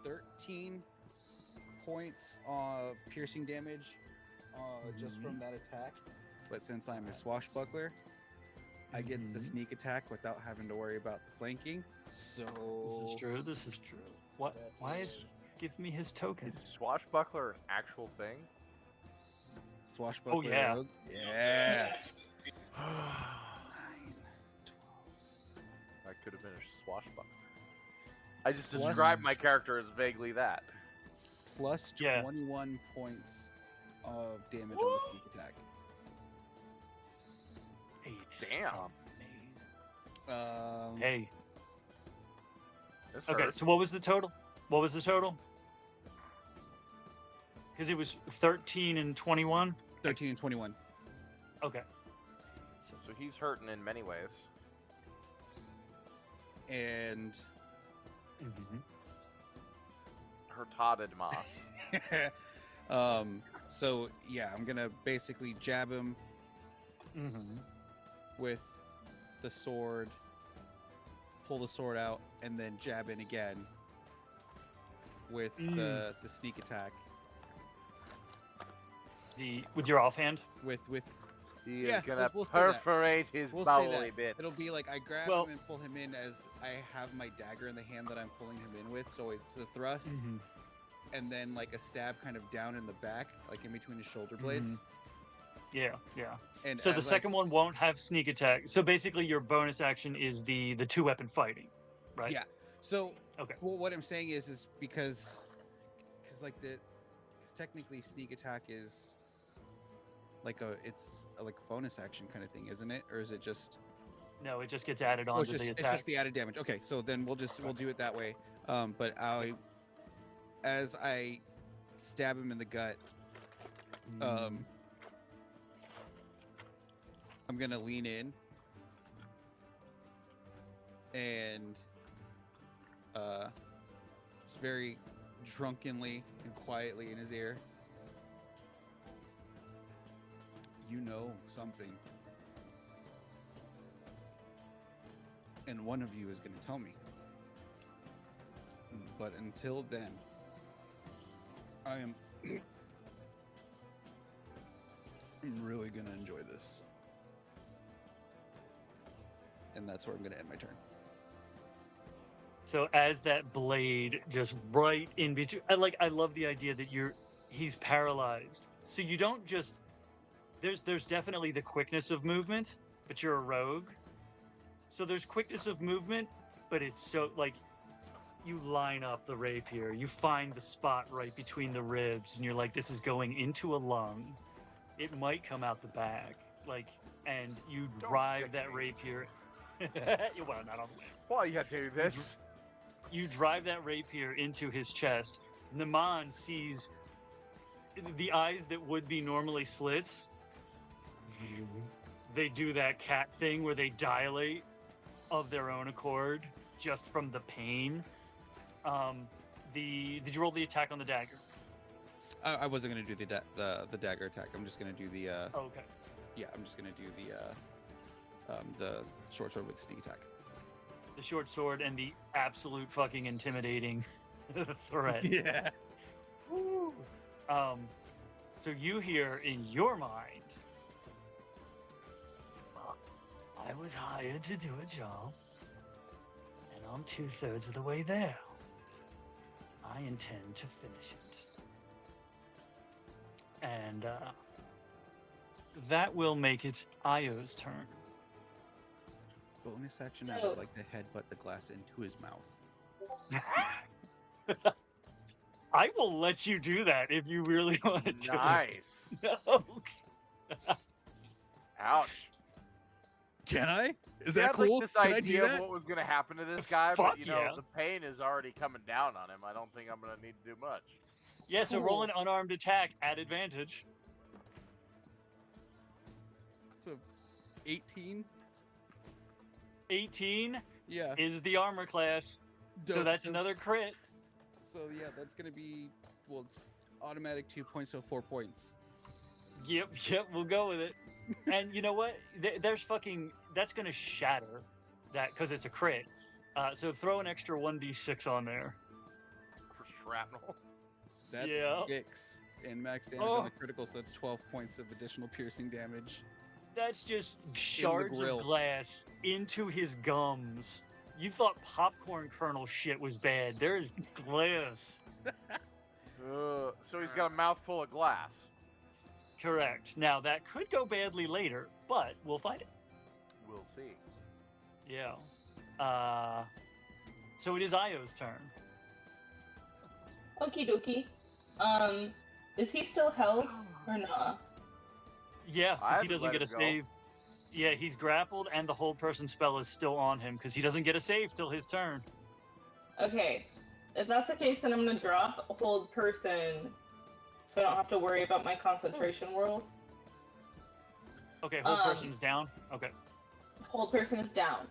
13 points of piercing damage, just from that attack. But since I'm a swashbuckler, I get the sneak attack without having to worry about the flanking. So This is true. This is true. What? Why is? Give me his Is tokens. swashbuckler an actual thing? Swashbuckler. yeah. rogue? Yeah. Yes. That could have been a swashbuckler. I just Plus- described my character as vaguely that. Plus Yeah. 21 points of damage on the sneak attack. 8. Damn. Hey. This Okay. hurts. So what was the total? What was the total? Because it was 13 and 21. 13 and 21. Okay. So he's hurting in many ways. And Hurtaded Moss. so yeah, I'm gonna basically jab him with the sword, pull the sword out, and then jab in again with the sneak attack. With your offhand. With He Yeah, is gonna we'll say that. perforate his we'll say bowly that bits. it'll be like I grab Well- him and pull him in as I have my dagger in the hand that I'm pulling him in with. So it's a thrust and then like a stab kind of down in the back, like in between his shoulder blades. Yeah. Yeah. And So the as I- second one won't have sneak attack. So basically, your bonus action is the 2-weapon fighting, right? Yeah. So Okay. well, what I'm saying is because like because technically sneak attack is like it's like a bonus action kind of thing, isn't it? Or is it just No, it just gets added oh, on it's to just, the it's attack. just the added damage. Okay, so then we'll do it that way. But as I stab him in the gut, I'm gonna lean in and just very drunkenly and quietly in his ear, you know something, and one of you is going to tell me. But until then, I am I'm really going to enjoy this. And that's where I'm going to end my turn. So as that blade just right in between, I love the idea that he's paralyzed. So you don't just there's definitely the quickness of movement, but you're a rogue. So there's quickness of movement, but it's so like you line up the rapier, you find the spot right between the ribs, and you're like, this is going into a lung. It might come out the back, and you Don't drive stick that me. rapier. Well, not on the way. Why you do this? You drive that rapier into his chest. Nhimon sees the eyes that would be normally slits. They do that cat thing where they dilate of their own accord just from the pain. Did you roll the attack on the dagger? I wasn't going to do the dagger attack. I'm just going to do the Okay. yeah, I'm just gonna do the short sword with sneak attack. The short sword and the absolute fucking intimidating threat. Yeah. Woo. So you hear in your mind, I was hired to do a job, and I'm 2/3 of the way there. I intend to finish it. And that will make it Aio's turn. Bonus action, I So- would like to headbutt the glass into his mouth. I will let you do that if you really want to do Nice. it. No. Ouch. Can I? Is I that had, cool? Like, this Can I idea do of that? what was going to happen to this guy, Fuck but you know yeah. the pain is already coming down on him. I don't think I'm going to need to do much. Yeah, so roll an unarmed attack at advantage. So, 18. 18 Yeah. is the armor class, so dope. that's another crit. So yeah, that's gonna be it's automatic 2 points, so 4 points. Yep, we'll go with it. And you know what? There's fucking that's gonna shatter that because it's a crit. So throw an extra 1d6 on there. For shrapnel. That's Yeah. 6 and max damage on the critical, so that's 12 points of additional piercing damage. That's just shards grill. of glass into his gums. You thought popcorn kernel shit was bad. There's glass. So he's got a mouthful of glass. Correct. Now that could go badly later, but we'll find it. We'll see. Yeah. So it is Aio's turn. Okie dokie. Is he still held or not? Yeah, I because had he to doesn't let get a him go. save. Yeah, he's grappled, and the hold person spell is still on him because he doesn't get a save till his turn. Okay. If that's the case, then I'm gonna drop hold person, so I don't have to worry about my concentration world. Okay, hold Um, person's down. Okay. Hold person is down.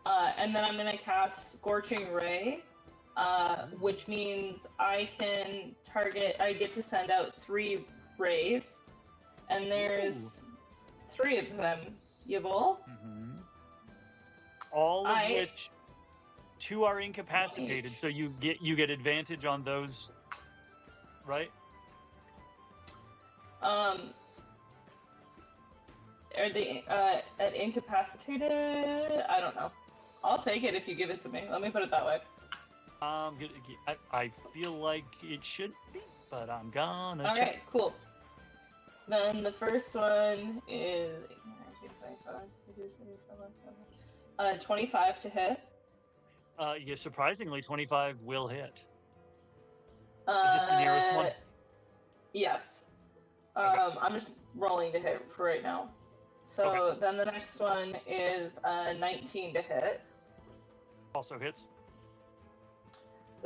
And then I'm gonna cast Scorching Ray, which means I can target. I get to send out 3 rays, and there's 3 of them. Yabol? Mm-hmm. All of I- which 2 are incapacitated, so you get advantage on those, right? Are they at incapacitated? I don't know. I'll take it if you give it to me. Let me put it that way. I feel like it should be, but I'm gonna All check. right, cool. Then the first one is 25 to hit. Yeah, surprisingly, 25 will hit. Is this the nearest one? Yes. Okay. I'm just rolling to hit for right now. So then the next one is 19 to hit. Also hits.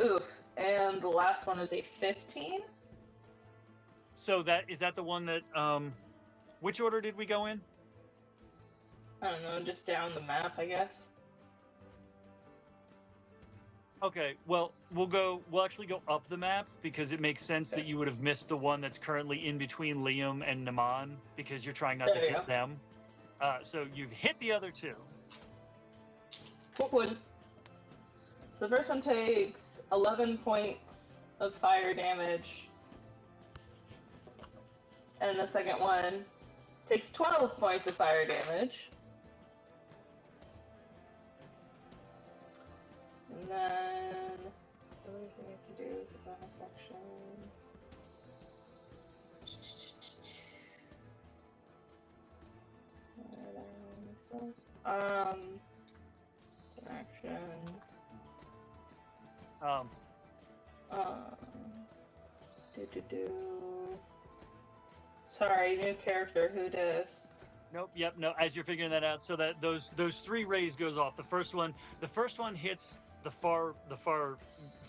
Oof. And the last one is a 15. So is that the one that which order did we go in? I don't know, just down the map, I guess. Okay, well, we'll actually go up the map because it makes sense that you would have missed the one that's currently in between Liam and Nhimon because you're trying not to There you hit go. them. So you've hit the other 2. Wood. So the first one takes 11 points of fire damage. And the second one takes 12 points of fire damage. And then the only thing I can do is a bonus action. It's an action. Sorry, new character. Who does? Nope. Yep. No. As you're figuring that out, so that those 3 rays goes off. The first one hits the far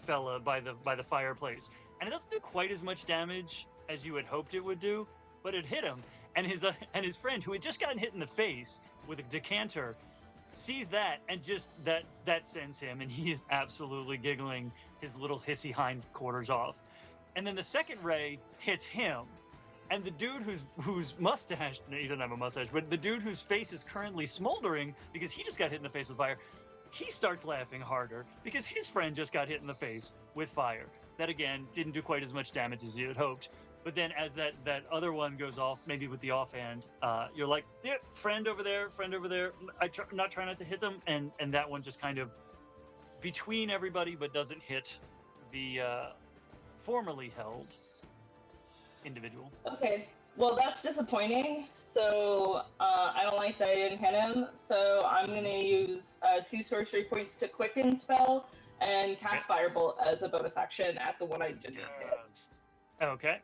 fella by the fireplace, and it doesn't do quite as much damage as you had hoped it would do, but it hit him. And his friend, who had just gotten hit in the face with a decanter, sees that and just that sends him, and he is absolutely giggling his little hissy hindquarters off. And then the second ray hits him, And the dude whose mustache, no, he doesn't have a mustache, but the dude whose face is currently smoldering because he just got hit in the face with fire, he starts laughing harder because his friend just got hit in the face with fire. That again didn't do quite as much damage as you had hoped. But then as that other one goes off, maybe with the offhand, you're like, yeah, friend over there. Not trying not to hit them, and that one just kind of between everybody, but doesn't hit the formerly held individual. Okay, well that's disappointing. So I don't like that I didn't hit him. So I'm gonna use 2 sorcery points to quicken spell and cast Firebolt as a bonus action at the one I didn't hit. Okay.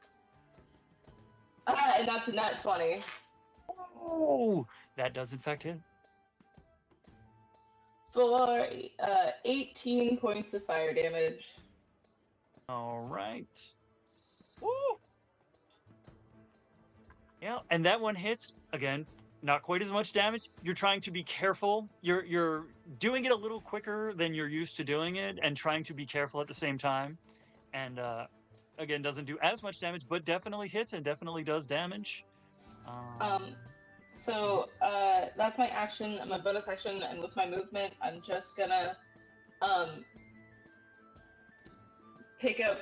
And that's a nat 20. Oh, that does in fact hit. For 18 points of fire damage. All right. Woo! Yeah, and that one hits again. Not quite as much damage. You're trying to be careful. You're doing it a little quicker than you're used to doing it, and trying to be careful at the same time. And again, doesn't do as much damage, but definitely hits and definitely does damage. So that's my action, my bonus action, and with my movement, I'm just gonna pick up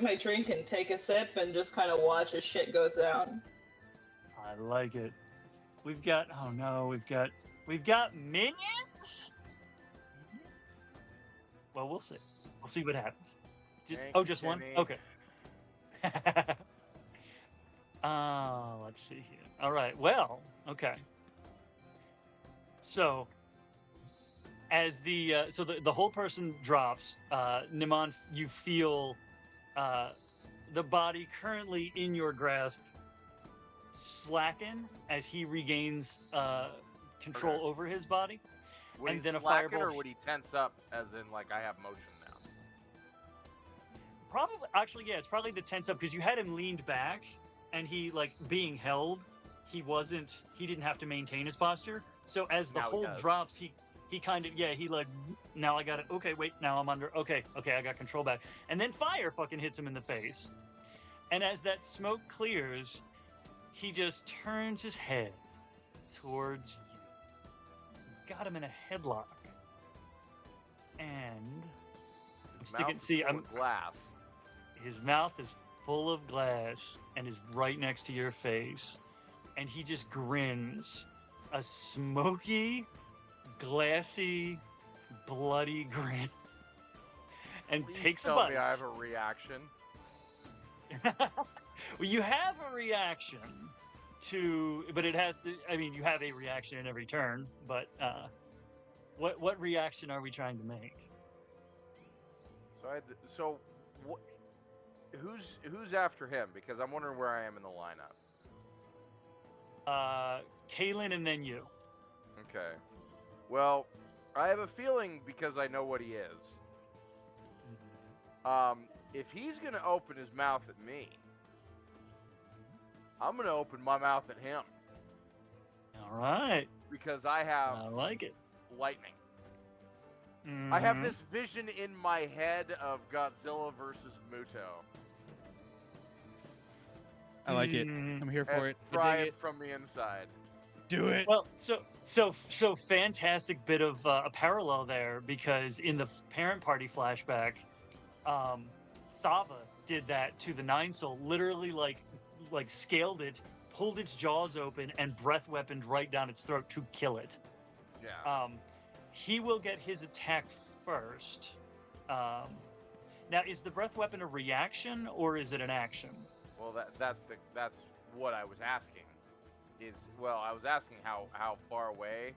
my drink and take a sip and just kind of watch as shit goes down. I like it. We've got minions. Well, we'll see. We'll see what happens. Just one. Kenny. Okay. Let's see here. All right. Well, okay. So, as the whole person drops, Nhimon, you feel the body currently in your grasp slacken as he regains control over his body. Would And he then a slacken, fireball- or would he tense up, as in like I have motion now? Probably, actually, yeah, it's probably the tense up because you had him leaned back, and he being held. He didn't have to maintain his posture. So as the Now he hold does. drops, he kind of, now I got it. Okay, wait, now I'm under. Okay, I got control back. And then fire fucking hits him in the face. And as that smoke clears, he just turns his head towards you. You've got him in a headlock. And His sticking, mouth is see, full I'm of glass. his mouth is full of glass and is right next to your face. And he just grins a smoky, glassy, bloody grin. And Please takes a tell bite. me I have a reaction. Well, you have a reaction but it has to, I mean, you have a reaction in every turn, but what reaction are we trying to make? So who's after him? Because I'm wondering where I am in the lineup. Kahlen and then you. Okay. Well, I have a feeling because I know what he is. If he's gonna open his mouth at me, I'm gonna open my mouth at him. All right. Because I have I like it. lightning. I have Mhm. this vision in my head of Godzilla versus Muto. I like it. Mm. I'm here for And it. I fry dig it it. from the inside. Do it. Well, so fantastic bit of a parallel there, because in the parent party flashback, Thava did that to the Nine Soul, literally like scaled it, pulled its jaws open, and breath weaponed right down its throat to kill it. Yeah. He will get his attack first. Now, is the breath weapon a reaction or is it an action? Well, that's what I was asking. I was asking how far away.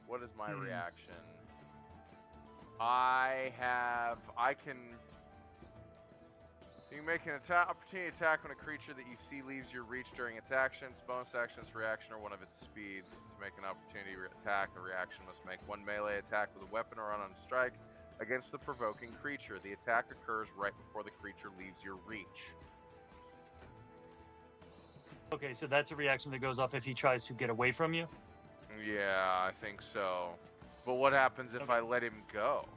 What is my reaction? You can make an opportunity attack when a creature that you see leaves your reach during its action, its bonus action, its reaction, or one of its speeds. To make an opportunity attack, the reaction must make one melee attack with a weapon or unarmed strike against the provoking creature. The attack occurs right before the creature leaves your reach. Okay, so that's a reaction that goes off if he tries to get away from you? Yeah, I think so. But what happens if I let him go?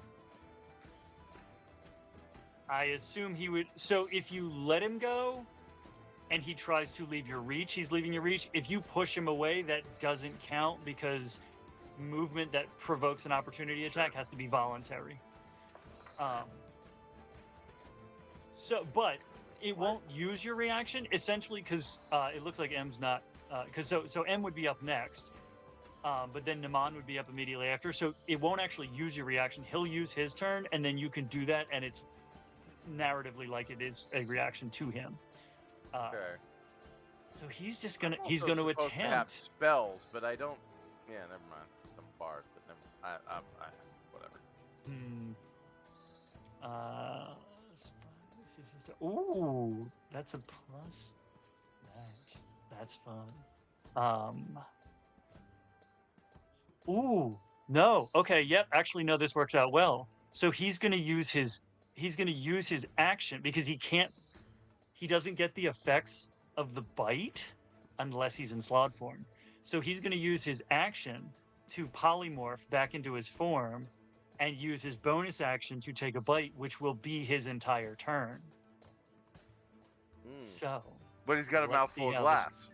I assume he would. So if you let him go, and he tries to leave your reach, he's leaving your reach. If you push him away, that doesn't count because movement that provokes an opportunity attack has to be voluntary. But it won't use your reaction essentially because it looks like M's not because so M would be up next, but then Nhimon would be up immediately after. So it won't actually use your reaction. He'll use his turn, and then you can do that, and it's narratively like it is a reaction to him. Okay. So he's just I'm gonna he's also gonna supposed to have attempt. spells, but I don't. Yeah, never mind. Some bars, but never. I whatever. Ooh, that's a plus. That's fun. Ooh, no. Okay, yep. Actually, no. This works out well. So he's gonna use his action because he doesn't get the effects of the bite unless he's in slot form. So he's gonna use his action to polymorph back into his form and use his bonus action to take a bite, which will be his entire turn. So, But he's got a let's mouthful see of how glass.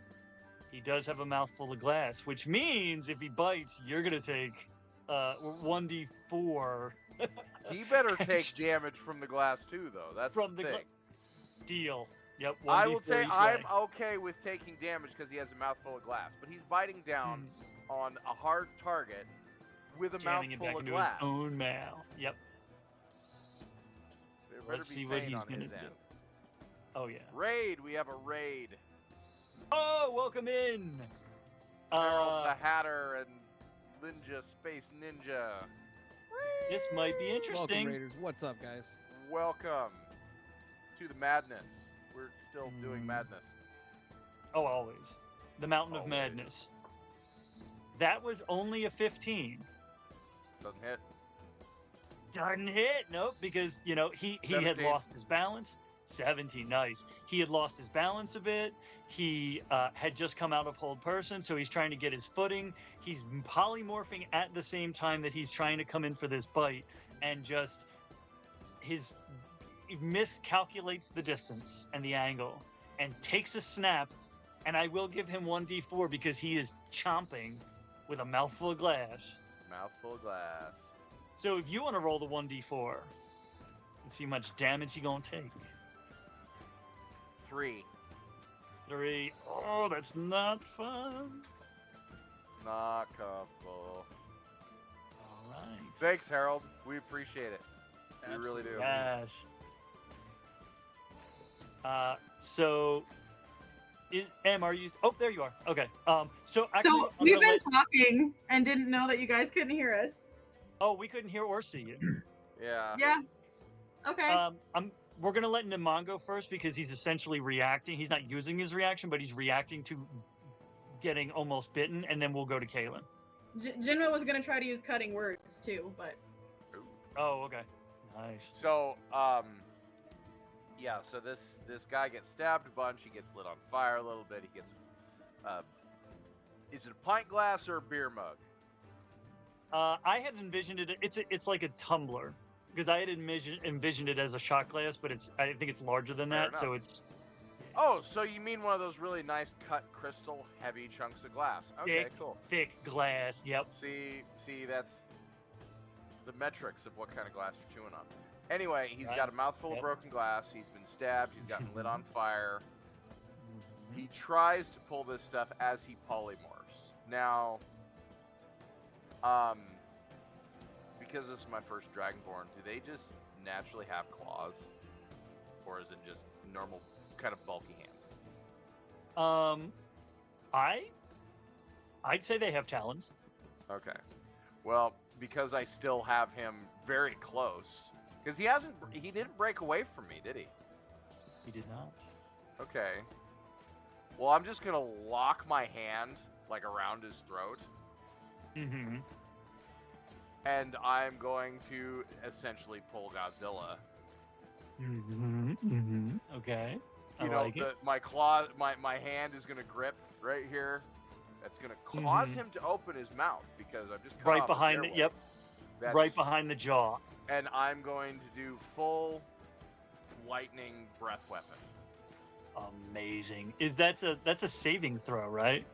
he does have a mouthful of glass, which means if he bites, you're gonna take 1d4 He better take damage from the glass too, though. That's from the the thing. deal. Yep. 1d4 I will say each I'm way. okay with taking damage because he has a mouthful of glass, but he's biting down on a hard target with a Jamming it back mouthful of into glass. his own mouth. Yep. There better Let's be see what pain he's on gonna his do. end. Oh yeah. Raid, we have a raid. Oh, welcome in. Harold the Hatter and Ninja Space Ninja. This might be interesting. Welcome, Raiders. What's up, guys? Welcome to the madness. We're still doing madness. Oh, always. The Mountain of Always. Madness. That was only a 15. Doesn't hit. Doesn't hit. Nope, because, he had 17. lost his balance. 17, nice. He had lost his balance a bit. He had just come out of hold person, so he's trying to get his footing. He's polymorphing at the same time that he's trying to come in for this bite, and just he miscalculates the distance and the angle and takes a snap, and I will give him 1d4 because he is chomping with a mouthful of glass. Mouthful of glass. So if you want to roll the 1d4 and see how much damage you're going to take. 3. 3. Oh, that's not fun. Not comfortable. All right. Thanks, Harold. We appreciate it. We really do. Yes. So are you? Oh, there you are. Okay. So actually, So we've been talking and didn't know that you guys couldn't hear us. Oh, we couldn't hear or see you. Yeah. Yeah. Okay. We're gonna let Nhimon go first because he's essentially reacting. He's not using his reaction, but he's reacting to getting almost bitten, and then we'll go to Kahlen. Jinma was gonna try to use cutting words too, but Oh, okay. Nice. So, so this guy gets stabbed a bunch. He gets lit on fire a little bit. He gets, is it a pint glass or a beer mug? I had envisioned it. It's like a tumbler because I had envisioned it as a shot glass, but I think it's larger than Fair that. So enough. it's Oh, so you mean one of those really nice cut crystal heavy chunks of glass? Okay, cool. thick glass. Yep. See, that's the metrics of what kind of glass you're chewing on. Anyway, he's Right. got a mouthful of Yep. broken glass. He's been stabbed. He's gotten lit on fire. He tries to pull this stuff as he polymorphs. Now, because this is my first Dragonborn, do they just naturally have claws? Or is it just normal kind of bulky hands? I'd say they have talons. Okay. Well, because I still have him very close. Because he didn't break away from me, did he? He did not. Okay. Well, I'm just going to lock my hand, like, around his throat. Mm-hmm. And I'm going to essentially pull Godzilla. Mm-hmm. Mm-hmm. Okay. You I know, like it. my claw, my hand is going to grip right here. That's going to cause Mhm. him to open his mouth because I've just cut Right off his behind it. airway. Yep. That's- Right behind the jaw. And I'm going to do full lightning breath weapon. Amazing. That's a saving throw, right?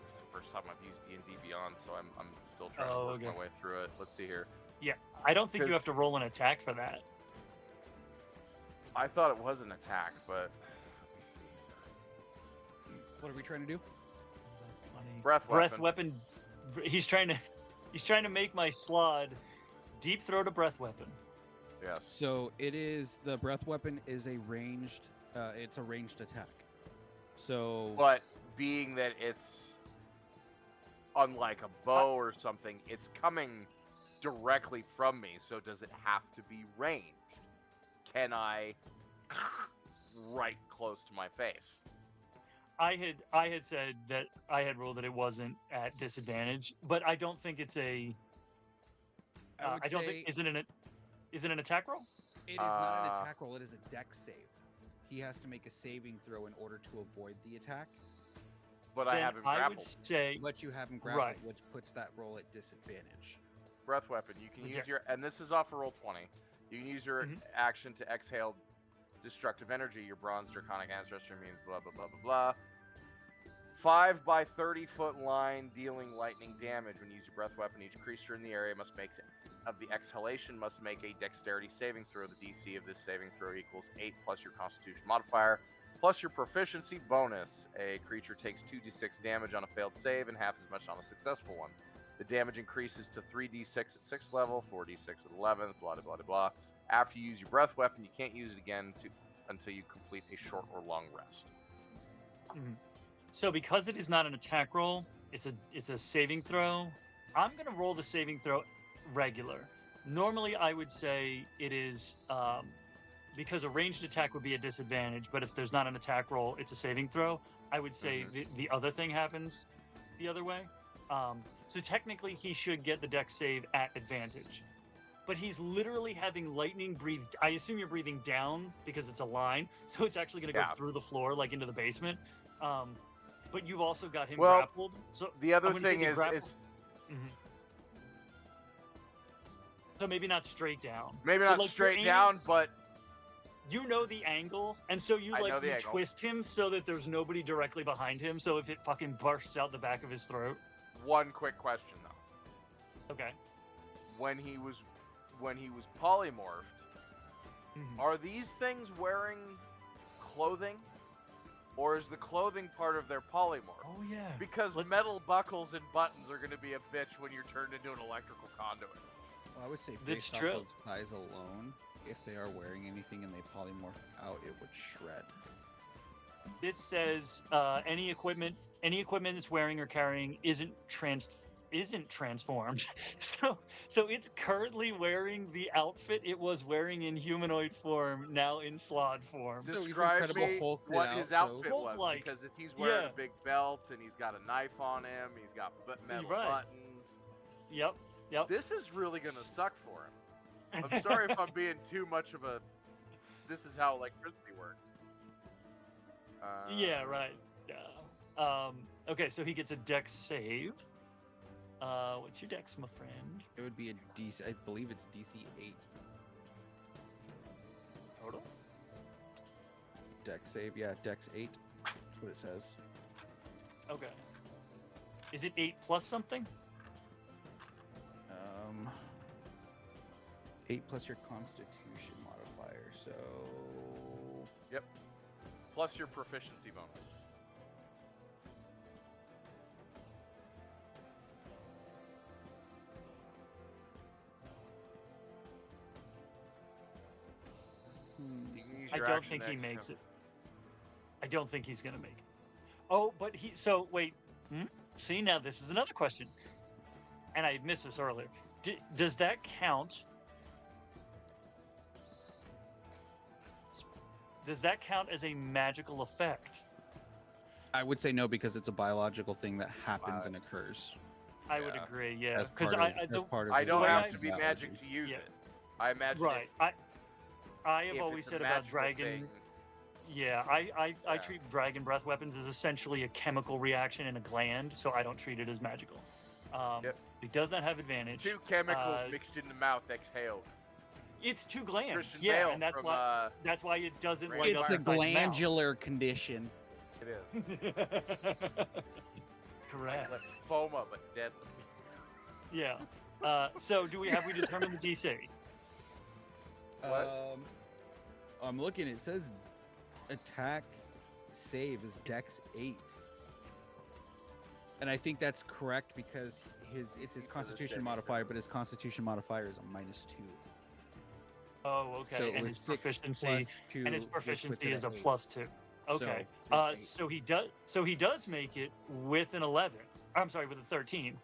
It's the first time I've used D&D Beyond, so I'm still trying to Oh, work okay. my way through it. Let's see here. I don't think you have Because- to roll an attack for that. I thought it was an attack, but let me see. What are we trying to do? That's funny. Breath weapon. He's trying to make my slod deep throat a breath weapon. Yes. So it is the breath weapon is a ranged. It's a ranged attack. So But being that it's unlike a bow or something, it's coming directly from me. So does it have to be ranged? Can I right close to my face? I had said that I had ruled that it wasn't at disadvantage, but I don't think it's a. I don't think is it an attack roll? it is not an attack roll. It is a dex save. He has to make a saving throw in order to avoid the attack. But I Then haven't I grappled. would say But you haven't grappled, Right. which puts that roll at disadvantage. Breath weapon. You can Legit. use your, and this is off a roll 20. You can use your Mhm. action to exhale destructive energy. Your bronze draconic ancestor means blah blah blah blah blah. 5 by 30 foot line dealing lightning damage when you use your breath weapon. Each creature in the area must make of the exhalation must make a dexterity saving throw. The DC of this saving throw equals 8 plus your Constitution modifier plus your proficiency bonus. A creature takes 2d6 damage on a failed save and half as much on a successful one. The damage increases to 3d6 at 6th level, 4d6 at 11th, blah, blah, blah, blah. After you use your breath weapon, you can't use it again until you complete a short or long rest. so. Because it is not an attack roll, it's a saving throw. I'm gonna roll the saving throw regular. Normally, I would say it is because a ranged attack would be a disadvantage, but if there's not an attack roll, it's a saving throw. I would say the other thing happens the other way. So technically, he should get the dex save at advantage. But he's literally having lightning breathe. I assume you're breathing down because it's a line, so it's actually going to go Yeah. through the floor, like into the basement. But you've also got him Well, grappled. So The other I'm gonna say thing the is, grapple- is Mhm. So maybe not straight down. maybe But, not like, you're straight aiming- down, but You know the angle, and so you I know like the you angle. twist him so that there's nobody directly behind him. So if it fucking bursts out the back of his throat, one quick question though. okay. When he was polymorphed, Mhm. are these things wearing clothing? Or is the clothing part of their polymorph? Oh yeah. Because Let's- metal buckles and buttons are going to be a bitch when you're turned into an electrical conduit. Well, I would say That's based true. off of size alone, if they are wearing anything and they polymorph out, it would shred. This says any equipment it's wearing or carrying isn't transformed. so it's currently wearing the outfit it was wearing in humanoid form, now in slod form. So he's Describe Incredible me Hulked it what out, his so- outfit was, Hulk-like. because if he's wearing Yeah. a big belt and he's got a knife on him, he's got metal Right. buttons. Yep. This is really going to suck for him. I'm sorry if I'm being too much of a. This is how electricity works. Yeah, right. Yeah. Okay, so he gets a dex save. What's your dex, my friend? It would be a DC. I believe it's DC 8 Total? dex save. Yeah, dex 8. That's what it says. Okay. Is it 8 plus something? 8 plus your Constitution modifier. So Yep. Plus your proficiency bonus. You can use I your don't action think to he exhale. makes it. I don't think he's gonna make it. Oh, but he. So wait. See, now this is another question, and I missed this earlier. Does that count? Does that count as a magical effect? I would say no because it's a biological thing that happens and occurs. I would Yeah. agree. Yeah, As because part of, as part of I his don't way have I- to be biology. magic to use Yeah. it. I imagine right. I have if always it's a said about magical dragon. thing, Yeah, I Yeah. treat dragon breath weapons as essentially a chemical reaction in a gland, so I don't treat it as magical. Yep. It does not have advantage. 2 chemicals Uh, mixed in the mouth, exhale. It's 2 glands. Christian Yeah, Bale and that's from, why it doesn't Ray light It's up a inside the mouth. glandular condition. It is. Correct. Like lymphoma, but deadly. Yeah. So have we determined the DC? What? I'm looking. It says attack save is Dex 8, and I think that's correct because it's his Constitution modifier, but his Constitution modifier is a -2. Oh, okay. So it and was his 6 proficiency plus 2, and his which puts proficiency it is at a 8. +2. Okay. So it's 8. So he does make it with an 11. I'm sorry, with a 13.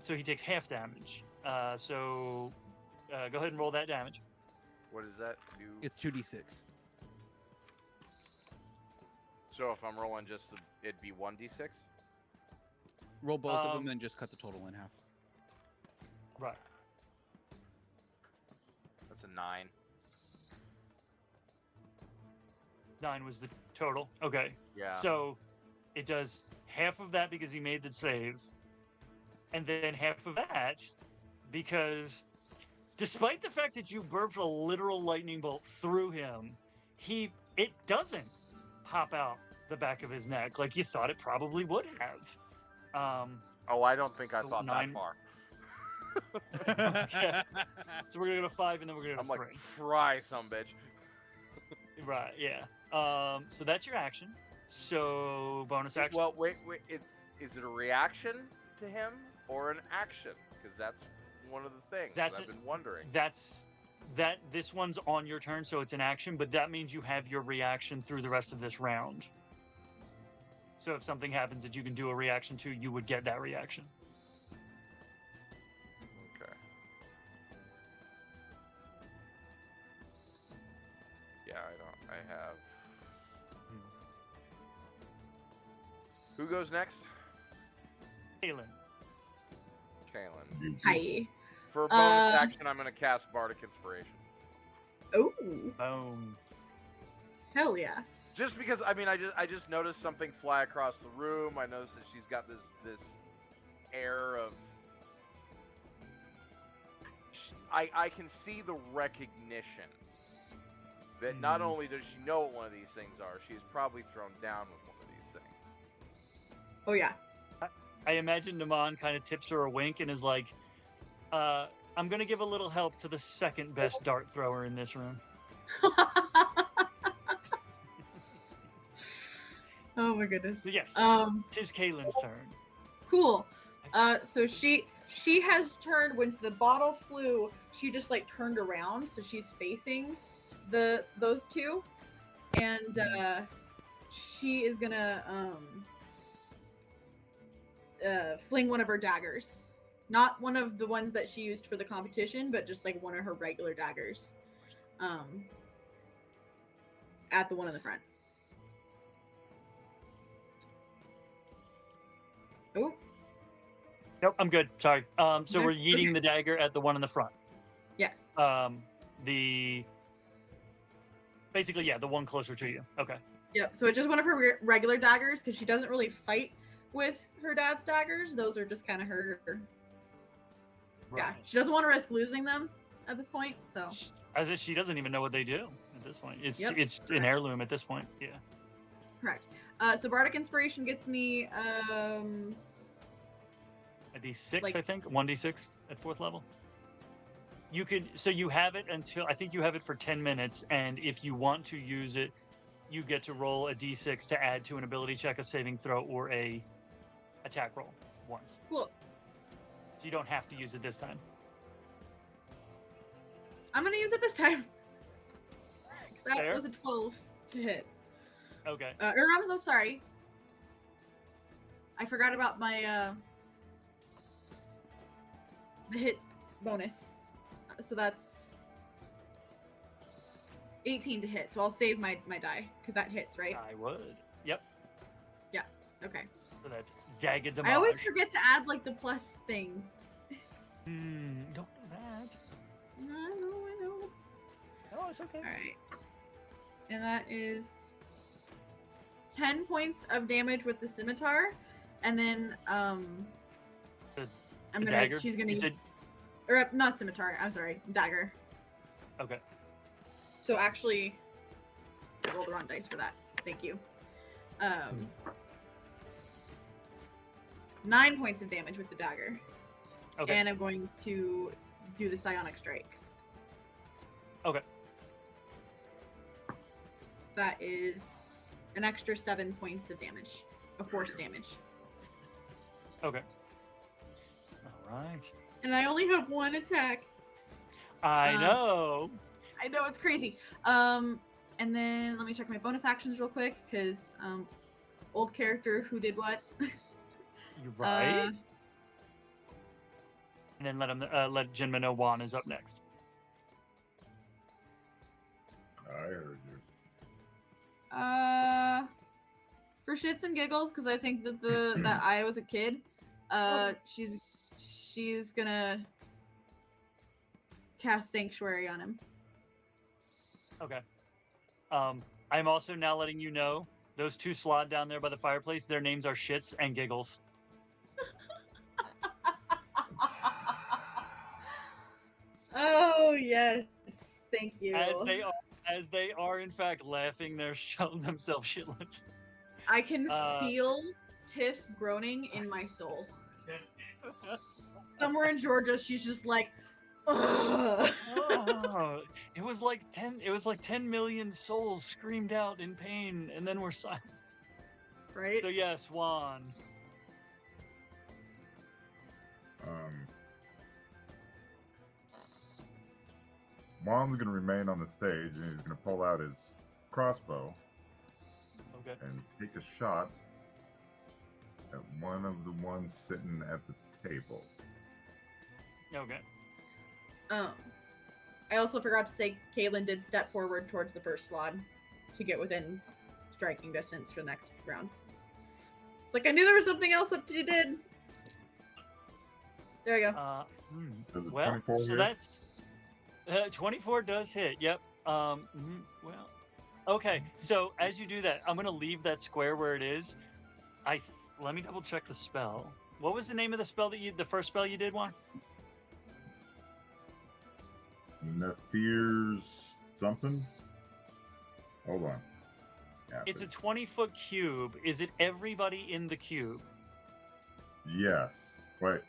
So he takes half damage. Go ahead and roll that damage. What is that? It's 2d6. So if I'm rolling it'd be 1d6? Roll both of them, then just cut the total in half. Right. That's a 9. 9 was the total. Okay. Yeah. So it does half of that because he made the save, and then half of that because despite the fact that you burped a literal lightning bolt through him, it doesn't pop out the back of his neck like you thought it probably would have. Oh, I don't think I thought 9. that far. Okay. So we're gonna go to 5, and then we're gonna go I'm to like, 3. fry some bitch. Right. Yeah. So that's your action. So bonus action. Well, wait. Is it a reaction to him or an action? Because that's one of the things That's I've been wondering. This one's on your turn, so it's an action, but that means you have your reaction through the rest of this round. So if something happens that you can do a reaction to, you would get that reaction. Okay. Yeah, I have. Who goes next? Kahlen. Kahlen. Hi. For a bonus action, I'm going to cast Bardic Inspiration. Oh, Boom. hell yeah. Just because, I mean, I just noticed something fly across the room. I noticed that she's got this air of. I can see the recognition that not only does she know what one of these things are, she's probably thrown down with one of these things. Oh yeah. I imagine Nhimon kind of tips her a wink and is like, I'm going to give a little help to the second best dart thrower in this room. Oh my goodness. So yes, tis Kahlen's turn. Cool. So she has turned when the bottle flew. She just like turned around, so she's facing those two, and she is gonna fling one of her daggers. Not one of the ones that she used for the competition, but just like one of her regular daggers. At the one in the front. Oh. Nope, I'm good. Sorry. So Okay. we're yeeting the dagger at the one in the front. Yes. Basically, yeah, the one closer to you. Okay. Yep. So it's just one of her regular daggers because she doesn't really fight with her dad's daggers. Those are just kind of her. Yeah. Right. She doesn't want to risk losing them at this point. So. As if she doesn't even know what they do at this point. It's Yep. it's an heirloom at this point. Yeah. Correct. So Bardic Inspiration gets me A D6, Like- I think. 1d6 at 4th level. You could, so you have it until, I think you have it for 10 minutes, and if you want to use it, you get to roll a d6 to add to an ability check, a saving throw, or a attack roll once. cool. So you don't have to use it this time. I'm gonna use it this time. 'Cause that Fair. was a 12 to hit. Okay. I'm so sorry. I forgot about my the hit bonus. So that's 18 to hit. So I'll save my die because that hits, right? I would. Yep. Okay. So that's dagger damage. I always forget to add like the plus thing. Don't do that. I know. No, it's okay. All right. And that is 10 points of damage with the scimitar, and then The I'm gonna. dagger? She's gonna. You said, Or not scimitar. I'm sorry, dagger. Okay. So actually, I rolled the wrong dice for that. Thank you. 9 points of damage with the dagger. Okay. And I'm going to do the psionic strike. Okay. So that is an extra 7 points of damage, of force damage. Okay. All right. And I only have 1 attack. I know. I know, it's crazy. And then let me check my bonus actions real quick, because old character who did what? You're right. And then let Jinma know Juan is up next. I heard you. For shits and giggles, because I think that that I was a kid. She's gonna cast Sanctuary on him. Okay. I'm also now letting you know those 2 slot down there by the fireplace. Their names are Shits and Giggles. Oh yes, thank you. As they are in fact laughing, they're showing themselves shitless. I can feel Tiff groaning in my soul. Somewhere in Georgia, she's just like, ugh. Oh, it was like 10 million souls screamed out in pain, and then we're silent. Right? So yes, Juan. Juan's gonna remain on the stage, and he's gonna pull out his crossbow Okay. and take a shot at one of the ones sitting at the table. Okay. I also forgot to say Kaklan did step forward towards the first slot to get within striking distance for the next round. It's like I knew there was something else that you did. There you go. Does it Well, 24 so hit? that's 24 does hit. Yep. Well, okay. So as you do that, I'm gonna leave that square where it is. Let me double check the spell. What was the name of the spell the first spell you did, Juan? Nathir's something? Hold on. Yeah, It's a 20-foot cube. Is it everybody in the cube? Yes. Wait.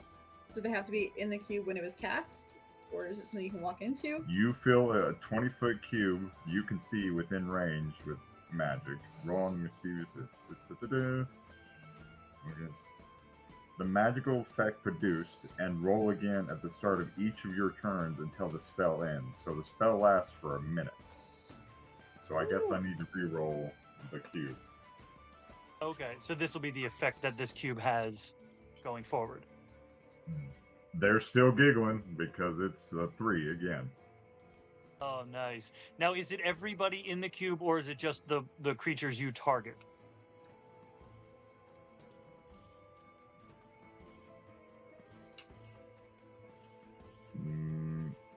Do they have to be in the cube when it was cast? Or is it something you can walk into? You fill a 20-foot cube you can see within range with magic. Roll on the mischievous. The magical effect produced, and roll again at the start of each of your turns until the spell ends. So the spell lasts for a minute. So I guess I need to re-roll the cube. Okay, so this will be the effect that this cube has going forward. They're still giggling because it's a 3 again. Oh, nice. Now, is it everybody in the cube, or is it just the creatures you target?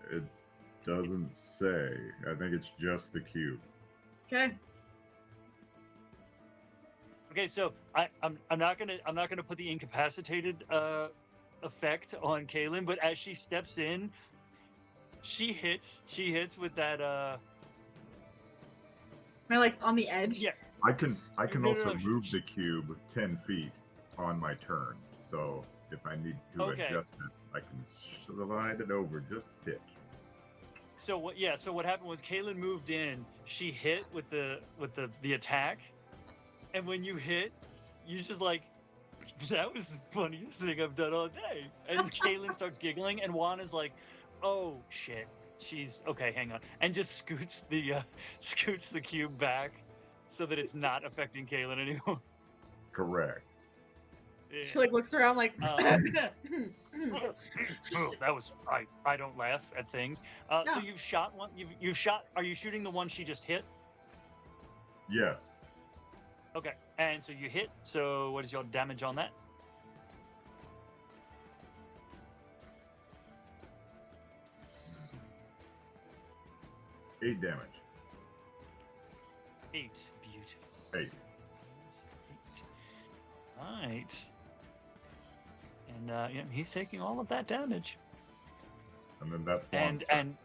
It doesn't say. I think it's just the cube. Okay. Okay, so I'm not gonna put the incapacitated effect on Kahlen, but as she steps in, she hits with that Am I like on the edge? Yeah. I can No, also no. move the cube 10 feet on my turn. So if I need to Okay. adjust it, I can slide it over just a titch. So what? Yeah. So what happened was Kahlen moved in. She hit with the attack, and when you hit, you just like, that was the funniest thing I've done all day. And Kahlen starts giggling, and Juan is like, "Oh shit, she's okay. Hang on," and just scoots the cube back so that it's not affecting Kahlen anymore. Correct. Yeah. She like looks around like. Oh, that was I don't laugh at things. So No. you've shot one. You've shot. Are you shooting the one she just hit? Yes. Okay, and so you hit. So what is your damage on that? 8 damage. 8. Beautiful. 8. 8. Right. And yeah, he's taking all of that damage. And then that's And Juan's turn.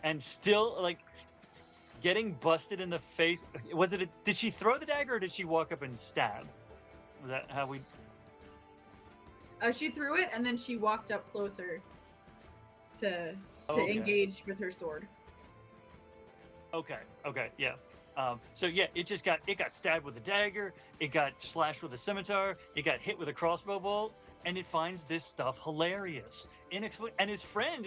and still like getting busted in the face. Was it? Did she throw the dagger or did she walk up and stab? Was that how we? She threw it and then she walked up closer to Okay. engage with her sword. Okay. Okay. Yeah. So yeah, it got stabbed with a dagger. It got slashed with a scimitar. It got hit with a crossbow bolt, and it finds this stuff hilarious. And his friend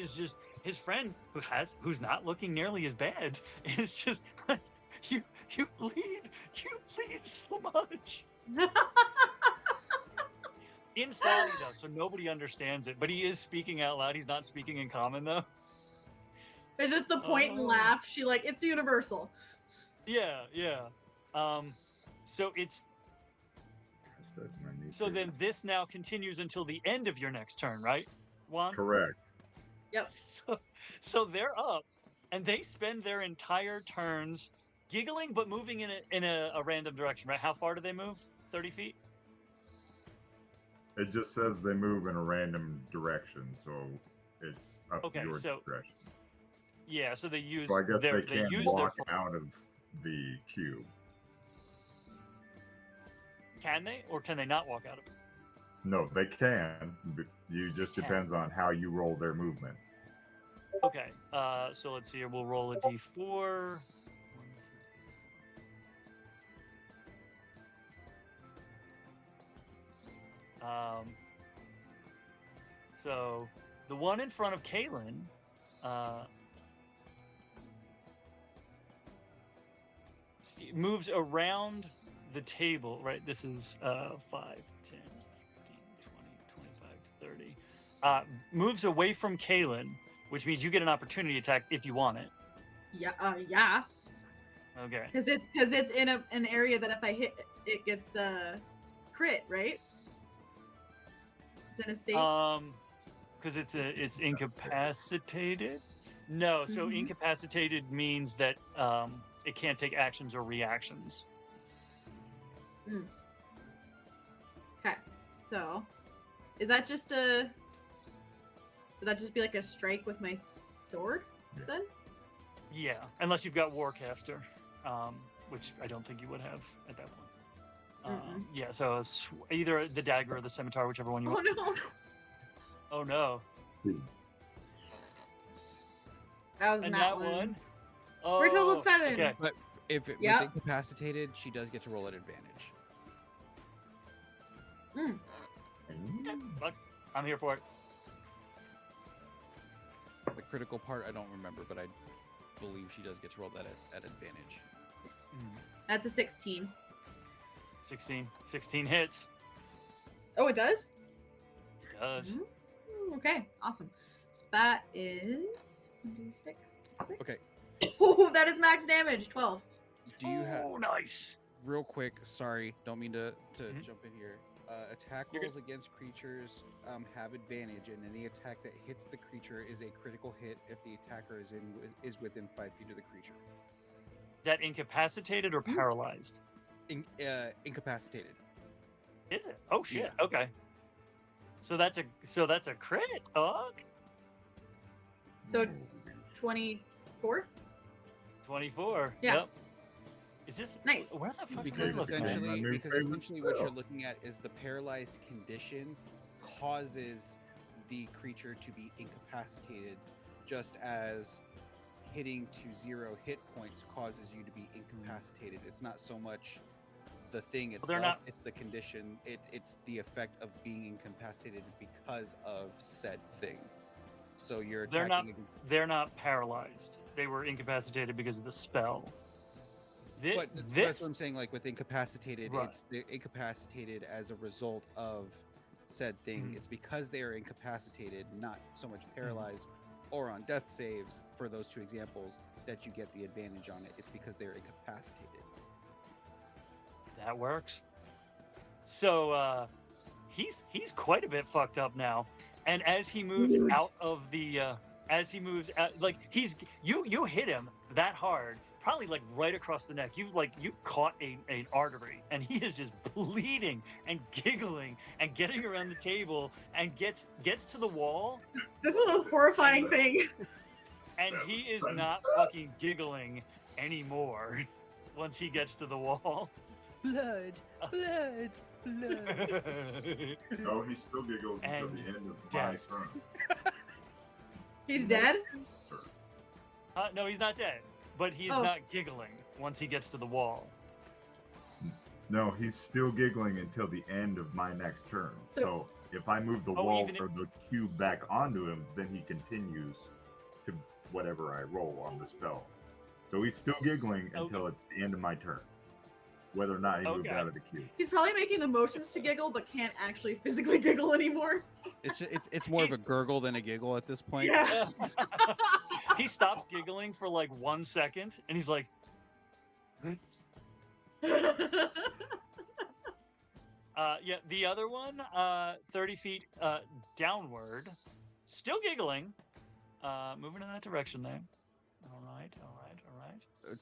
who's not looking nearly as bad is just you bleed so much. Inside he does, so nobody understands it, but he is speaking out loud. He's not speaking in common though. It's just the point and laugh. She like, it's universal. Yeah. So it's then this now continues until the end of your next turn, right, Juan? Correct. Yep. So they're up, and they spend their entire turns giggling but moving in a random direction, right? How far do they move? 30 feet? It just says they move in a random direction, so it's up to your discretion. Yeah, so they use. So I guess they can't walk their out of the cube. Can they, or can they not walk out of it? No, they can. But you just depends on how you roll their movement. Okay, so let's see here. We'll roll a d4. So the one in front of Kahlen, moves around the table, right? This is 5, 10, 15, 20, 25, 30. Moves away from Kahlen, which means you get an opportunity attack if you want it. Yeah. Yeah. Okay. Because it's in an area that if I hit it gets crit, right? It's in a state. Because it's incapacitated. No, so incapacitated means that it can't take actions or reactions. Okay, so is that just would that just be like a strike with my sword then? Yeah, unless you've got Warcaster, which I don't think you would have at that point. Yeah, so it's either the dagger or the scimitar, whichever one you want. No. Oh no. That was And not that one. We're a total of 7. Okay. But if it Yep. with incapacitated, she does get to roll at advantage. Look, I'm here for it. The critical part I don't remember, but I believe she does get to roll that at advantage. That's a 16. 16 hits. Oh, it does? It does. Okay, awesome. So that is 26. Okay. Oh, that is max damage. 12. Do you have nice. real quick? Sorry, don't mean to jump in here. Attack You're rolls against creatures have advantage, and any attack that hits the creature is a critical hit if the attacker is within 5 feet of the creature. Is that incapacitated or paralyzed? Incapacitated. Is it? Oh shit. Yeah. Okay. So that's a crit, dog. So 24? 24. Yeah. Yep. Is this Nice. Where the fuck Because am I looking at? essentially what you're looking at is the paralyzed condition causes the creature to be incapacitated, just as hitting to 0 hit points causes you to be incapacitated. It's not so much the thing itself, it's the condition. It's the effect of being incapacitated because of said thing. So you're attacking they're not paralyzed. They were incapacitated because of the spell. But that's what I'm saying. Like with incapacitated, Right. it's they're incapacitated as a result of said thing. It's because they are incapacitated, not so much paralyzed or on death saves. For those 2 examples, that you get the advantage on it. It's because they're incapacitated. That works. So he's quite a bit fucked up now, and as he moves out of the like you hit him that hard, probably like right across the neck. You've caught an artery, and he is just bleeding and giggling and getting around the table and gets to the wall. This is the most horrifying thing. And That he was is not fucking giggling anymore once he gets to the wall. Blood, blood, blood. No, he still giggles until And the end of my death. turn. He's dead? No, he's not dead, but he is Oh. not giggling once he gets to the wall. No, he's still giggling until the end of my next turn. So- So if I move the Oh, wall even if- or the cube back onto him, then he continues to whatever I roll on the spell. So he's still giggling until it's the end of my turn. Whether or not he moved Okay. out of the cube. He's probably making the motions to giggle, but can't actually physically giggle anymore. It's more of a gurgle than a giggle at this point. Yeah. He stops giggling for like 1 second, and he's like, yeah, the other one, 30 feet downward, still giggling, moving in that direction there. All right.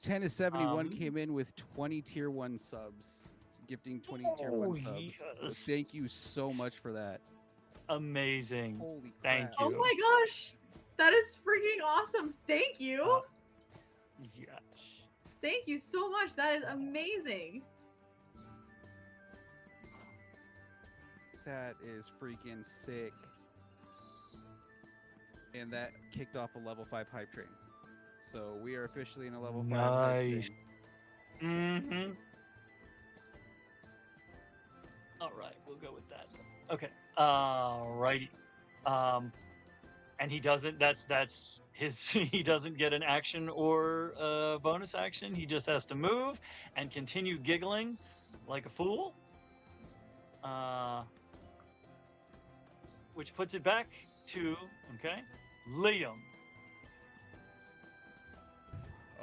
10 is 71 Um, came in with 20 tier 1 subs. Gifting 20 tier 1 Oh, subs. So yes. thank you so much for that. Amazing. Holy Thank crap. Oh my gosh. That is freaking awesome. Thank you. Yes. Thank you so much. That is amazing. That is freaking sick. And that kicked off a level 5 hype train. So we are officially in a level 5 hype Nice. train. Mm-hmm. All right, we'll go with that. Okay. Alrighty. And he doesn't. That's his. He doesn't get an action or a bonus action. He just has to move and continue giggling like a fool. Which puts it back to Liam.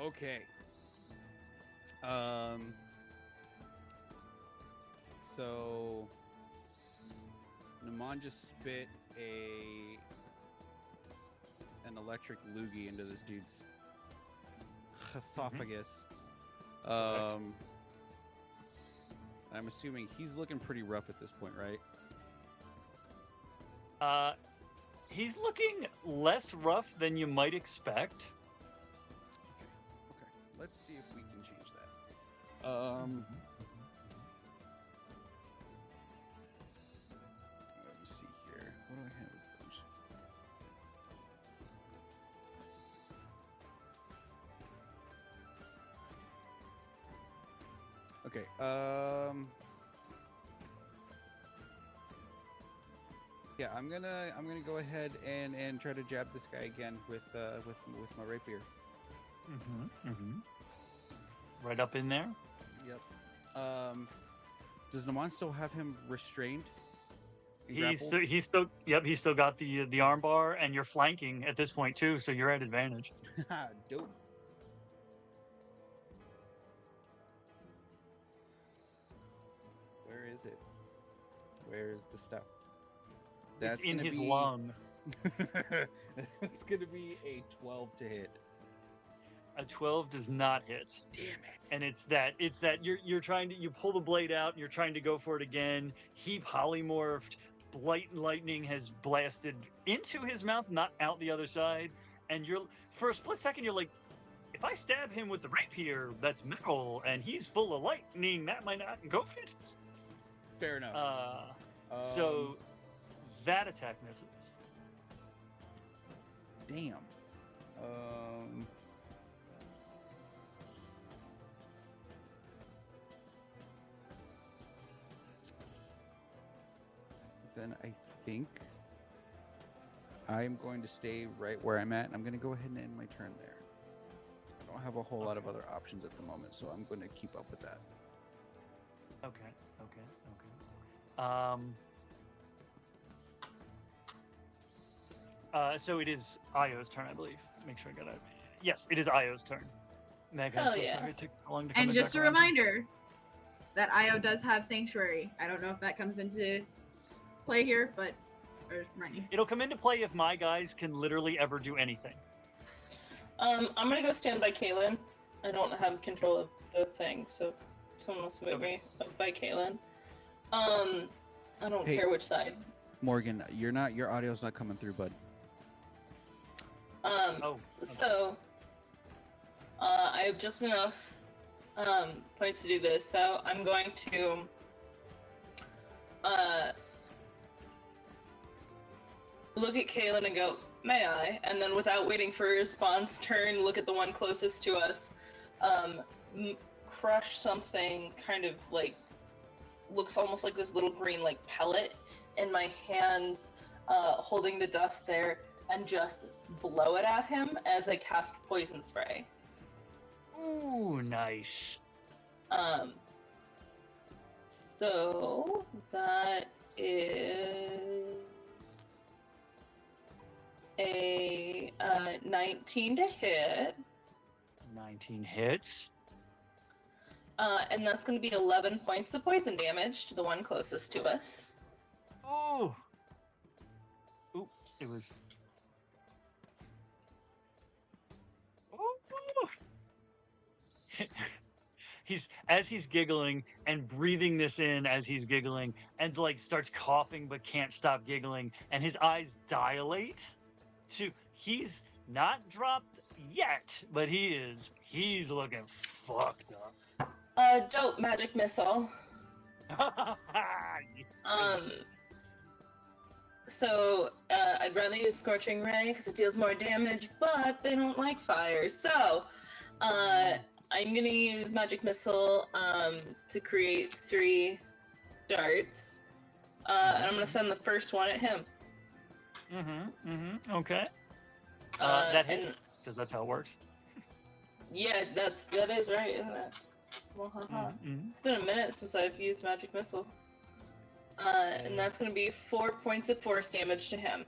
Okay. So Nhimon just spit an electric loogie into this dude's esophagus. I'm assuming he's looking pretty rough at this point, right? He's looking less rough than you might expect. Okay. Let's see if we can change that. Let me see here. What do I have as a bunch? Okay. Yeah, I'm gonna go ahead and try to jab this guy again with my rapier. Right up in there. Yep. Does Nhimon still have him restrained? and He's grappled? he's still got the arm bar, and you're flanking at this point too, so you're at advantage. Dope. Where is it? Where is the stuff? It's in gonna his be- lung. It's gonna be a 12 to hit. A 12 does not hit. Damn it. And it's that you're trying to you pull the blade out and you're trying to go for it again. He polymorphed. Lightning has blasted into his mouth, not out the other side. And you're for a split second you're like, if I stab him with the rapier, that's metal, and he's full of lightning, that might not go fit. Fair enough. So that attack misses. Damn. Then I think I'm going to stay right where I'm at. I'm going to go ahead and end my turn there. I don't have a whole lot of other options at the moment, so I'm going to keep up with that. Okay. So it is Aio's turn, I believe. Make sure I got it. Yes, it is Aio's turn. Megan, Hell so yeah. sorry it took so long to come And just back a around. reminder that Io does have Sanctuary. I don't know if that comes into play here, but or Rennie. It'll come into play if my guys can literally ever do anything. I'm gonna go stand by Kaylin. I don't have control of the thing, so someone else move me up by Kaylin. I don't Hey. care which side. Morgan, your audio's not coming through, bud. Oh. Okay. So, I have just enough points to do this. So I'm going to look at Kahlen and go, "May I?" And then, without waiting for a response, turn, look at the one closest to us, crush something kind of like looks almost like this little green like pellet in my hands, holding the dust there, and just blow it at him as I cast poison spray. Ooh, nice. So that is a 19 to hit. 19 hits. And that's going to be 11 points of poison damage to the one closest to us. Oh. Ooh, it was. Oh. He's giggling and breathing this in as he's giggling, and like starts coughing but can't stop giggling, and his eyes dilate to he's not dropped yet, but he's looking fucked up. Dope magic missile. So I'd rather use Scorching Ray because it deals more damage, but they don't like fire. So I'm gonna use magic missile to create 3 darts, and I'm gonna send the first one at him. Okay. That hit because that's how it works. Yeah, that is right, isn't it? Well, It's been a minute since I've used magic missile. And that's going to be 4 points of force damage to him.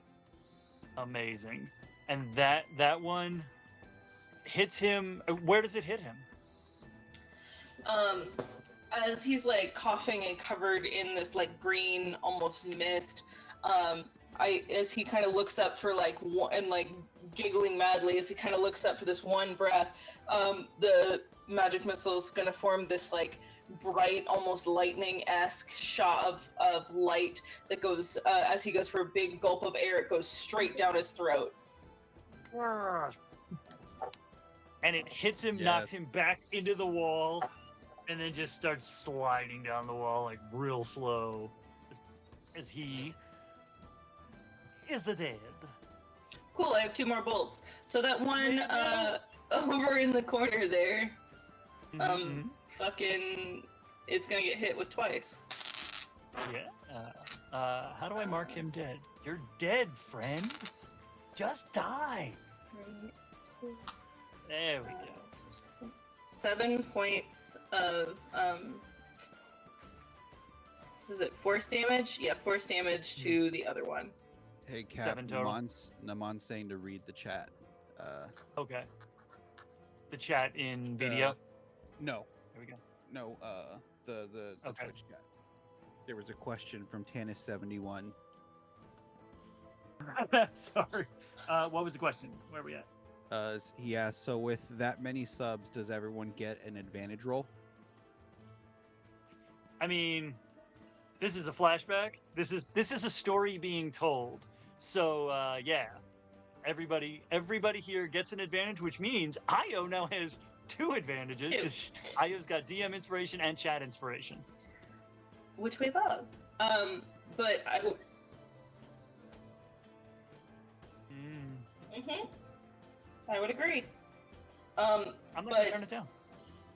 Amazing. And that one hits him. Where does it hit him? As he's like coughing and covered in this like green almost mist, as he kind of looks up for like one, and like giggling madly as he kind of looks up for this one breath, the magic missile is going to form this like bright, almost lightning-esque shot of light that goes, as he goes for a big gulp of air, it goes straight down his throat. And it hits him, knocks him back into the wall, and then just starts sliding down the wall like real slow as he is the dead. Cool, I have 2 more bolts. So that one over in the corner there, fucking, it's gonna get hit with twice. Yeah. How do I mark him dead? You're dead, friend. Just die. There we go. 7 points of is it force damage? Yeah, force damage to the other one. Hey, Cap, 7 total. Namon's saying to read the chat. Okay. The chat in video? No. There we go. No, the Okay. Twitch chat. There was a question from Tannis71. Sorry. What was the question? Where are we at? He asked, so with that many subs, does everyone get an advantage roll? I mean, this is a flashback. This is a story being told. So yeah, everybody here gets an advantage, which means Io now has 2 advantages. 2. 'Cause Io's got DM inspiration and chat inspiration, Which we love. But I would. I would agree. I'm not gonna turn it down.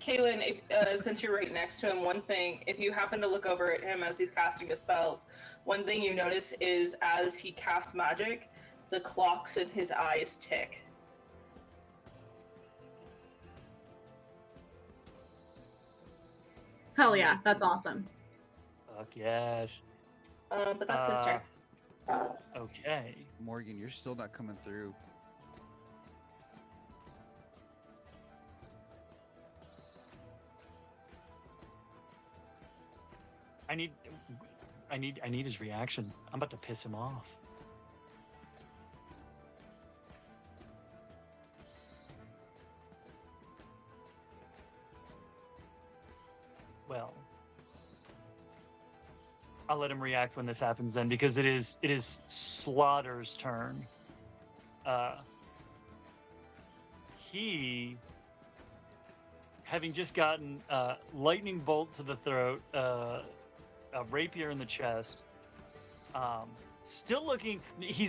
Kahlen, since you're right next to him, one thing, if you happen to look over at him as he's casting his spells, one thing you notice is as he casts magic, the clocks in his eyes tick. Hell yeah, that's awesome. Fuck yes. But that's his turn. Okay. Morgan, you're still not coming through. I need his reaction. I'm about to piss him off. Well, I'll let him react when this happens then, because it is Slaughter's turn. he, having just gotten lightning bolt to the throat, a rapier in the chest, still looking. He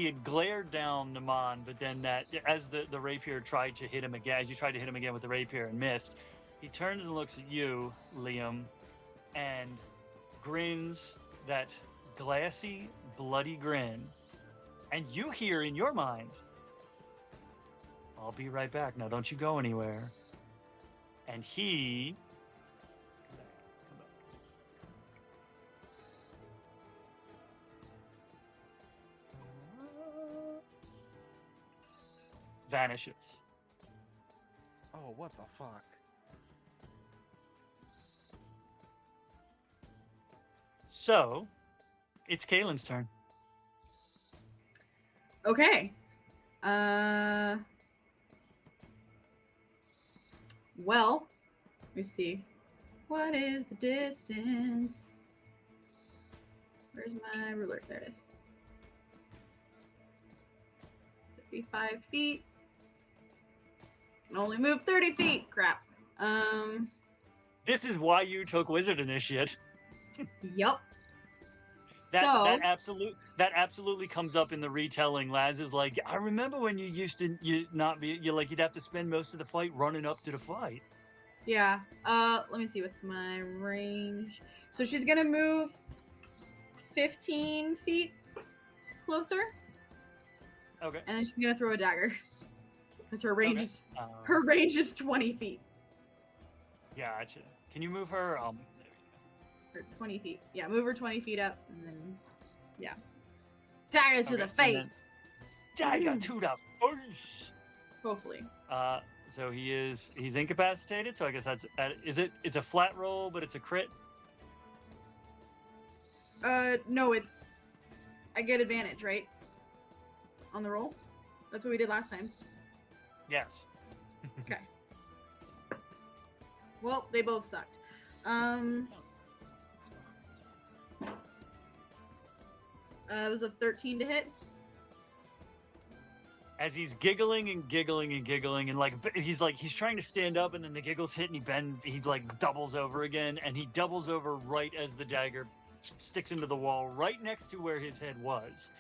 had glared down Nhimon, but then as the rapier tried to hit him again, as you tried to hit him again with the rapier and missed, he turns and looks at you, Liam, and grins that glassy, bloody grin, and you hear in your mind, "I'll be right back. Now, don't you go anywhere." And he vanishes. Oh, what the fuck? So, it's Kahlen's turn. Okay. Well, let me see. What is the distance? Where's my ruler? There it is. 55 feet. Can only move 30 feet. Crap. This is why you took Wizard Initiate. Yup. That absolutely comes up in the retelling. Laz is like, I remember when you used to you'd have to spend most of the fight running up to the fight. Yeah. Let me see. What's my range? So she's gonna move 15 feet closer, Okay. and then she's gonna throw a dagger because her range Okay. is her range is 20 feet. Gotcha. Can you move her? Or 20 feet. Yeah, move her 20 feet up, and then yeah, dagger to Okay, the and face. then- Dagger to the face. Hopefully. So he's incapacitated. So I guess it's a flat roll, but it's a crit. No, I get advantage, right? On the roll? That's what we did last time. Yes. Okay. Well, they both sucked. It was a 13 to hit. As he's giggling and giggling and giggling, and he's trying to stand up, and then the giggles hit, and he doubles over again, and he doubles over right as the dagger sticks into the wall, right next to where his head was.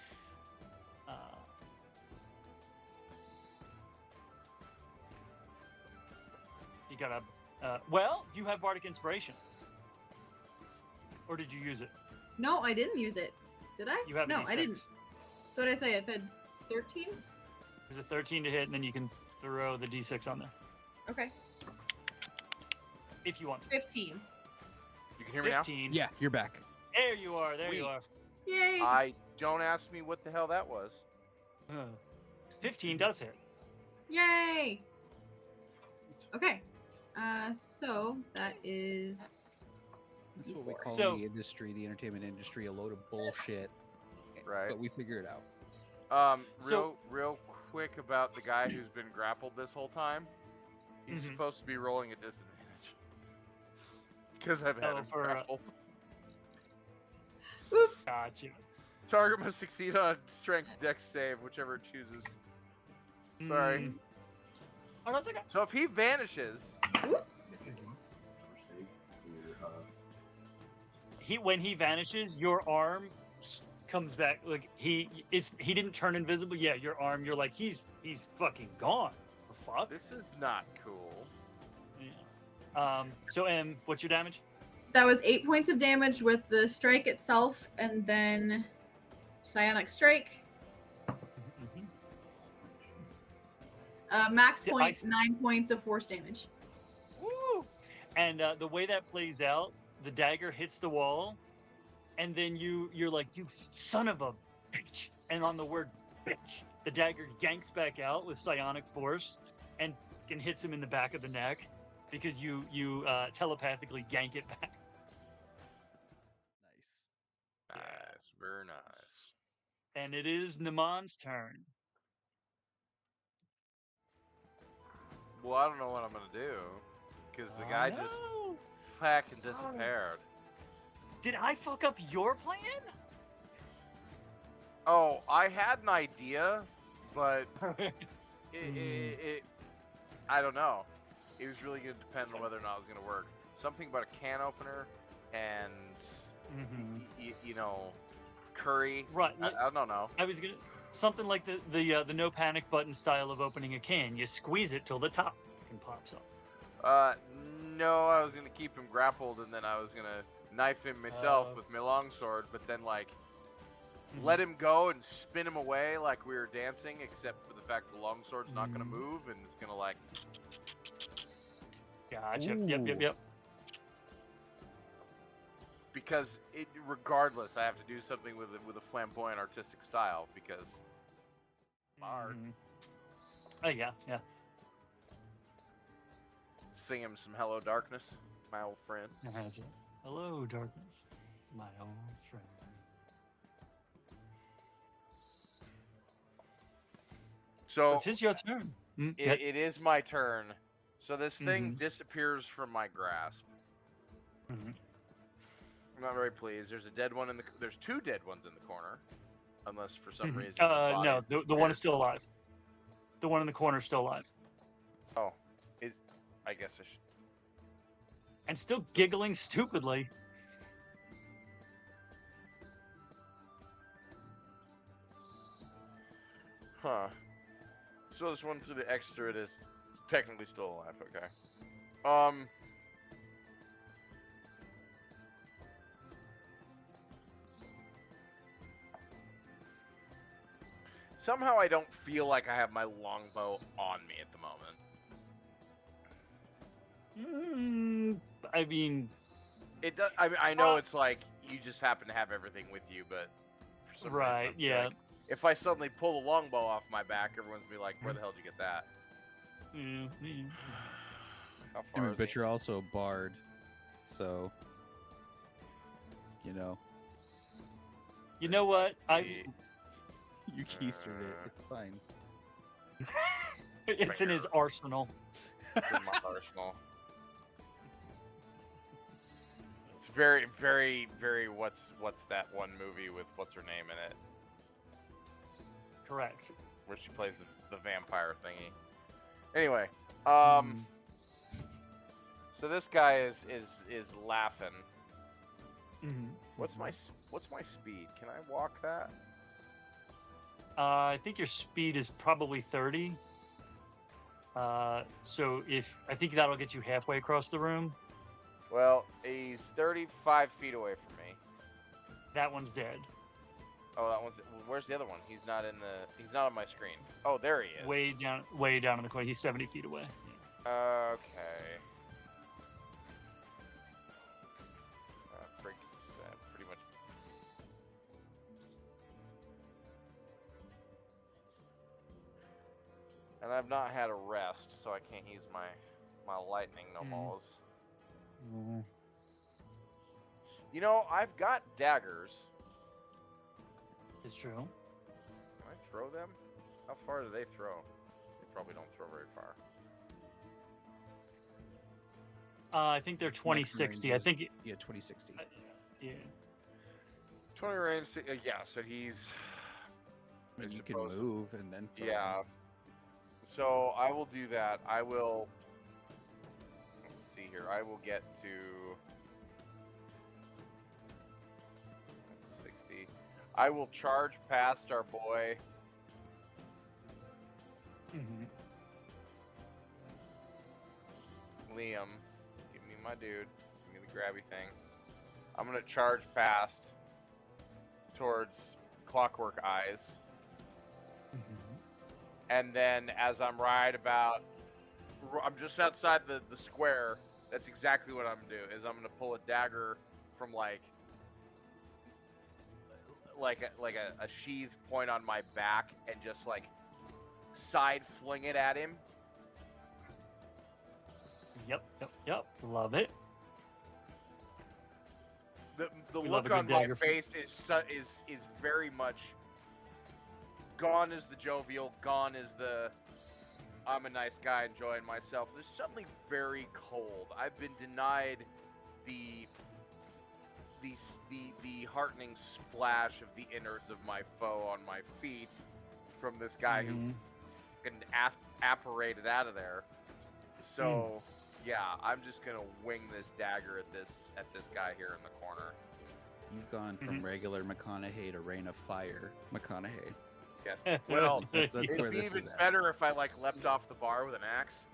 You got you have Bardic Inspiration, or did you use it? No, I didn't use it. Did I? You have a no, D6. I didn't. So what did I say? I said 13? There's a 13 to hit, and then you can throw the D6 on there Okay. if you want to. 15. You can hear me now? 15. Yeah, you're back. There you are. There you Sweet. are. Yay! Don't ask me what the hell that was. 15 does hit. Yay! Okay. So that is That's what we D4. call So- in the industry, the entertainment industry, a load of bullshit. Right. But we figure it out. Real quick about the guy who's been grappled this whole time. He's Mhm. supposed to be rolling a disadvantage. Because I've had him for, grappled. Oof. Gotcha. Target must succeed on a strength dex save, whichever it chooses. Sorry. Mm. Oh, that's okay. So if he vanishes, When he vanishes, your arm comes back. Like he didn't turn invisible. Yeah, your arm. You're like he's fucking gone. The fuck. this is not cool. Yeah. So what's your damage? That was 8 points of damage with the strike itself, and then psionic strike. Max Sti- point, I- 9 points of force damage. Woo! And the way that plays out, the dagger hits the wall, and then you're like, you son of a bitch. And on the word bitch, the dagger yanks back out with psionic force and hits him in the back of the neck because you telepathically yank it back. Nice. Nice, very nice. And it is Nhyimon's turn. Well, I don't know what I'm gonna do, because the guy just fucking disappeared. Did I fuck up your plan? Oh, I had an idea, but I don't know. It was really going to depend on whether or not it was going to work. Something about a can opener and you know, curry. Right. I don't know. I was gonna something like the no panic button style of opening a can. You squeeze it till the top fucking pops up. No, I was gonna keep him grappled and then I was gonna knife him myself with my longsword, but then like let him go and spin him away like we were dancing, except for the fact the longsword's not gonna move and it's gonna like. Gotcha. Yep. Because regardless, I have to do something with a flamboyant artistic style because. Bard. Oh yeah. Sing him some "Hello Darkness," my old friend. Hello, darkness, my old friend. So It is your turn. it is my turn. So this thing disappears from my grasp. I'm not very pleased. There's a dead one in the. There's two dead ones in the corner, unless for some reason. No, the one is still alive. The one in the corner is still alive. Oh, I guess I should. And still giggling stupidly. Huh. So this one through the extra, it is technically still alive. Okay. Somehow I don't feel like I have my longbow on me at the moment. I mean, it does. I mean, I know it's like you just happen to have everything with you, but for some reason, right? Yeah. Like, if I suddenly pull the longbow off my back, everyone's gonna be like, "Where the hell did you get that?" How far is But he? you're also a bard, so you know. You know what? You keistered it. It's fine. It's in his arsenal. It's in my arsenal. It's very, very, very. What's that one movie with what's her name in it? Correct. Where she plays the vampire thingy. Anyway, so this guy is laughing. What's my speed? Can I walk that? I think your speed is probably 30. So I think that'll get you halfway across the room. Well, he's 35 feet away from me. That one's dead. Oh, that one's. Where's the other one? He's not on my screen. Oh, there he is. Way down in the corner. He's 70 feet away. Okay. Pretty much. And I've not had a rest, so I can't use my lightning no more. You know, I've got daggers. It's true. Can I throw them? How far do they throw? They probably don't throw very far. I think they're 2060. I think. Yeah, 2060. Yeah. 20 range. Yeah, so he's. I mean, you can move and then. Throw Yeah. them. So I will do that. I will. Let's see here. I will get to. That's 60. I will charge past our boy. Liam. Give me my dude. Give me the grabby thing. I'm going to charge past towards Clockwork Eyes. And then as I'm I'm just outside the square. That's exactly what I'm going to do. Is I'm going to pull a dagger from like a sheath point on my back and just like side fling it at him. Yep. Love it. The We love look a on good my dagger. face is very much gone is the jovial, gone is the I'm a nice guy enjoying myself. There's something very cold. I've been denied the heartening splash of the innards of my foe on my feet from this guy who fucking apparated out of there. So yeah, I'm just gonna wing this dagger at this guy here in the corner. You've gone from regular McConaughey to Rain of Fire McConaughey. Yes. Well, That's it'd where be this even is at. better if I like leapt off the bar with an axe.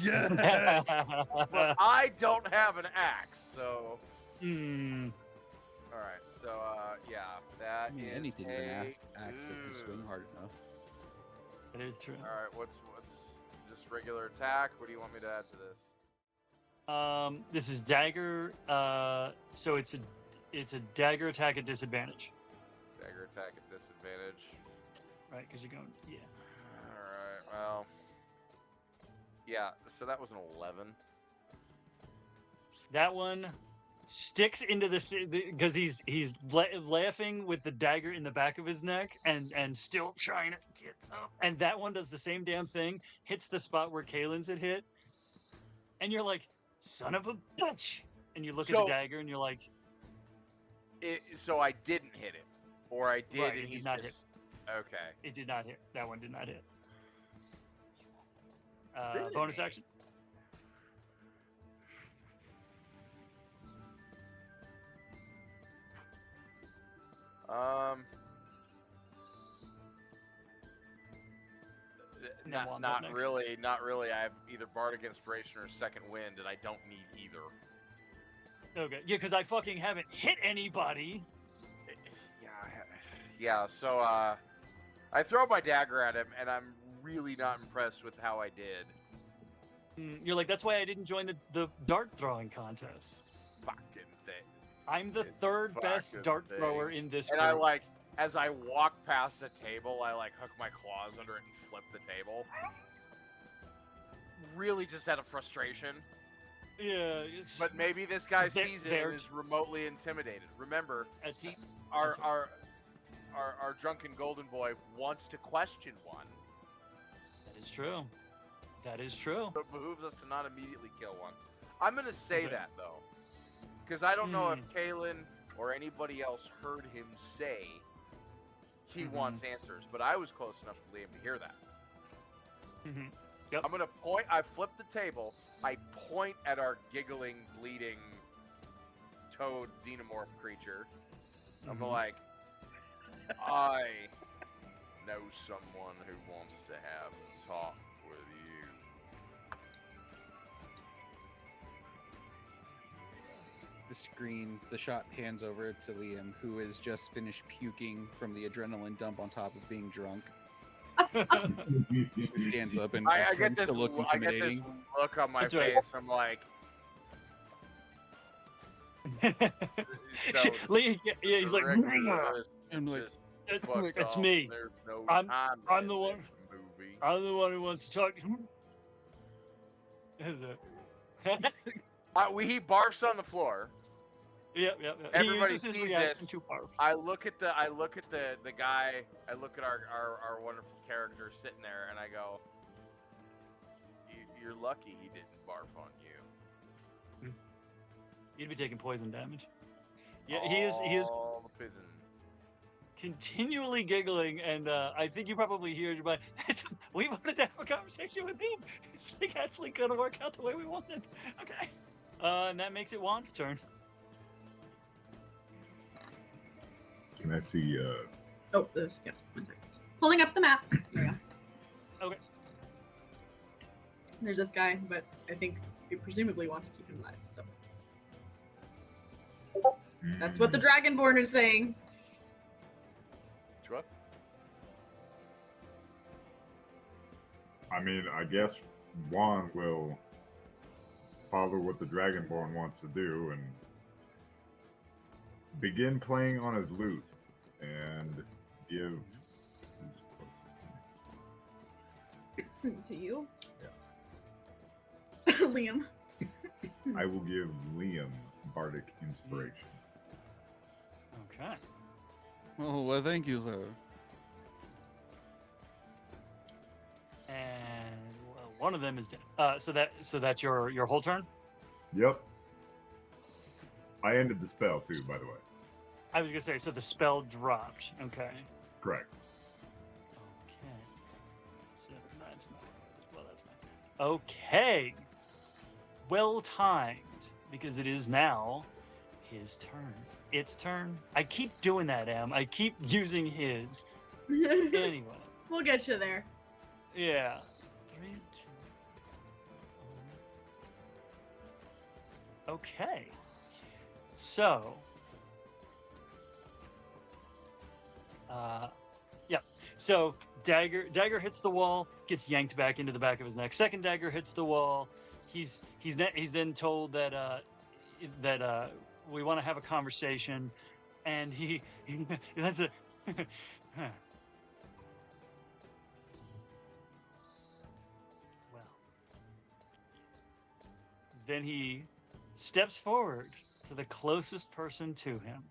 Yes. But I don't have an axe, so. Hmm. All right. So yeah, that I mean, is anything's an axe if you ooh. swing hard enough. That is true. All right. What's just regular attack? What do you want me to add to this? This is dagger. So it's a dagger attack at disadvantage, Dagger attack at disadvantage. right? Because you're going, yeah. All right. Well. Yeah. So that was an 11. That one sticks into the because he's laughing with the dagger in the back of his neck and still trying to get up. And that one does the same damn thing. Hits the spot where Kahlen's had hit, and you're like, son of a bitch. And you look at So- the dagger and you're like, So I didn't hit it, or I did, Right, and it did he's not just okay. it did not hit. That one did not hit. Really? Bonus action. And then Juan's up Not next. really, not really. I have either Bardic Inspiration or Second Wind, and I don't need either. Okay, yeah, because I fucking haven't hit anybody. Yeah. So I throw my dagger at him, and I'm really not impressed with how I did. You're like, that's why I didn't join the dart throwing contest. Fucking thing. I'm the It's third best fucking dart thing. thrower in this And group. I like, as I walk past the table, I like hook my claws under it and flip the table. Really, just out of frustration. Yeah. But maybe this guy They're- sees it they're- and is remotely intimidated. Remember, That's he, fine. our, That's our our drunken golden boy wants to question one. That is true. That is true. So it behooves us to not immediately kill one. I'm gonna say That's right. that though, because I don't know if Hmm. Kahlen or anybody else heard him say he Mhm. wants answers, but I was close enough to Liam to hear that. Mhm. Yep. I'm gonna point. I flip the table. I point at our giggling, bleeding toad xenomorph creature. I'm Mhm. like, I know someone who wants to have a talk with you. The shot pans over to Liam, who has just finished puking from the adrenaline dump on top of being drunk. Who stands up and I get attempts this. to look I get this intimidating. look on my That's right. face. I'm like, so Lee, yeah, he's like, I'm like, It's- fuck it's off. me. There's no I'm- time I'm the in one- this movie. I'm the one who wants to talk. Is it? He barfs on the floor. Yep. He Everybody uses his sees reaction this. to barf. I look at the guy. I look at our wonderful character sitting there, and I go, "You're lucky he didn't barf on you." You'd be taking poison damage. Yeah, he is All the poison. continually giggling, and I think you probably hear your buddy. We wanted to have a conversation with him. It's like actually gonna work out the way we wanted. Okay. And that makes it Juan's turn. Can I see? Oh, this. Yeah, 1 second. Pulling up the map. There we go. Okay. There's this guy, but I think we presumably want to keep him alive. So that's what the Dragonborn is saying. What? I mean, I guess Juan will follow what the Dragonborn wants to do and begin playing on his lute and give. Who's closest to me? To you? Liam. I will give Liam Bardic Inspiration. Okay. oh, well, thank you, sir. And well, one of them is dead. So that's your whole turn. Yep. I ended the spell too, by the way. I was gonna say, so the spell dropped. Okay. Correct. Okay. Okay. Well timed, because it is now his turn. Its turn. I keep doing that, Em. I keep using his. Anyway. We'll get you there. Yeah. 3, 2, okay. So. Yeah. So dagger hits the wall, gets yanked back into the back of his neck. Second dagger hits the wall. He's then told that we want to have a conversation, and he that's a. Well, then he steps forward to the closest person to him.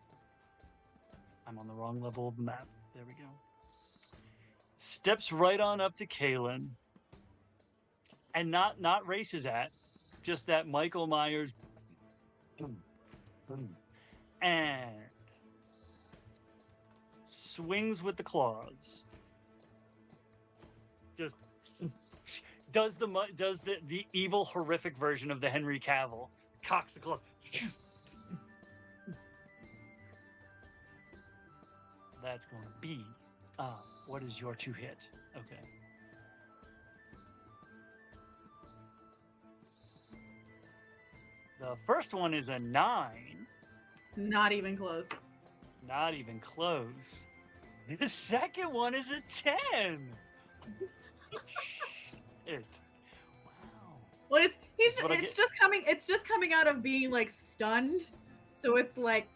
I'm on the wrong level of the map. There we go. Steps right on up to Kahlen, and not races at, just that Michael Myers, boom, boom, and swings with the claws. Just does the evil, horrific version of the Henry Cavill, cocks the claws. That's going to be. What is your 2 hit? Okay. The first one is a 9. Not even close. Not even close. The second one is a 10. Shit. Wow. Well, It's just coming out of being like stunned. So it's like,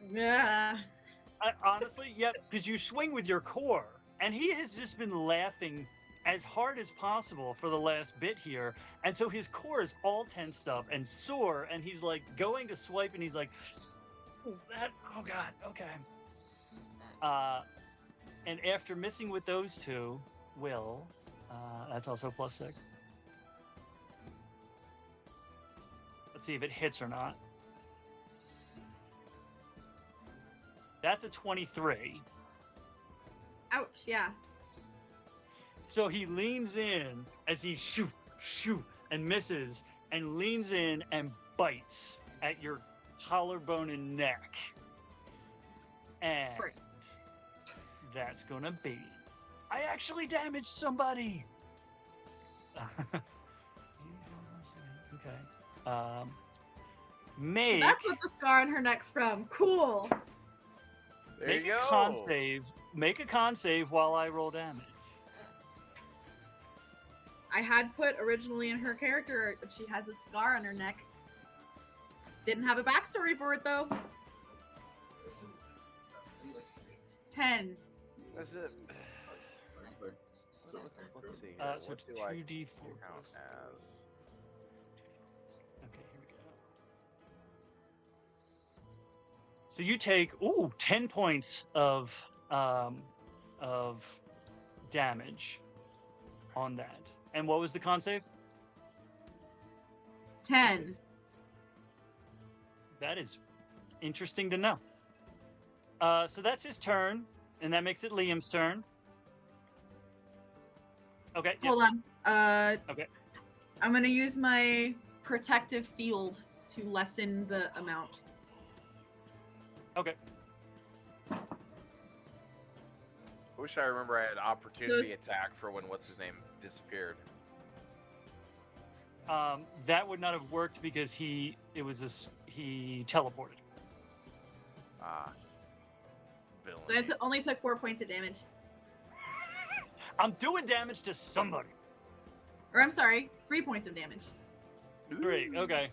Honestly, yeah, because you swing with your core, and he has just been laughing as hard as possible for the last bit here, and so his core is all tensed up and sore, and he's like going to swipe, and he's like, oh god, okay. And after missing with those 2, Will, that's also +6. Let's see if it hits or not. That's a 23. ouch, yeah. So he leans in as he shoot, and misses, and leans in and bites at your collarbone and neck. And Great. that's gonna be. I actually damaged somebody. Okay. So that's what the scar on her neck's from. Cool. There Make you a go. con save. Make a con save while I roll damage. I had put originally in her character, she has a scar on her neck. Didn't have a backstory for it though. 10. Is it? Let's see. Here. So What it's do I 2d4 count plus. as? Okay, here we go. So you take 10 points of damage on that. And what was the con save? 10. That is interesting to know. So that's his turn, and that makes it Liam's turn. Okay. Hold on. Okay. I'm gonna use my protective field to lessen the amount. Okay. I wish I remember I had opportunity attack for when what's his name disappeared. That would not have worked because he teleported. Villain. So it only took 4 points of damage. I'm doing damage to somebody. Or I'm sorry, 3 points of damage. Great. Okay.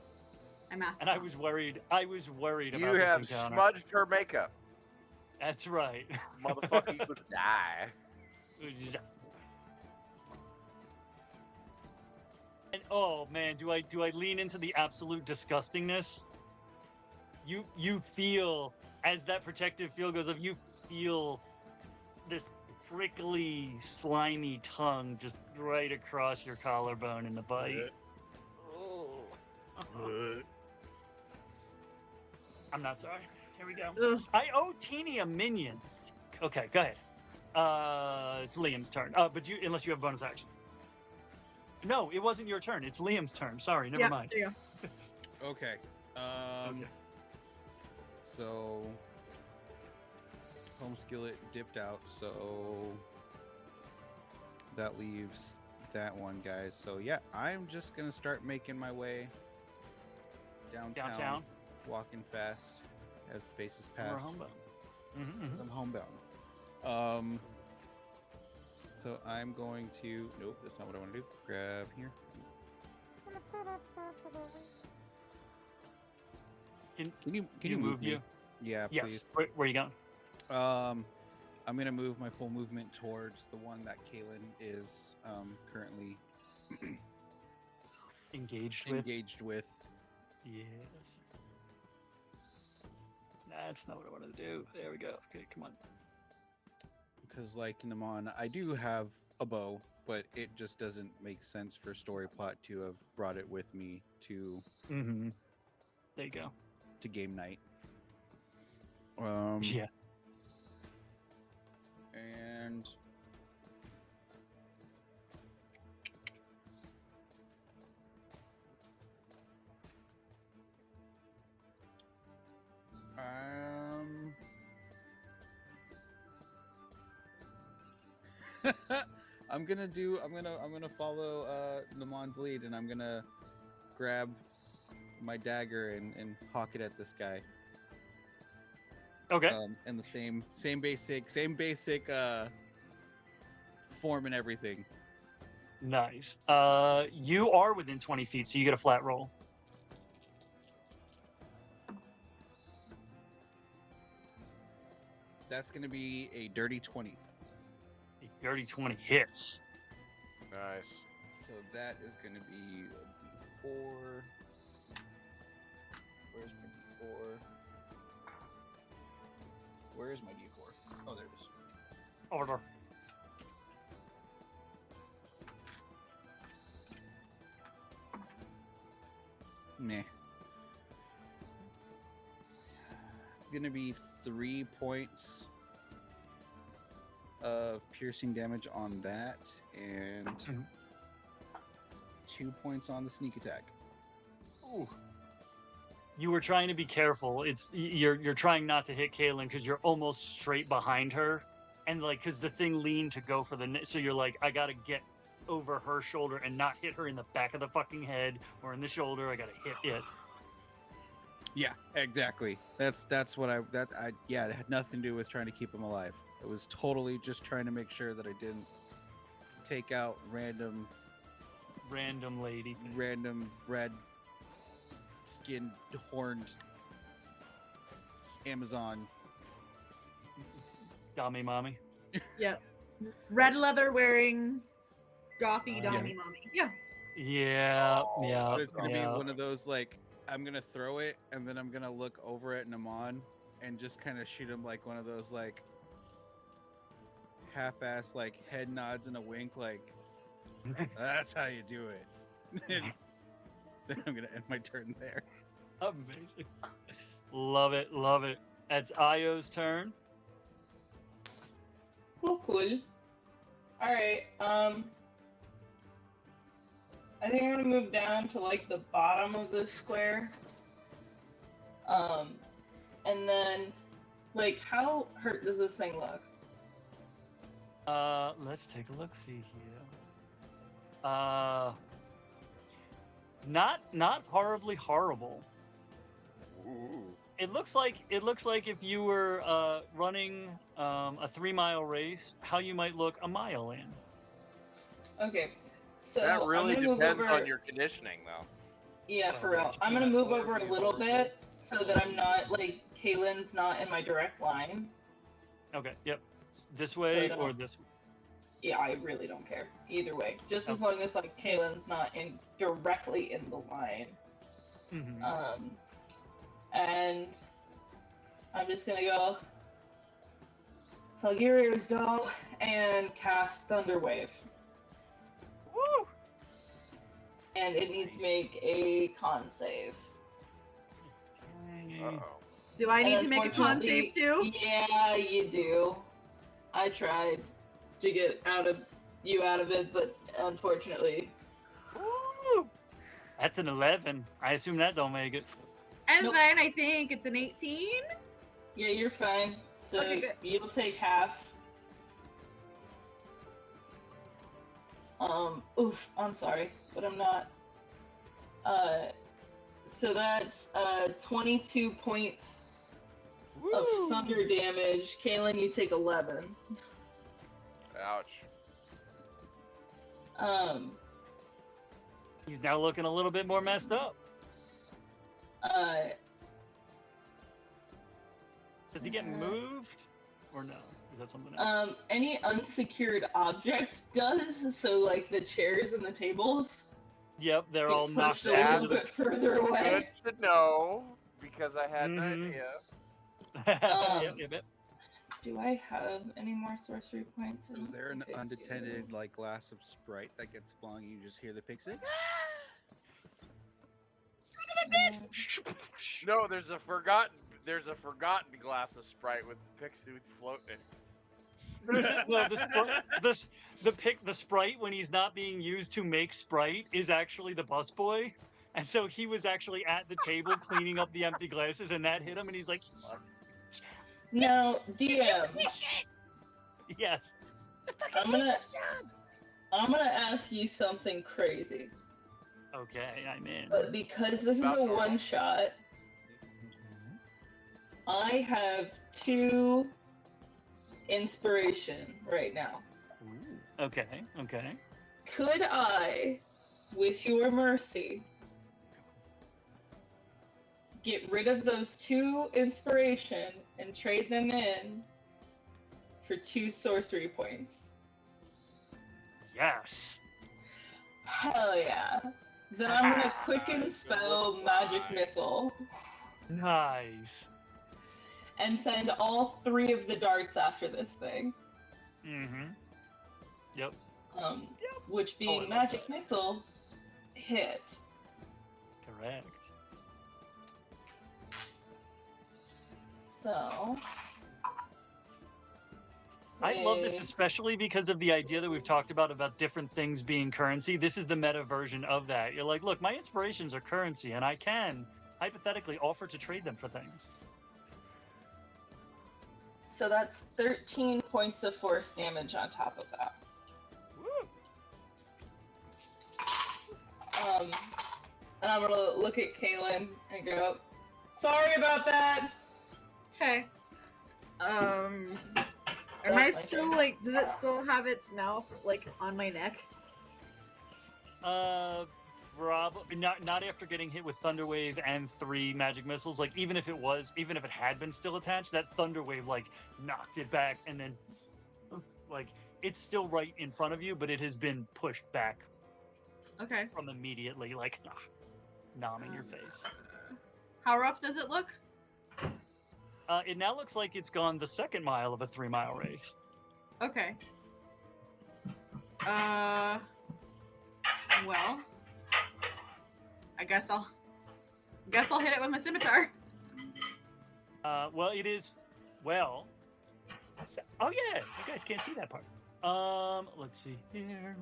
I mathed. And I was worried. about You this have encounter. smudged her makeup. That's right. Motherfucker, you could die. And oh man, do I lean into the absolute disgustingness? You feel as that protective field goes up, you feel this prickly, slimy tongue just right across your collarbone in the bite. I'm not sorry. Here we go. Ugh. I owe Teeny a minion. Okay, go ahead. It's Liam's turn. But unless you have bonus action. No, it wasn't your turn. It's Liam's turn. Sorry, never Yep, mind. there you go. Okay. Okay. So home skillet dipped out, so that leaves that one, guys. So yeah, I'm just gonna start making my way downtown. Walking fast as the faces We're pass. homebound. Because I'm homebound. So I'm going to. Nope, that's not what I want to do. Grab here. Can you move me? you? Yeah, Yes. please. Where are you going? I'm gonna move my full movement towards the one that Kahlen is currently Engaged with. Yes. That's not what I wanted to do. There we go. Okay, come on. Because like Nhimon, I do have a bow, but it just doesn't make sense for story plot to have brought it with me to There you go. to game night. Yeah. And I'm gonna follow Nhimmon's lead, and I'm gonna grab my dagger and hawk it at this guy. Okay. And the same basic form and everything. Nice. You are within 20 feet, so you get a flat roll. That's gonna be a dirty 20. A dirty 20 hits. Nice. So that is gonna be a D4. Where's my D4? Where is my D4? Oh, there it is. Over there. Meh. It's gonna be 3 points of piercing damage on that, and 2 points on the sneak attack. Ooh. You were trying to be careful. You're trying not to hit Kahlen because you're almost straight behind her, and like because the thing leaned to go for so you're like, I gotta get over her shoulder and not hit her in the back of the fucking head or in the shoulder. I gotta hit it. Yeah, exactly. That's what yeah, it had nothing to do with trying to keep him alive. It was totally just trying to make sure that I didn't take out random lady things. random red skinned horned Amazon. Dummy mommy. Yep. Red leather wearing gothy Yeah. dummy mommy. Yeah. Yeah, yeah. But it's gonna yeah. be one of those like I'm gonna throw it and then I'm gonna look over at Nhimon and just kind of shoot him like one of those like half-ass like head nods and a wink like that's how you do it. Then I'm gonna end my turn there. Amazing. Love it, love it. That's Aio's turn. Oh, cool. All right. I think I'm gonna move down to like the bottom of this square. And then, like, how hurt does this thing look? Let's take a look. See here. Not horribly horrible. Ooh. It looks like if you were running a 3-mile race, how you might look a mile in. Okay, so That really I'm gonna depends move over... on your conditioning, though. Yeah, for Oh, real. right. I'm gonna move over a little bit so that I'm not like Kahlen's not in my direct line. Okay. Yep. This way So I or don't- this way. Yeah, I really don't care either way. Just as long as like Kahlen's not directly in the line. Mm-hmm. And I'm just gonna go Salgiri's doll and cast Thunder Wave. Woo! And it needs to make a con save. Okay. Uh-oh. Do I need And to make a con unfortunately- save too? Yeah, you do. I tried to get you out of it, but unfortunately, That's an 11. I assume that don't make it. And Nope. then I think it's an 18. Yeah, you're fine. So Okay, good. you'll take half. Oof, I'm sorry, but I'm not. So that's 22 points of thunder damage. Kaylin, you take 11. Ouch. He's now looking a little bit more messed up. Does he get moved? Or no? Is that something else? Any unsecured object does, so like the chairs and the tables Yep, they're get all knocked pushed a out. little bit further away. Good to know, because I had Mhm. an idea. Yep. Do I have any more sorcery points? I Is don't there an think I do. undetected like glass of Sprite that gets flung? You just hear the pig say, No, there's a forgotten glass of Sprite with the pixie floating. No, the Sprite, when he's not being used to make Sprite, is actually the busboy. And so he was actually at the table cleaning up the empty glasses, and that hit him, and he's like, Now, DM, yes. I'm gonna ask you something crazy, Okay, I'm in. but because this is About a normal. one shot, I have 2 inspiration right now. Okay. Could I, with your mercy, get rid of those 2 inspiration and trade them in for 2 sorcery points? Yes. Hell yeah. Then I'm gonna quicken spell Magic Missile Nice. and send all 3 of the darts after this thing. Mm-hmm. Yep. Which being love Magic that. Missile, hit. Correct. So. I love this it's- especially because of the idea that we've talked about different things being currency. This is the meta version of that. You're like, look, my inspirations are currency, and I can hypothetically offer to trade them for things. So that's 13 points of force damage on top of that. Woo! And I'm gonna look at Kaylin and go, sorry about that! Okay. Am That's I my still turn. like? Does it still have its mouth like on my neck? Probably not after getting hit with Thunderwave and 3 magic missiles. Like even if it had been still attached, that Thunderwave like knocked it back, and then like it's still right in front of you, but it has been pushed back Okay. from immediately, like nom in your face. How rough does it look? It now looks like it's gone the 2nd mile of a 3-mile race. Okay. Well, I guess I'll hit it with my scimitar. Well, it is. Well. Oh yeah, you guys can't see that part. Let's see here.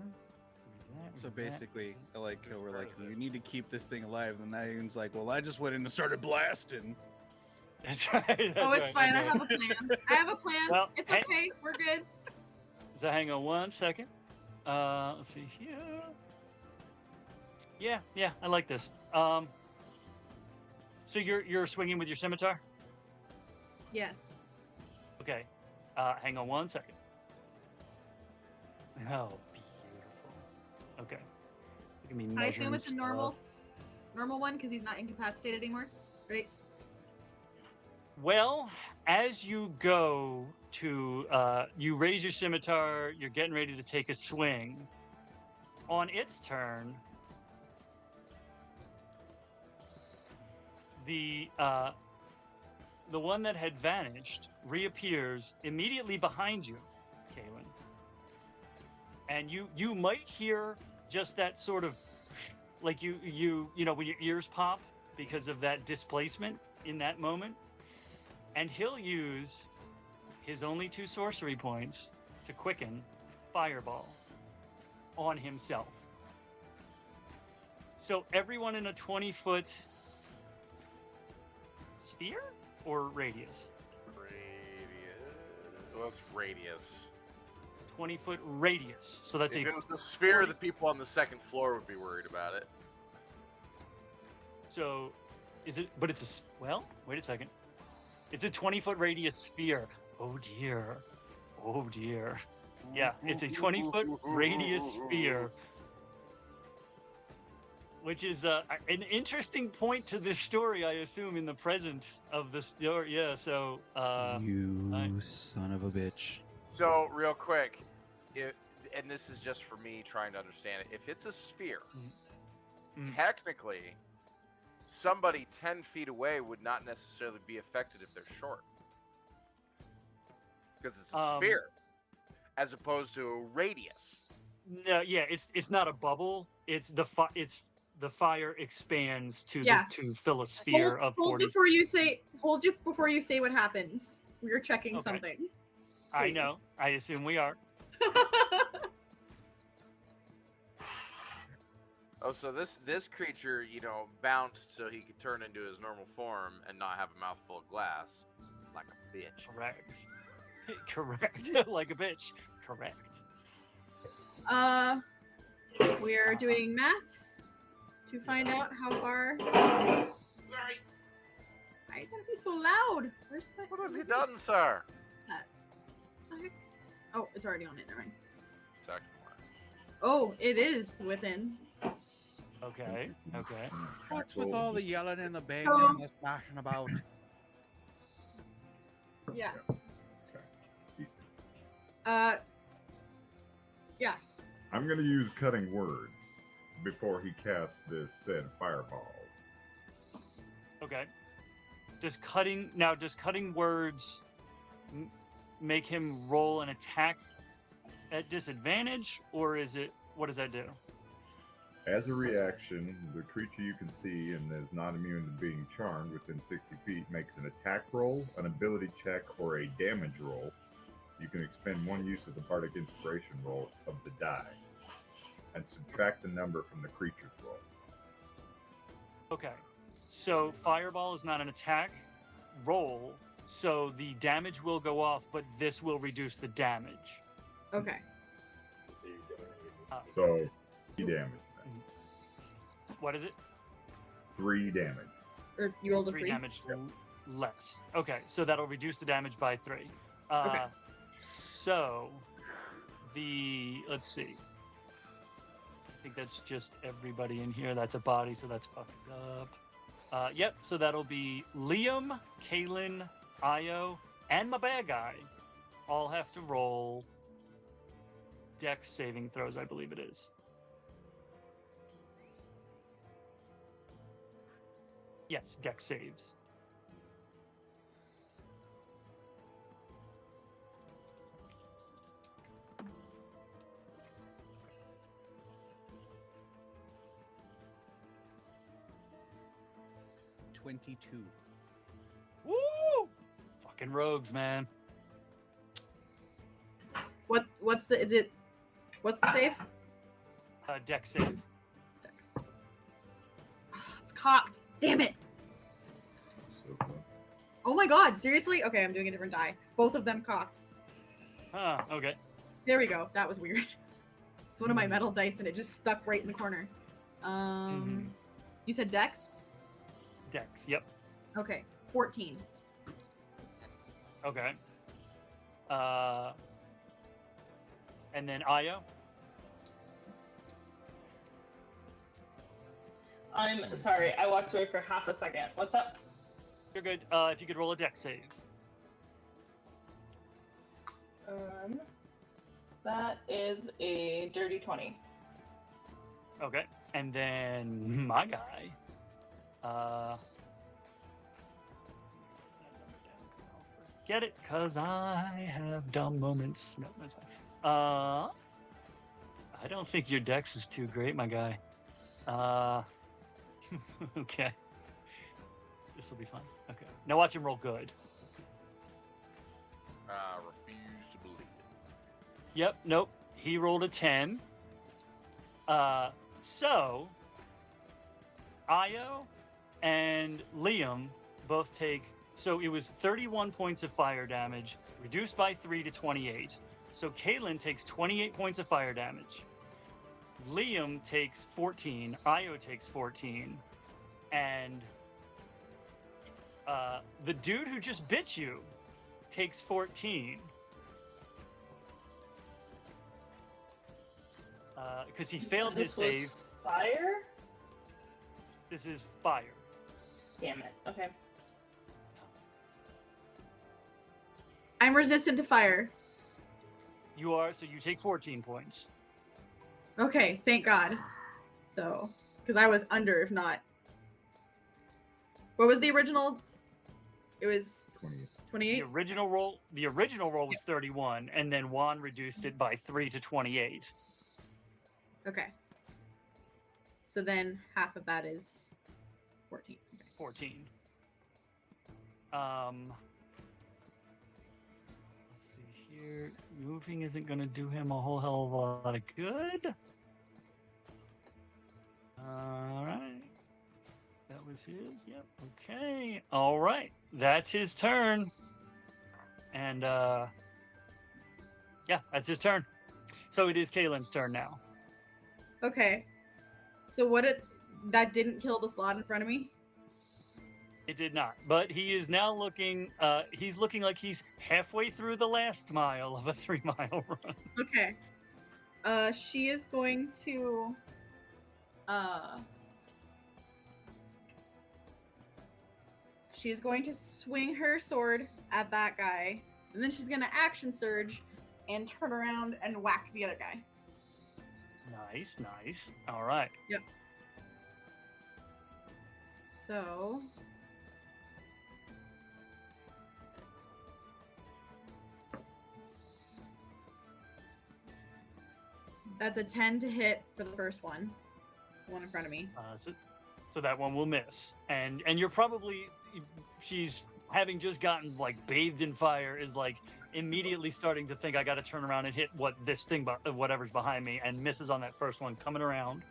So basically, like we're like, you need to keep this thing alive. And then Naeem's like, well, I just went in and started blasting. That's right. That's Oh, it's right, fine. I that's have right. a plan. I have a plan. Well, It's hey- okay. We're good. So hang on 1 second. Let's see here. Yeah, I like this. So you're swinging with your scimitar? Yes. Okay. Hang on 1 second. Oh, beautiful. Okay. Look at me I assume measuring it's a normal stuff. one because he's not incapacitated anymore, right? Well, as you go to, you raise your scimitar, you're getting ready to take a swing. On its turn, the one that had vanished reappears immediately behind you, Kaylin. And you might hear just that sort of, like you know when your ears pop because of that displacement in that moment. And he'll use his only 2 sorcery points to quicken Fireball on himself. So everyone in a 20-foot sphere or radius? Well, it's radius. 20-foot radius. So that's If a it was the sphere, the people on the second floor would be worried about it. So, is it? But it's a well. Wait a second. It's a 20-foot radius sphere. Oh dear. Oh dear. Yeah, it's a 20-foot radius sphere, which is an interesting point to this story, I assume, in the present of the story. Yeah. So. You son of a bitch. So, real quick, and this is just for me trying to understand it. If it's a sphere, technically, somebody 10 feet away would not necessarily be affected if they're short. Because it's a sphere, as opposed to a radius. No, yeah, it's not a bubble. It's the fire expands to to fill a sphere of 40. Hold before you say what happens. We're checking something. I know. I assume we are. Oh, so this creature, bounced so he could turn into his normal form and not have a mouthful of glass, like a bitch. Correct. Correct. Like a bitch. Correct. We're doing maths to find out how far. Sorry. Why you gotta be so loud? Where's my? What have you done, sir? Oh, it's already on it. Never mind. Second one. Oh, it is within. Okay. Okay. What's with all the yelling and the banging So- and the smashing about? Yeah. Okay. Jesus. Yeah. I'm going to use cutting words before he casts this said fireball. Okay. Does cutting words make him roll an attack at disadvantage, or what does that do? As a reaction, the creature you can see and is not immune to being charmed within 60 feet makes an attack roll, an ability check, or a damage roll. You can expend one use of the Bardic Inspiration roll of the die and subtract the number from the creature's roll. Okay. So Fireball is not an attack roll, so the damage will go off, but this will reduce the damage. Okay. So, 3 damage then. What is it? 3 damage. Or you rolled a 3 3. damage less. Okay, so that'll reduce the damage by 3. Okay. So let's see. I think that's just everybody in here. That's a body, so that's fucked up. Yep, so that'll be Liam, Kahlen, Aio, and my bad guy all have to roll Dex saving throws, I believe it is. Yes, Dex saves. Woo! Fucking rogues, man. What's the save? Dex save. Dex. It's cocked. Damn it. So, Oh my god, seriously? Okay, I'm doing a different die. Both of them cocked. Huh, okay. There we go. That was weird. It's one of my metal dice and it just stuck right in the corner. You said Dex? Dex, yep. Okay. 14. Okay. And then Aio? I'm sorry, I walked away for half a second. What's up? You're good. If you could roll a Dex save. That is a dirty 20. Okay. And then my guy. Get it, cause I have dumb moments. No, that's fine. I don't think your Dex is too great, my guy. Okay. This will be fun. Okay. Now watch him roll good. I refuse to believe it. Yep, nope. He rolled a 10. So Aio and Liam both take. So it was 31 points of fire damage, reduced by 3 to 28. So Kaklan takes 28 points of fire damage. Liam takes 14. Aio takes 14. And the dude who just bit you takes 14. Because he failed his This was save. fire? This is fire. Damn it. Okay. I'm resistant to fire. You are, so you take 14 points. Okay, thank God. So, because I was under, if not. What was the original? It was 28. 28. The original roll was 31, and then Juan reduced it by 3 to 28. Okay. So then half of that is 14. Okay. 14. Let's see here. Moving isn't going to do him a whole hell of a lot of good. All right. That was his. Yep. Okay. All right. That's his turn. And yeah, that's his turn. So it is Kaylin's turn now. Okay. So that didn't kill the slot in front of me? It did not, but he is now looking. He's looking like he's halfway through the last mile of a 3-mile run. Okay. She is going to she's going to swing her sword at that guy, and then she's going to action surge and turn around and whack the other guy. Nice, nice. All right. Yep. So that's a 10 to hit for the first one. The one in front of me. So that one will miss, and you're probably, she's having just gotten like bathed in fire, is like immediately starting to think, I got to turn around and hit whatever's behind me, and misses on that first one coming around.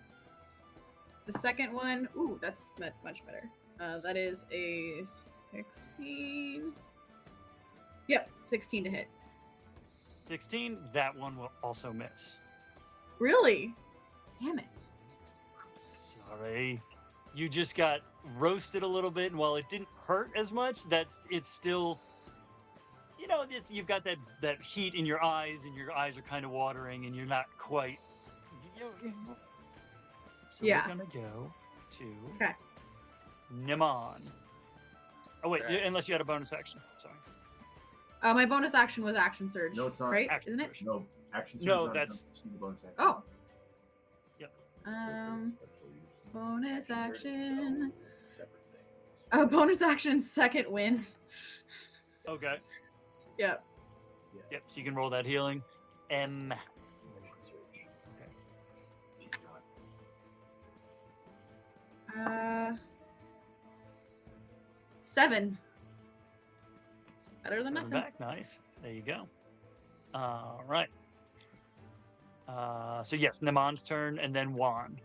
The second one, ooh, that's much better. That is a 16. Yep, 16 to hit. 16. That one will also miss. Really? Damn it. Sorry. You just got roasted a little bit, and while it didn't hurt as much, it's still, you've got that heat in your eyes, and your eyes are kind of watering, and you're not quite. So Yeah. we're gonna go to Okay. Nhimon. Oh wait, Okay. unless you had a bonus action. Sorry. My bonus action was action surge. No, it's not. Right? Action Isn't it? surge. No, action. No, surge on that's- jump, just need the bonus action. Oh. Yep. Bonus Action surge is action. its own separate thing. Bonus action, second wind. Okay. Yep. Yeah, Yep. So you can roll that healing. action surge. Okay. He's not. 7. It's better than 7 nothing. back. Nice. There you go. All right. So yes, Nhimmon's turn, and then Juan.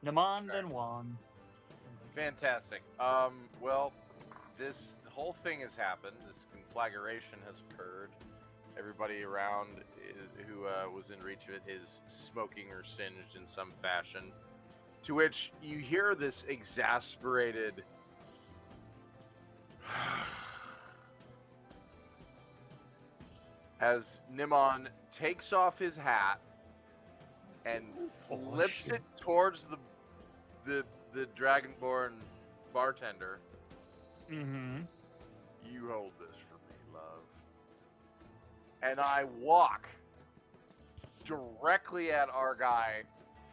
Nhimon, Okay. then Juan. Fantastic. Well, this whole thing has happened. This conflagration has occurred. Everybody around who was in reach of it is smoking or singed in some fashion. To which you hear this exasperated as Nhimon takes off his hat and flips shit. it towards the Dragonborn bartender. Mm-hmm. You hold this for me, love. And I walk directly at our guy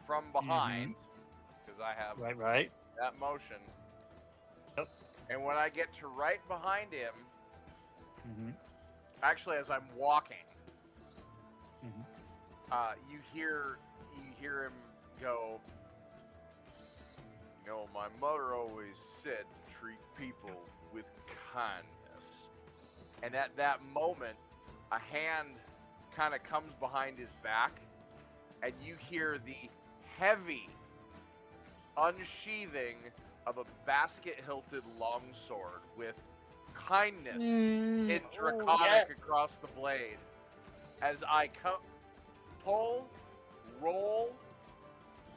from behind, because I have Right. that motion. Yep. And when I get to right behind him, Mm-hmm. actually as I'm walking, Mhm. you hear him go, my mother always said to treat people with kindness. And at that moment, a hand kind of comes behind his back, and you hear the heavy unsheathing of a basket-hilted longsword with kindness Mm, in oh, draconic yes. across the blade. As I pull, roll,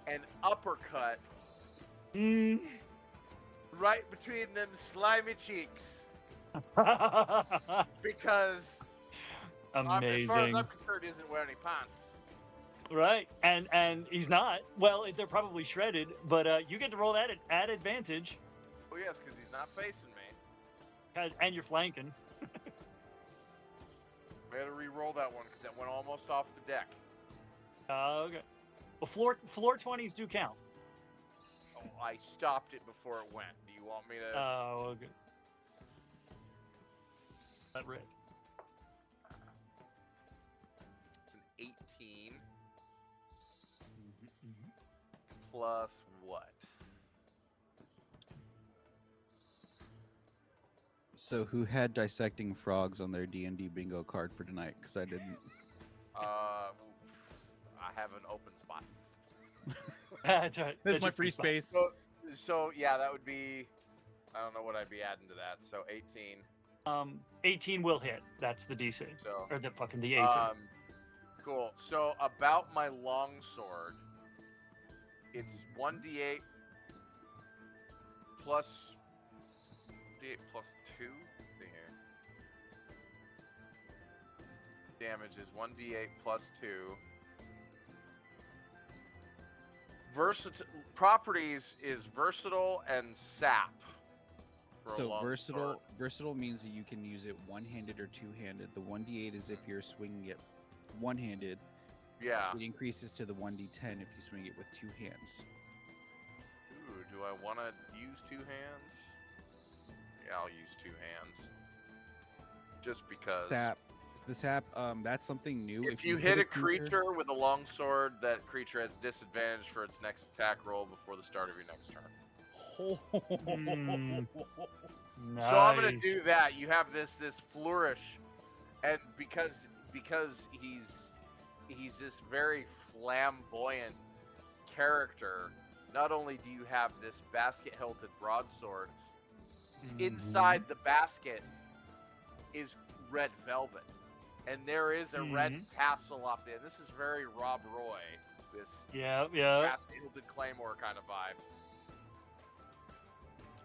and uppercut right between them slimy cheeks. Because as far as Amazing. I'm concerned, he isn't wearing any pants. Right, and he's not. Well, they're probably shredded, but you get to roll that at advantage, Oh yes, because he's not facing me. and you're flanking. I gotta re-roll that one because that went almost off the deck. Okay. Well, floor 20s do count. Oh, I stopped it before it went. Do you want me to? Oh, okay. That rip. It's an 18 plus what? So who had dissecting frogs on their D&D bingo card for tonight? Because I didn't. I have an open spot. That's right. That's your my free spot. space. So yeah, that would be. I don't know what I'd be adding to that. So 18. 18 will hit. That's the DC. So Or the AC. cool. So about my longsword, it's 1d8 plus d8 plus 2. Let's see here. Damage is 1d8 plus 2. Properties is versatile and sap. for a So long sword. versatile means that you can use it one-handed or two-handed. The 1d8 is if you're swinging it one-handed. Yeah. It increases to the 1d10 if you swing it with two hands. Ooh, do I want to use two hands? Yeah, I'll use two hands. Just because. The sap, that's something new. If you hit a creature with a long sword, that creature has disadvantage for its next attack roll before the start of your next turn. Nice. So I'm gonna do that. You have this flourish, and because he's this very flamboyant character. Not only do you have this basket-hilted broadsword, inside the basket is red velvet, and there is a red tassel off there. This is very Rob Roy. This basket-hilted claymore kind of vibe.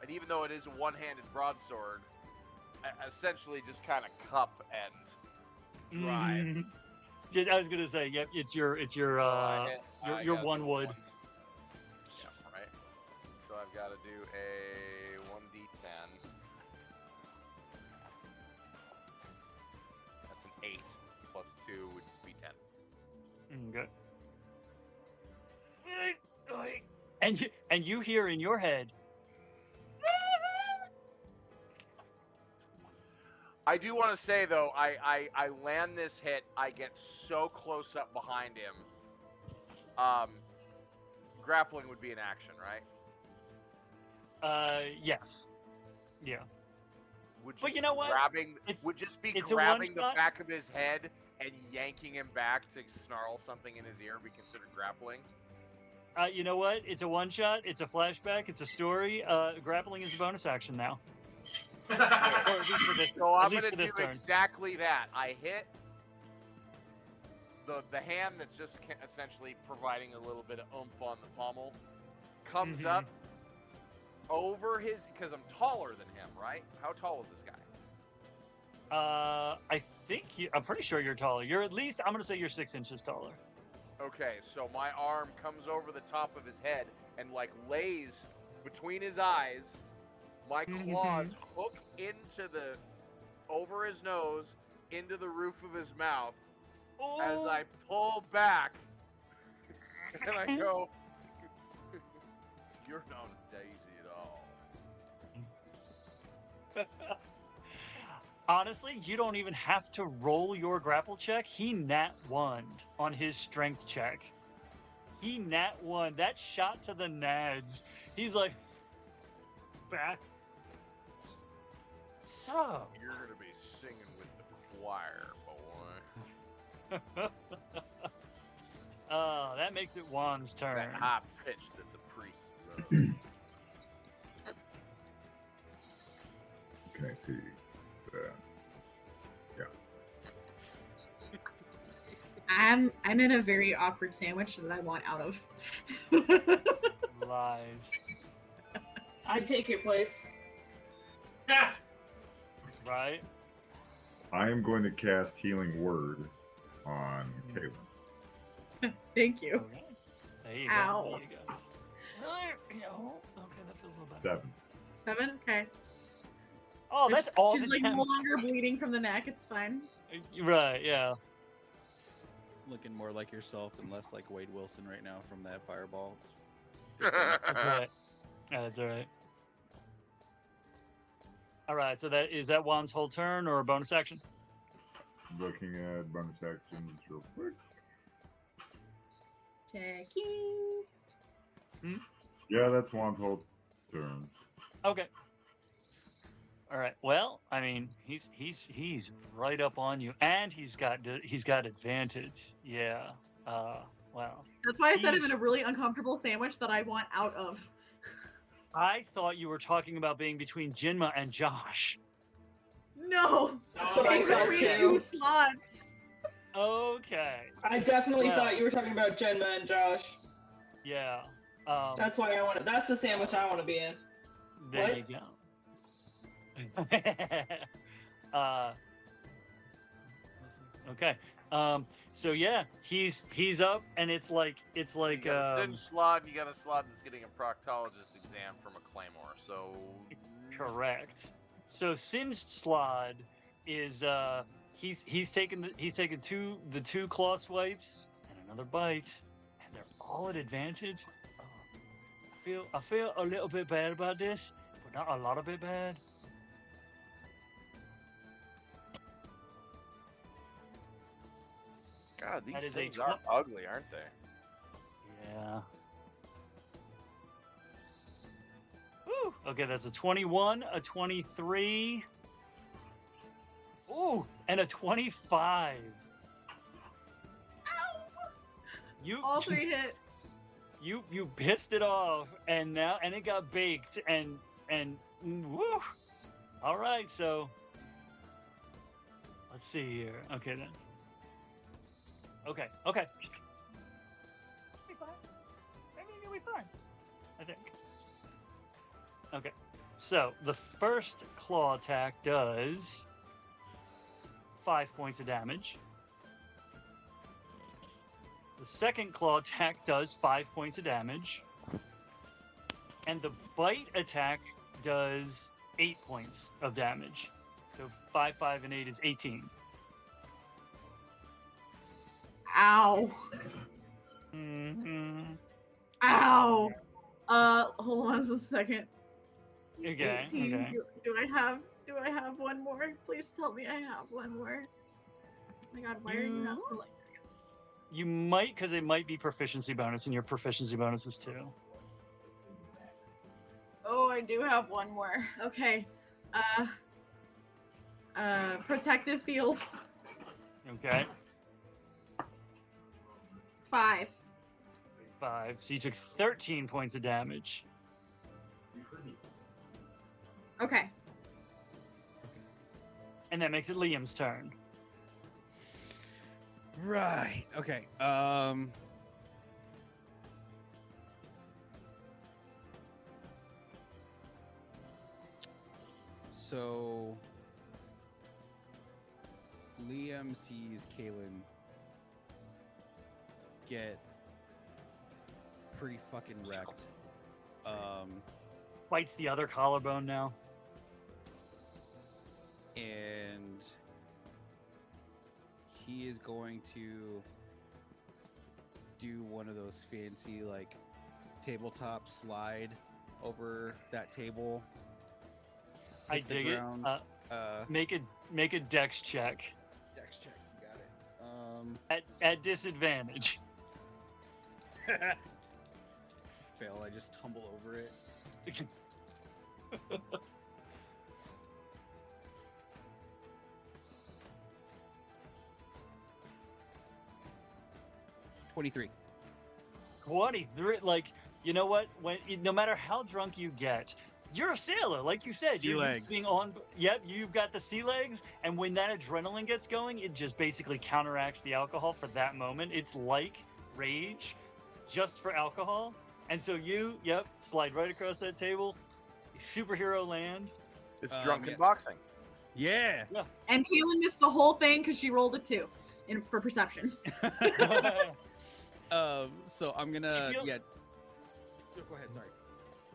And even though it is a one-handed broadsword, essentially just kind of cup and drive. I was gonna say, yep, it's your one wood. Yeah, right. So I've got to do a 1d10. That's an 8 plus 2 would be 10. Okay. And you hear in your head. I do want to say though, I land this hit. I get so close up behind him. Grappling would be an action, right? Yes. Yeah. But you know what? Would just be it's a grabbing the one-shot. back of his head and yanking him back to snarl something in his ear be considered grappling? You know what? It's a one shot. It's a flashback. It's a story. Grappling is a bonus action now. Or at least for this, So I'm at least going for to this do turn. exactly that. I hit the hand that's just essentially providing a little bit of oomph on the pommel. Comes up over his, because I'm taller than him, right? How tall is this guy? I'm pretty sure you're taller. You're at least, I'm going to say you're 6 inches taller. Okay, so my arm comes over the top of his head and like lays between his eyes. My claws hook over his nose, into the roof of his mouth, as I pull back, and I go, "You're not a daisy at all." Honestly, you don't even have to roll your grapple check. He nat 1'd on his strength check. He nat 1. That shot to the nads. He's like, back. So. You're going to be singing with the choir, boy. Oh, that makes it Juan's turn. That high pitch that the priest wrote. see. Yeah. I'm in a very awkward sandwich that I want out of. Lies. I'd take your place. Right? I am going to cast Healing Word on Kaylin. Thank you. Okay. There you Ow. go. There you go. Okay, that feels a little better. 7. 7? Okay. Oh, that's all She's the like damage. no longer bleeding from the neck. It's fine. Right, yeah. Looking more like yourself and less like Wade Wilson right now from that fireball. That's right. That's all right. All right, so that Juan's whole turn or a bonus action? Looking at bonus actions real quick. Checking. Yeah, that's Juan's whole turn. Okay. All right. Well, I mean, he's right up on you, and he's got advantage. Yeah. Wow. That's why I said I'm He's- in a really uncomfortable sandwich that I want out of. I thought you were talking about being between Jinma and Josh. No. That's what I In thought between too. 2 slots. Okay. I definitely Well. thought you were talking about Jinma and Josh. Yeah. That's why I want it. That's the sandwich I want to be in. There What? you go. Okay. So yeah, he's up, and it's like You got a Cynn slot, and you got a slot that's getting a proctologist exam from a claymore. So correct. So Cynn's slod is he's taken the two claw swipes and another bite, and they're all at advantage. I feel a little bit bad about this, but not a lot of bit bad. God, That these is a things are ugly, aren't they? Yeah. Woo! Okay, that's a 21, a 23. Ooh, and a 25. You All 3 hit. you pissed it off, and it got baked, and woo. All right, so let's see here. Okay then. Okay. You'll be fine. I think you'll be fine. I think. Okay. So the first claw attack does 5 points of damage. The second claw attack does 5 points of damage. And the bite attack does 8 points of damage. So 5, 5, and 8 is 18. Ow. Mm-hmm. Ow. Hold on just a second. Okay. 18. Okay. Do I have one more? Please tell me I have one more. Oh my god, why are you asking like You might, because it might be proficiency bonus, and your proficiency bonus is 2. Oh, I do have one more. Okay. Protective field. Okay. 5. 5. So you took 13 points of damage. Okay. And that makes it Liam's turn. Right. Okay. So Liam sees Kahlen get pretty fucking wrecked. Bites the other collarbone now. And he is going to do one of those fancy like tabletop slide over that table. I hit the dig it. ground. Make a dex check Dex check, you got it. at disadvantage. Fail, I just tumble over it. 23. 20. Like, you know what? No matter how drunk you get, You're a sailor, like you said. Sea You're used legs. to being on. Yep, you've got the sea legs, and when that adrenaline gets going, it just basically counteracts the alcohol for that moment. It's like rage, just for alcohol. And so you, slide right across that table, superhero land. It's drunken yeah. boxing. Yeah. And Kaylin missed the whole thing because she rolled a 2 for perception. So I'm gonna feels- Go ahead. Sorry.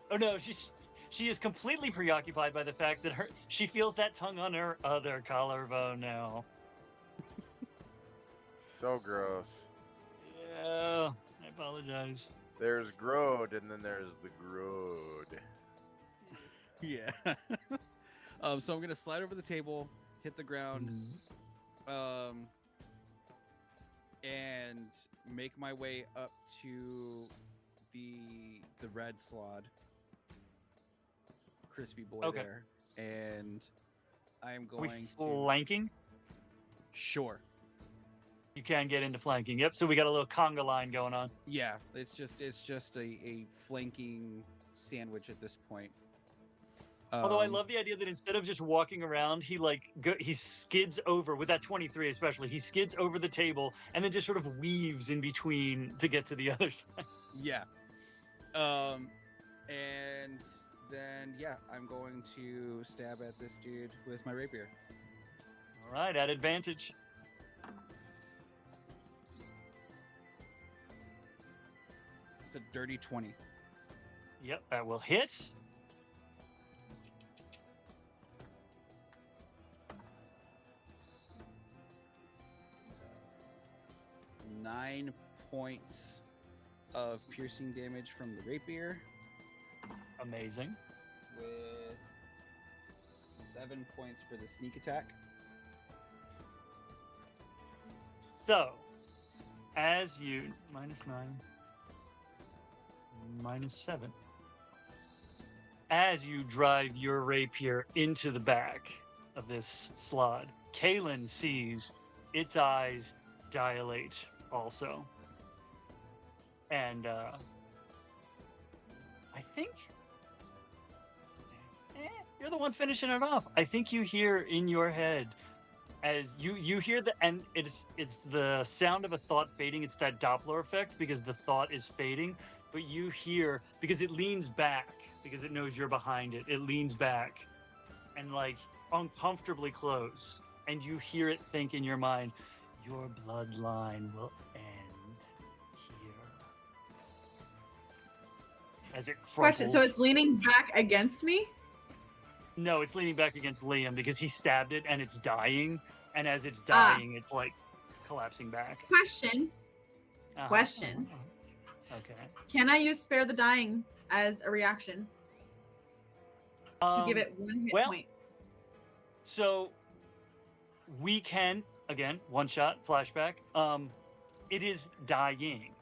Oh no, she is completely preoccupied by the fact that she feels that tongue on her other collarbone now. So gross. Yeah, I apologize. There's Grode, and then there's the Grode. Yeah. So I'm gonna slide over the table, hit the ground, and make my way up to the red slod, crispy boy Okay. there, and I am Are we going to flanking? sure. You can get into flanking. Yep. So we got a little conga line going on. Yeah, it's just a flanking sandwich at this point. Although I love the idea that instead of just walking around, he he skids over with that 23 especially. He skids over the table and then just sort of weaves in between to get to the other side. Yeah. And then I'm going to stab at this dude with my rapier. All right, at advantage. It's a dirty 20. Yep, that will hit. Uh, 9 points of piercing damage from the rapier Amazing. with 7 points for the sneak attack. So, as you -9, -7, as you drive your rapier into the back of this slot, Kahlen sees its eyes dilate also. And I think you're the one finishing it off. I think you hear in your head as you hear and it's the sound of a thought fading. It's that Doppler effect because the thought is fading, but you hear because it leans back because it knows you're behind it. It leans back and like uncomfortably close, and you hear it think in your mind, your bloodline will end here. As it Question. So crumples. it's leaning back against me? No, it's leaning back against Liam because he stabbed it and it's dying. And as it's dying, it's like collapsing back. Question. Uh-huh. Question. Okay. Can I use Spare the Dying as a reaction to give it 1 hit point? So we can again 1-shot flashback. It is dying,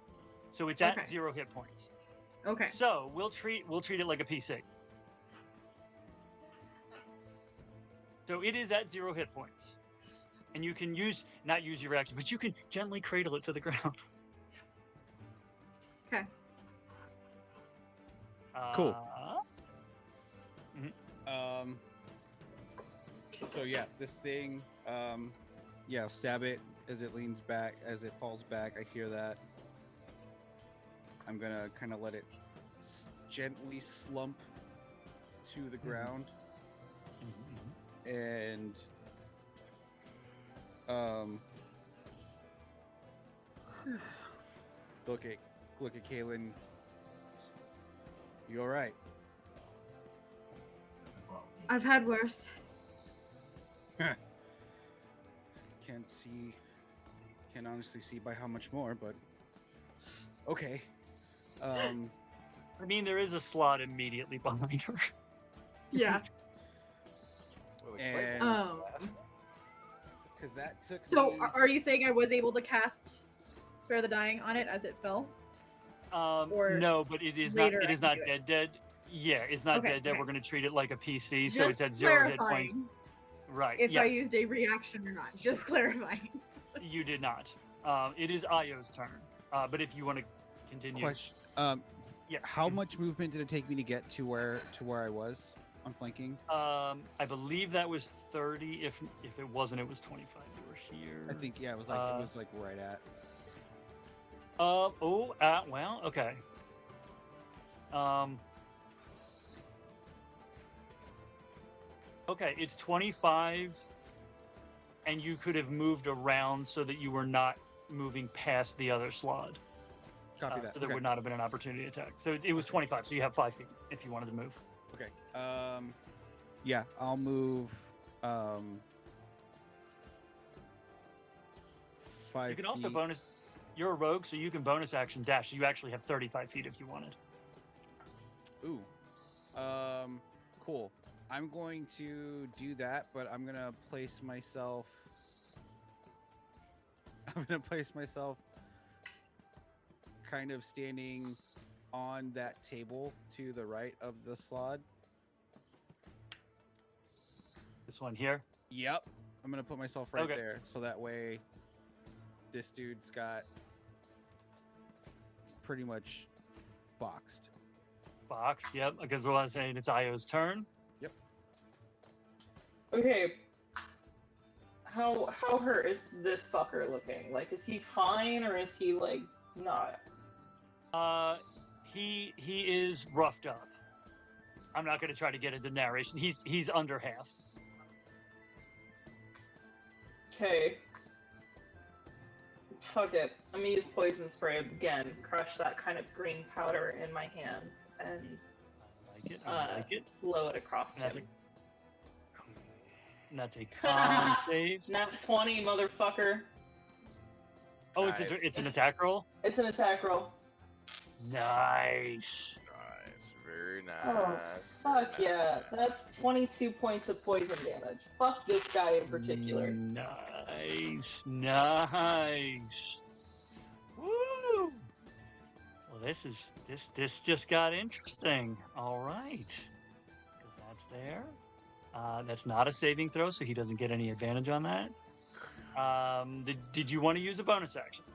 so it's at 0 hit points. Okay. So we'll treat it like a PC. So it is at 0 hit points, and you can not use your reaction, but you can gently cradle it to the ground. Okay. Cool. Mhm. So this thing, I'll stab it as it leans back, as it falls back. I hear that. I'm gonna kind of let it gently slump to the ground, and look at Kahlen. You all right? I've had worse. Can't honestly see by how much more, but okay. I mean, there is a slot immediately behind her. Yeah. And Oh. because that took So me... are you saying I was able to cast Spare the Dying on it as it fell? Or No, but it is not. later It I is can not do it? dead. Yeah, it's not Okay, dead. Dead. okay. We're going to treat it like a PC, so Just it's at 0 hit points. clarifying Right. if I yes. used a reaction or not. Just clarifying. You did not. It is Aio's turn. But if you want to continue. question. Yeah. How much movement did it take me to get to where I was on flanking? I believe that was 30. If it wasn't, it was 25. You were here. I think it was like right at. Well, okay. Okay, it's 25, and you could have moved around so that you were not moving past the other slot. Copy that. So there Okay. would not have been an opportunity attack. So it was 25, so you have 5 feet if you wanted to move. Okay. Yeah, I'll move 5 You can also feet. bonus. You're a rogue, so you can bonus action dash. You actually have 35 feet if you wanted. Ooh. Cool. I'm going to do that, but I'm gonna place myself. Kind of standing on that table to the right of the slot. This one here. Yep. I'm gonna put myself right Okay. there, so that way this dude's got pretty much boxed. Box. Yep. Because what I was saying, it's Io's turn. Okay. How hurt is this fucker looking? Like, is he fine or is he like not? He is roughed up. I'm not going to try to get into narration. He's under half. Okay. Fuck it. I'm gonna use poison spray again. Crush that kind of green powder in my hands and I like it. I like it. blow it across And him. that's a con save. Nat 20, motherfucker. Oh, Nice. it's an attack roll. It's an attack roll. Nice. Nice, very nice. Oh, very fuck yeah. nice. That's 22 points of poison damage. Fuck this guy in particular. Nice. Nice. Woo! Well, this just got interesting. All right. Because that's there. That's not a saving throw, so he doesn't get any advantage on that. Did you want to use a bonus action?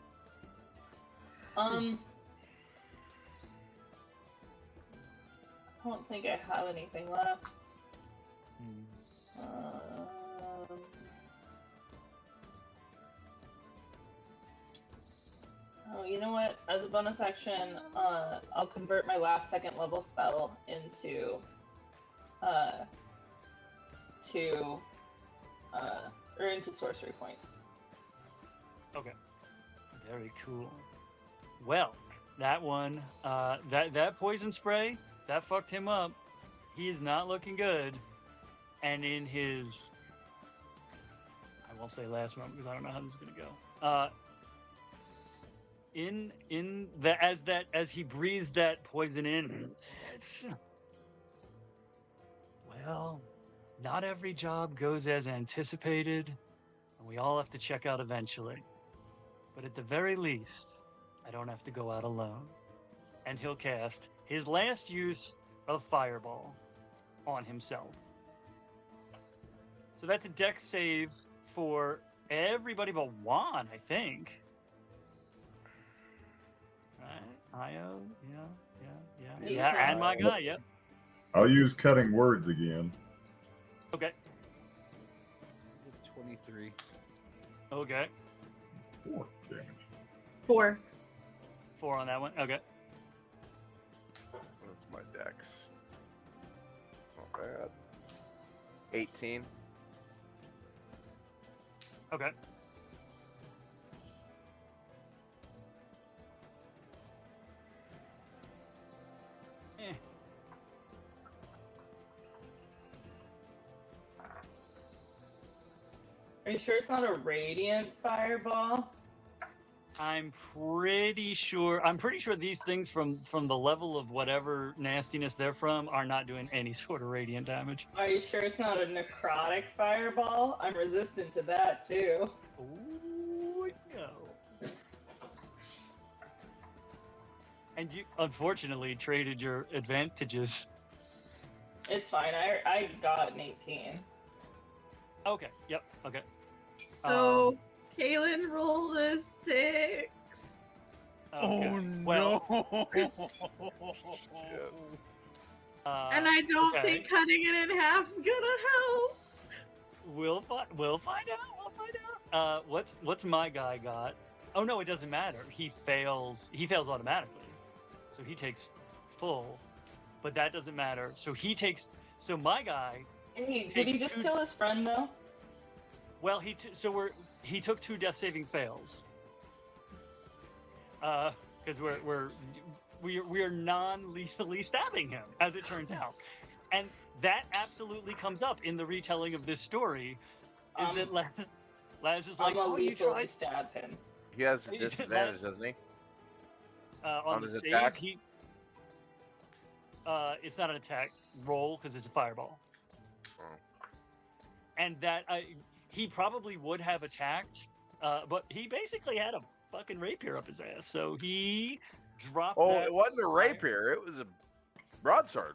I don't think I have anything left. Oh, you know what? As a bonus action, I'll convert my last second level spell into into sorcery points. Okay. Very cool. Well, that one, that poison spray, that fucked him up. He is not looking good. And in his, I won't say last moment because I don't know how this is gonna go. As he breathes that poison in, well, not every job goes as anticipated, and we all have to check out eventually. But at the very least, I don't have to go out alone. And he'll cast his last use of Fireball on himself. So that's a dex save for everybody but Juan, I think. Right? Io, yeah, and my guy, yep. I'll use cutting words again. Okay, Is it 23? okay. 4 damage. 4. 4 on that one, okay. That's my dex. Not bad. 18. Okay. Are you sure it's not a radiant fireball? I'm pretty sure these things from the level of whatever nastiness they're from are not doing any sort of radiant damage. Are you sure it's not a necrotic fireball? I'm resistant to that too. Oh no. And you unfortunately traded your advantages. It's fine. I got an 18. Okay, yep, okay. So Kahlen rolled a 6. Oh Well, no! And I don't okay. think cutting it in half's gonna help. We'll find out. We'll find out. What's my guy got? Oh no, it doesn't matter. He fails. He fails automatically, so he takes full. But that doesn't matter. So he takes. So my guy. Hey, did he takes just two- kill his friend though? Well, he took 2 death saving fails. Because we're non-lethally stabbing him, as it turns out, and that absolutely comes up in the retelling of this story. Is that Laz is like, I'm oh, you lethally tried stab him. He has a disadvantage, doesn't he? on the his save. attack? It's not an attack roll because it's a fireball, and that he probably would have attacked, but he basically had a fucking rapier up his ass, so he dropped. Oh, that it wasn't a fire- rapier. It was a broadsword.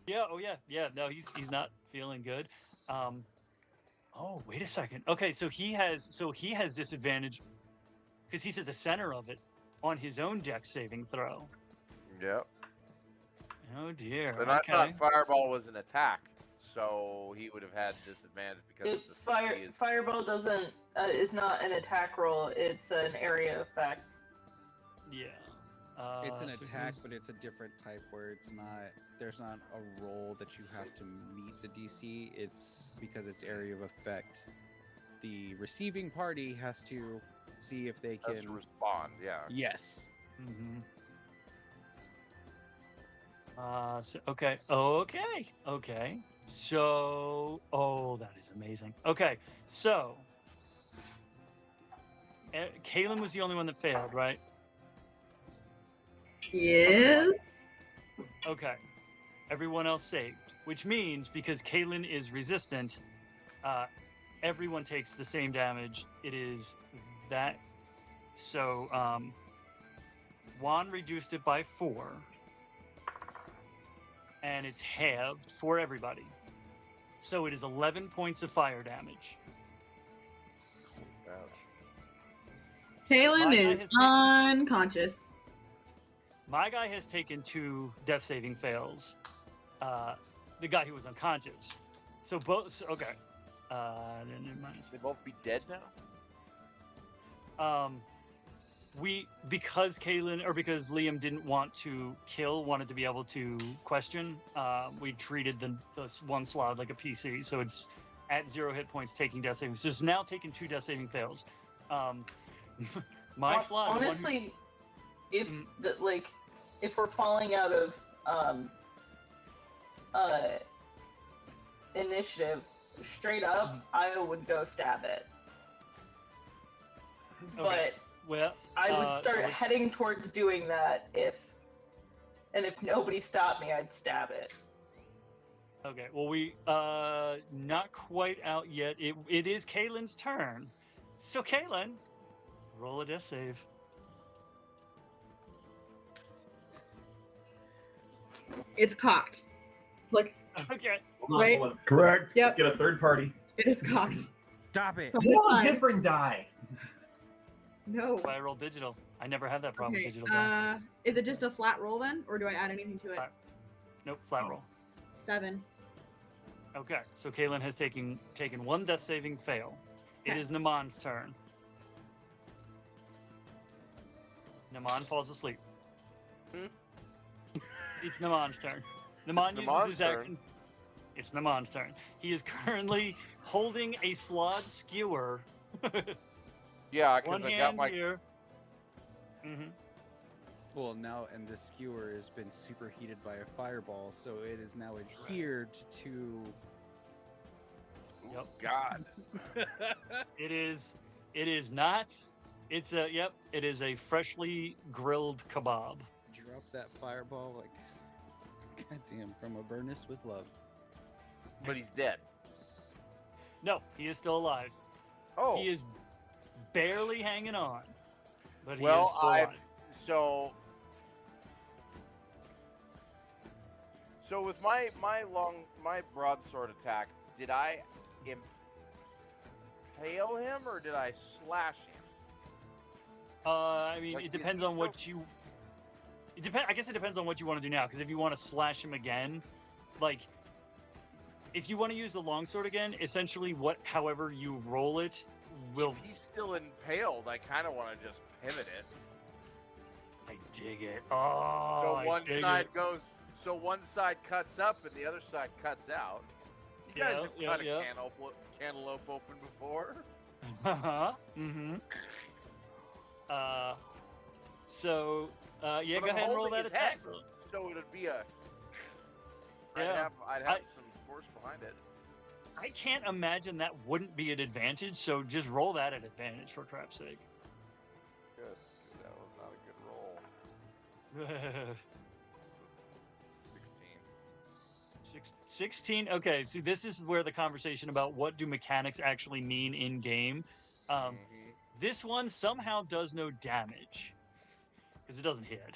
Yeah. Oh yeah. Yeah. No, he's not feeling good. Oh, wait a second. Okay, so he has disadvantage because he's at the center of it on his own dex saving throw. Yep. Oh dear. But okay. I thought fireball was an attack, so he would have had disadvantage because It's it's a fireball doesn't is not an attack roll. It's an area effect. Yeah. It's an so attack, he's- but it's a different type where there's not a roll that you have to meet the DC. It's because it's area of effect. The receiving party has to see if they has can to respond. Yeah. Yes. Mhm. Okay. So, that is amazing. Okay, so Kahlen was the only one that failed, right? Yes. Okay. Everyone else saved, which means because Kahlen is resistant, everyone takes the same damage. It is that. So, Juan reduced it by 4. And it's halved for everybody. So it is 11 points of fire damage. Kaylin My guy is has taken- unconscious. My guy has taken 2 death saving fails. The guy who was unconscious. So both. Okay. Then minus. They both be dead now. Because Liam didn't want to kill, wanted to be able to question, we treated the one slot like a PC, so it's at 0 hit points taking death saving. So it's now taking 2 death saving fails. My slot. Honestly, if Mm. if we're falling out of initiative, straight up, Io would go stab it. Okay. Well, I would so start let's- heading towards doing that if nobody stopped me, I'd stab it. Okay, well, we not quite out yet. It is Kaylin's turn. So Kaylin, roll a death save. It's cocked. Look, Okay. Wait. Correct. Yep, Let's get a third party. it is cocked. Stop it. So It's hold a on. different die. No. I roll digital. I never had that problem Okay. with digital. die. Is it just a flat roll then, or do I add anything to it? Flat. Nope, flat roll. 7. Okay, so Kaylin has taken 1 death saving fail. It Okay. is Nhimmon's turn. Nhimon falls asleep. Hmm? It's Nhimmon's turn. Nhimon uses Nhimmon's his turn. action. It's Nhimmon's turn. He is currently holding a slod skewer. Yeah, One because I got hand my. here. Mm-hmm. Well, now, and the skewer has been superheated by a fireball, so it is now adhered to. Yep. God. It is not. It's a yep. It is a freshly grilled kebab. Drop that fireball like, goddamn, from a furnace with love. But he's dead. No, he is still alive. Oh. He is barely hanging on, but he is well, still alive. So with my broadsword attack, did I impale him or did I slash him? I mean, Like, it is depends he on what you. It depends. I guess it depends on what you want to do now. Because if you want to slash him again, like, if you want to use the longsword again, essentially, however you roll it, will. If he's still impaled, I kind of want to just pivot it. I dig it. Oh, So I one dig side it. goes. So one side cuts up and the other side cuts out. You guys have cut a cantaloupe open before. Uh-huh. Mm-hmm. So, yeah, But go I'm ahead and roll holding that his attack. head, so it'd be a. Yeah. I'd have some force behind it. I can't imagine that wouldn't be an advantage, so just roll that at advantage for crap's sake. Good. That was not a good roll. This is 16. 16. Okay, see, this is where the conversation about what do mechanics actually mean in game. Mhm. This one somehow does no damage because it doesn't hit,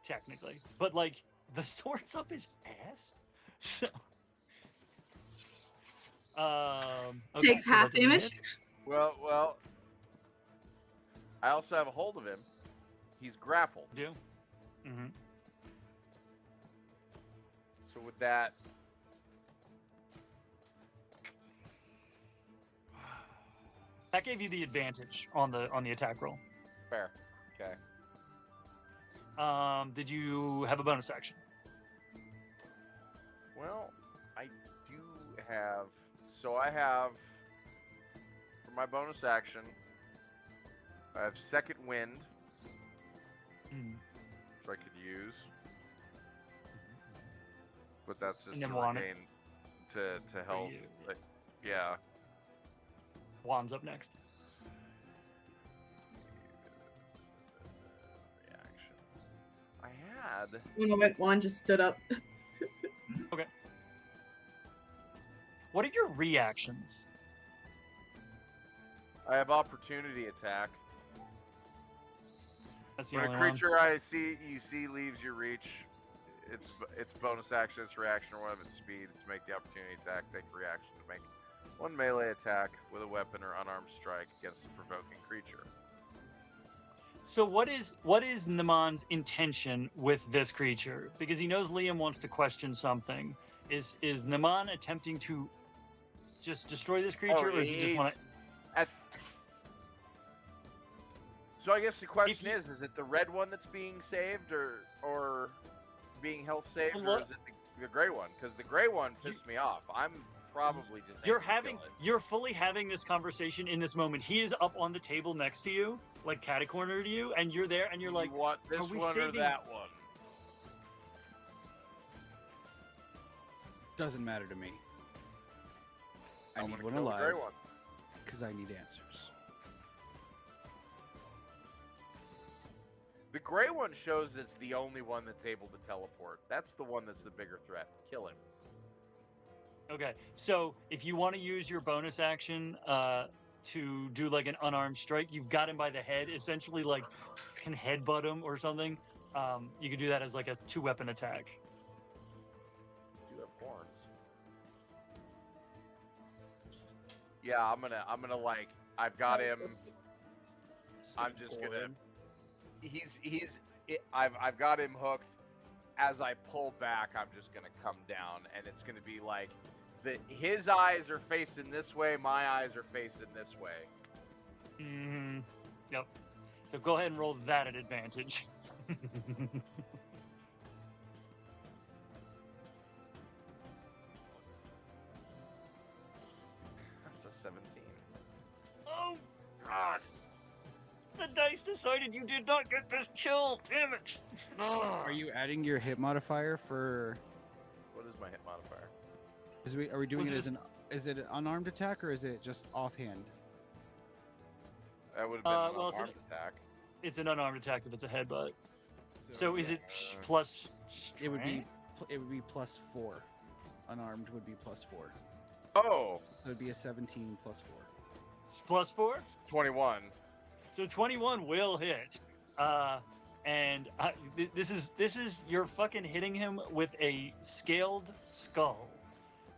technically. But like the sword's up his ass. So, okay, Takes so half that doesn't damage. hit. Well. I also have a hold of him. He's grappled. Do. Mm-hmm. So with that, That gave you the advantage on the attack roll. fair. Okay. Did you have a bonus action? Well, I do have. So I have for my bonus action. I have second wind, Mm. which I could use, but that's just And then to Juan. regain to help. you. Like, yeah. Juan's up next. Reaction. I had. One moment, Juan just stood up. What are your reactions? I have opportunity attack. That's the When a only one. creature you see leaves your reach, its bonus action, its reaction, or one of its speeds to make the opportunity attack. Take a reaction to make one melee attack with a weapon or unarmed strike against a provoking creature. So what is Nhimmon's intention with this creature? Because he knows Liam wants to question something. Is Nhimon attempting to just destroy this creature, or does he just want to? So I guess the question is it the red one that's being saved, or being health saved, or is it the gray one? Because the gray one pissed me off. I'm probably just You're fully having this conversation in this moment. He is up on the table next to you, like cat-cornered to you, and you're there, and you're like, want this are we one or saving- that one? Doesn't matter to me. I I'm need gonna one kill the gray alive one. because I need answers. The gray one shows it's the only one that's able to teleport. That's the one that's the bigger threat. Kill him. okay. So if you want to use your bonus action to do like an unarmed strike, you've got him by the head, essentially like can headbutt him or something. You could do that as like a 2-weapon attack. You have horns. Yeah, I'm gonna like. I've got him. I'm just gonna. I've got him hooked. As I pull back, I'm just gonna come down, and it's gonna be like, his eyes are facing this way, my eyes are facing this way. Mm-hmm. Yep. So go ahead and roll that at advantage. That's a 17. Oh God! The dice decided you did not get this kill. Damn it! Are you adding your hit modifier for? What is my hit modifier? Are we doing Was it it as an? Is it an unarmed attack or is it just offhand? That would have been an well, it's unarmed attack. It's an unarmed attack if it's a headbutt. So is it uh, plus? It would be. strength? It would be +4. Unarmed would be +4. Oh, So it'd be a 17 +4. It's plus 4. 21. So 21 will hit. And this is you're fucking hitting him with a scaled skull.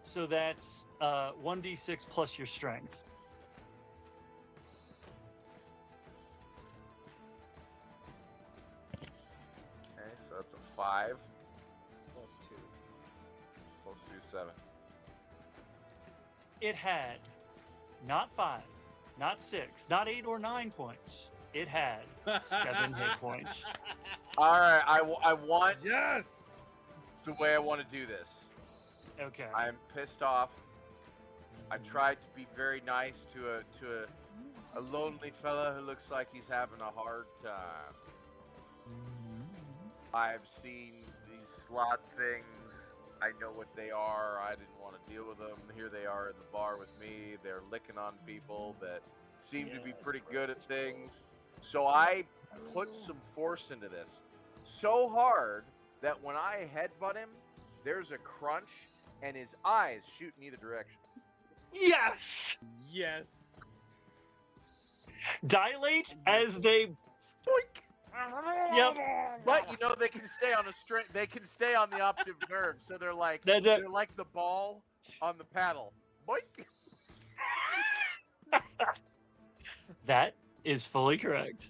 So that's 1d6 plus your strength. 5 Plus 2. plus 2, 7. It had not 5, not 6, not 8 or 9 points. It had 7 hit points. All right, I want Yes! the way I want to do this. Okay. I am pissed off. I tried to be very nice to a lonely fella who looks like he's having a hard time. I've seen these slot things. I know what they are. I didn't want to deal with them. Here they are in the bar with me. They're licking on people that seem to be pretty good at things. So I put some force into this. So hard that when I headbutt him, there's a crunch and his eyes shoot in either direction. Yes! Yes! Dilate as they. Yep. But you know they can stay on a straight. They can stay on the optic nerve, so they're like That's it. they're like the ball on the paddle. Boink. That is fully correct.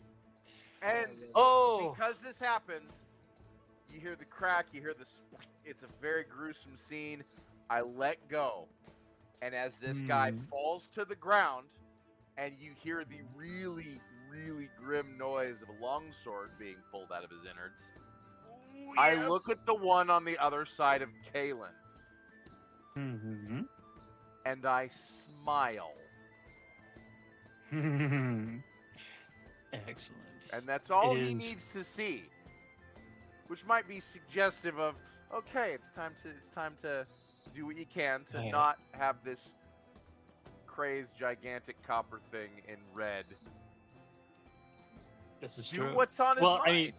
And Oh! because this happens, you hear the crack. You hear the. It's a very gruesome scene. I let go, and as this guy falls to the ground, and you hear the really, really grim noise of a longsword being pulled out of his innards. I look at the one on the other side of Kahlen, Mm-hmm. and I smile. Excellent. And that's all It he is- needs to see. Which might be suggestive of, okay, it's time to do what you can to Yeah. not have this crazed gigantic copper thing in red. This is Do true. what's on his Well, mind. I mean,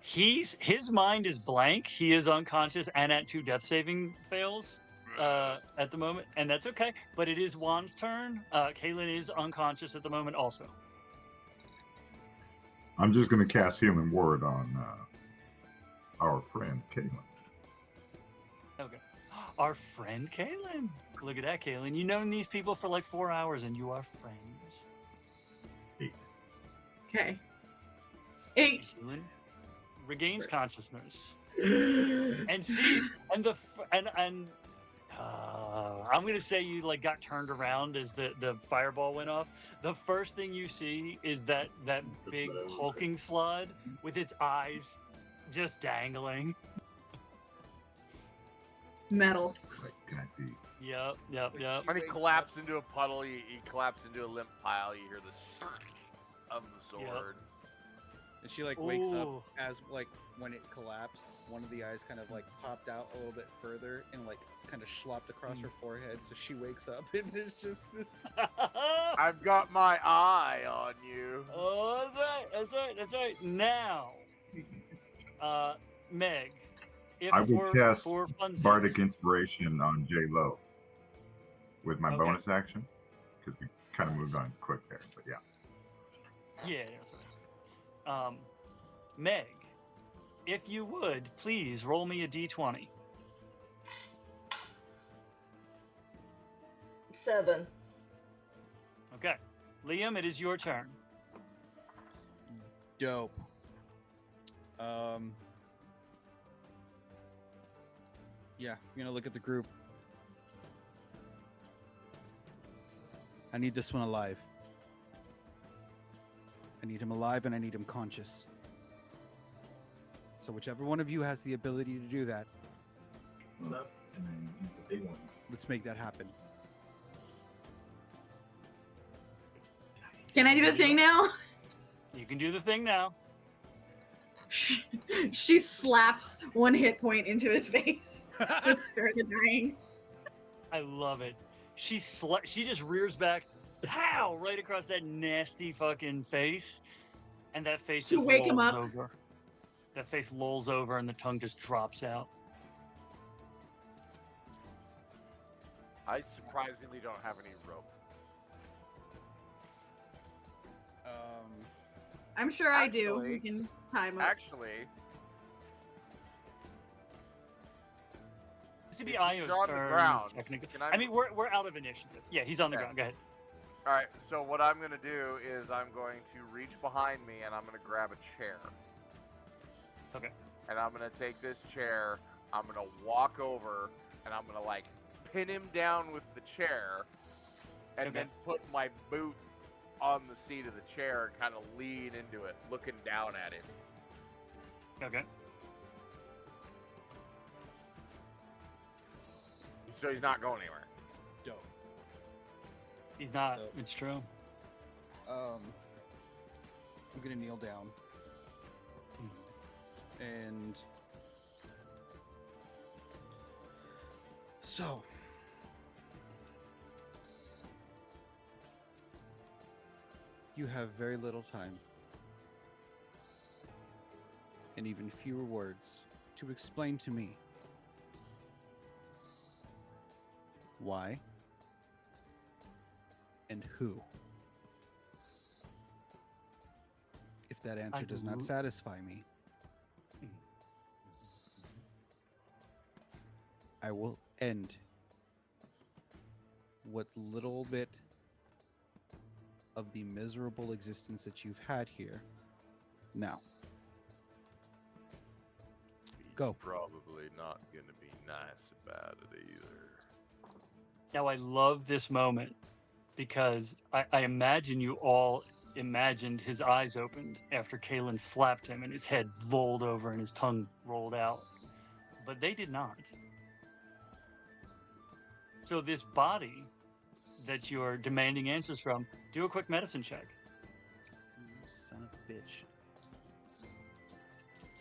his mind is blank. He is unconscious and at 2 death saving fails at the moment, and that's okay. But it is Juan's turn. Kahlen is unconscious at the moment, also. I'm just going to cast Healing Word on our friend Caitlin. Okay. Our friend Kahlen. Look at that, Kahlen. You've known these people for like 4 hours, and you are friends. Okay. 8. Kahlen regains consciousness and sees, and the I'm gonna say you like got turned around as the fireball went off. The first thing you see is that big hulking slud with its eyes just dangling. Metal. Like, can I see? Yep. When he collapses into a puddle, he collapses into a limp pile. You hear the of the sword. And she like wakes up Ooh. as like when it collapsed, one of the eyes kind of like popped out a little bit further and like kind of slopped across her forehead. So she wakes up and there's just this. I've got my eye on you. Oh, that's right. Now, Meg, if I will cast for fun Bardic Inspiration on J Lo with my Okay. bonus action because we kind of moved on quick there. But yeah, Yeah, that's right. Meg, if you would, please roll me a d20. 7. Okay. Liam, it is your turn. Dope. Yeah, I'm gonna look at the group. I need this one alive. I need him alive and I need him conscious. So whichever one of you has the ability to do that, stuff, and then use the big one. let's make that happen. Can I do the thing now? You can do the thing now. She slaps 1 hit point into his face. It's started dying. I love it. She just rears back, pow, right across that nasty fucking face, and that face To just wake him lolls up. over. That face lolls over, and the tongue just drops out. I surprisingly don't have any rope. I'm sure I do. Actually- We can tie him up. Actually, This would be If he's Io's on the turn. ground, technically. can I mean, we're out of initiative. Yeah, he's on the Okay. ground. Go ahead. all right. So what I'm gonna do is I'm going to reach behind me and I'm gonna grab a chair. Okay. and I'm gonna take this chair. I'm gonna walk over, and I'm gonna like pin him down with the chair, and Okay. then put my boot on the seat of the chair and kind of lean into it, looking down at him. Okay. So he's not going anywhere. Dope. He's not. So- It's true. I'm gonna kneel down and so you have very little time and even fewer words to explain to me why and who. If that answer does not l- satisfy me, I will end what little bit of the miserable existence that you've had here now. Go. Probably not gonna be nice about it either. Now I love this moment because I imagine you all imagined his eyes opened after Kahlen slapped him and his head rolled over and his tongue rolled out. But they did not. So this body that you're demanding answers from, do a quick medicine check. You son of a bitch.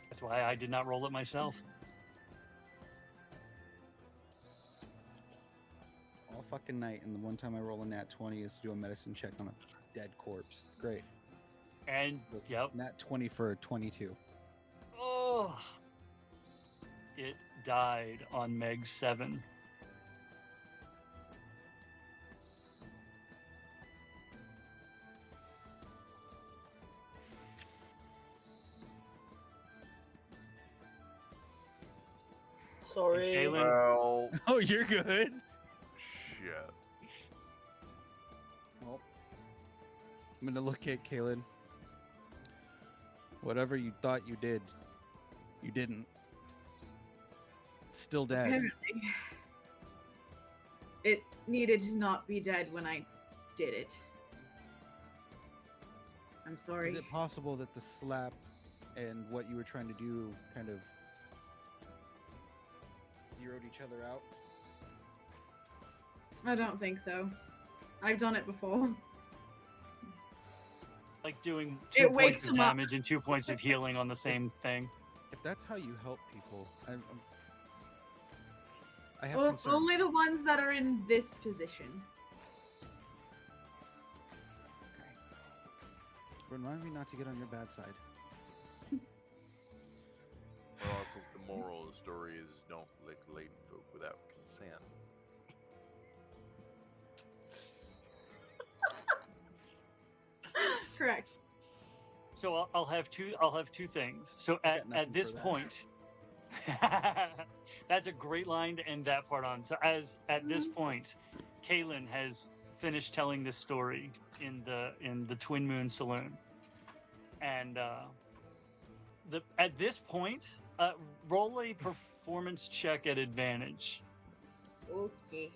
That's why I did not roll it myself. All fucking night, and the one time I roll a nat 20 is to do a medicine check on a dead corpse. Great. And Was yep. Nat 20 for 22. Oh, it died on Meg 7. Sorry. Kahlen- Well, Oh, you're good. shit. Well, I'm gonna look at Kahlen. Whatever you thought you did, you didn't. It's still dead. Apparently. It needed to not be dead when I did it. I'm sorry. Is it possible that the slap and what you were trying to do kind of zeroed each other out? I don't think so. I've done it before. Like doing It 2 wakes points of him up. damage and 2 points of healing on the same thing. If that's how you help people, I have Well, concerns. only the ones that are in this position. Remind me not to get on your bad side. Well, I think the moral of the story is don't lick lady folk without consent. Correct. So I'll have two things. So at nothing this for that. point, that's a great line to end that part on. So at this point, Kahlen has finished telling this story in the Twin Munes Saloon, and at this point, roll a performance check at advantage. Okay.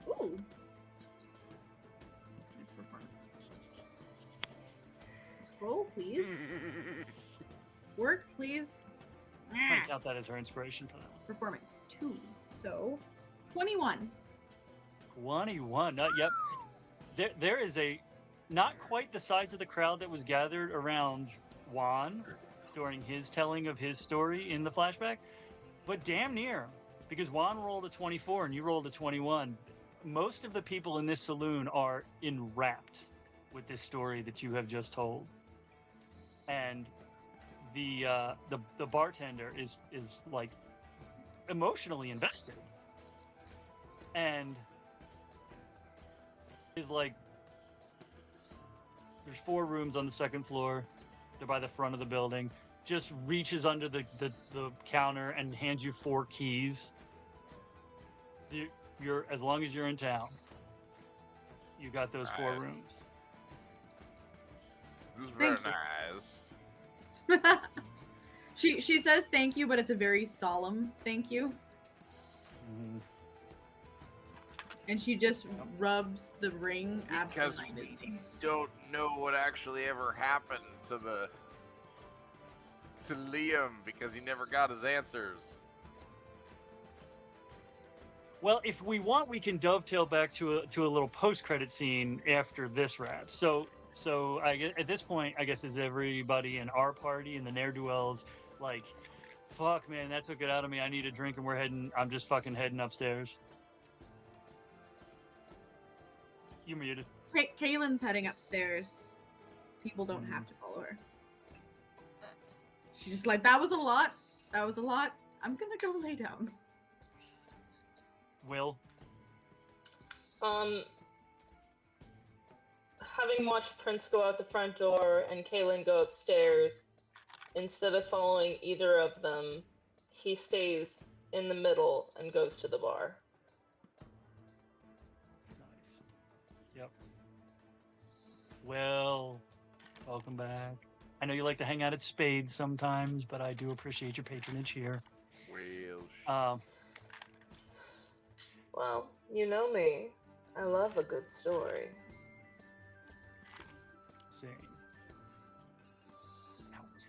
Ooh. That's my performance. Scroll, please. Work, please. I'm gonna count that as her inspiration for that one. Performance 2. So, 21. 21. Yep. There is a not quite the size of the crowd that was gathered around Juan during his telling of his story in the flashback, but damn near, because Juan rolled a 24 and you rolled a 21. Most of the people in this saloon are enwrapped with this story that you have just told, and the bartender is like emotionally invested, and is like, there's 4 rooms on the second floor. They're by the front of the building. Just reaches under the counter and hands you 4 keys. You're as long as you're in town, you got those 4 Nice. rooms. It was very Thank you. nice. She says thank you, but it's a very solemn thank you. Mhm. And she just rubs the ring Because absentmindedly. Don't know what actually ever happened to Liam because he never got his answers. Well, if we want, we can dovetail back to a little post-credit scene after this wrap. So I guess at this point, I guess is everybody in our party and the ne'er-do-wells like, fuck, man, that took it out of me. I need a drink, and I'm just fucking heading upstairs. You muted. Kahlen's heading upstairs. People don't have to follow her. She's just like, that was a lot. That was a lot. I'm gonna go lay down. Will. Having watched Prince go out the front door and Kahlen go upstairs, instead of following either of them, he stays in the middle and goes to the bar. Nice. Yep. Will, welcome back. I know you like to hang out at Spades sometimes, but I do appreciate your patronage here. Well, Well, you know me. I love a good story. Sing. That was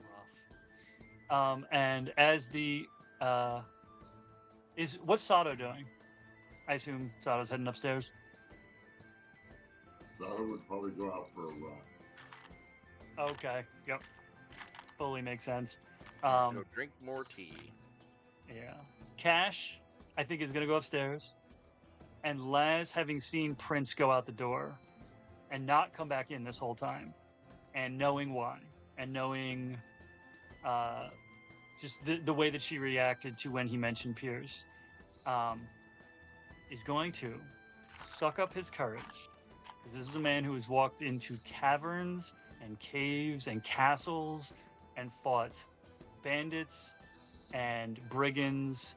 rough. And as the what's Sato doing? I assume Sato's heading upstairs. Sato would probably go out for a run. Okay. Yep. Fully makes sense. go drink more tea. Yeah. Cash, I think, is gonna go upstairs. And Laz, having seen Prince go out the door and not come back in this whole time, and knowing why, and knowing just the way that she reacted to when he mentioned Pierce, is going to suck up his courage. Because this is a man who has walked into caverns and caves and castles and fought bandits and brigands,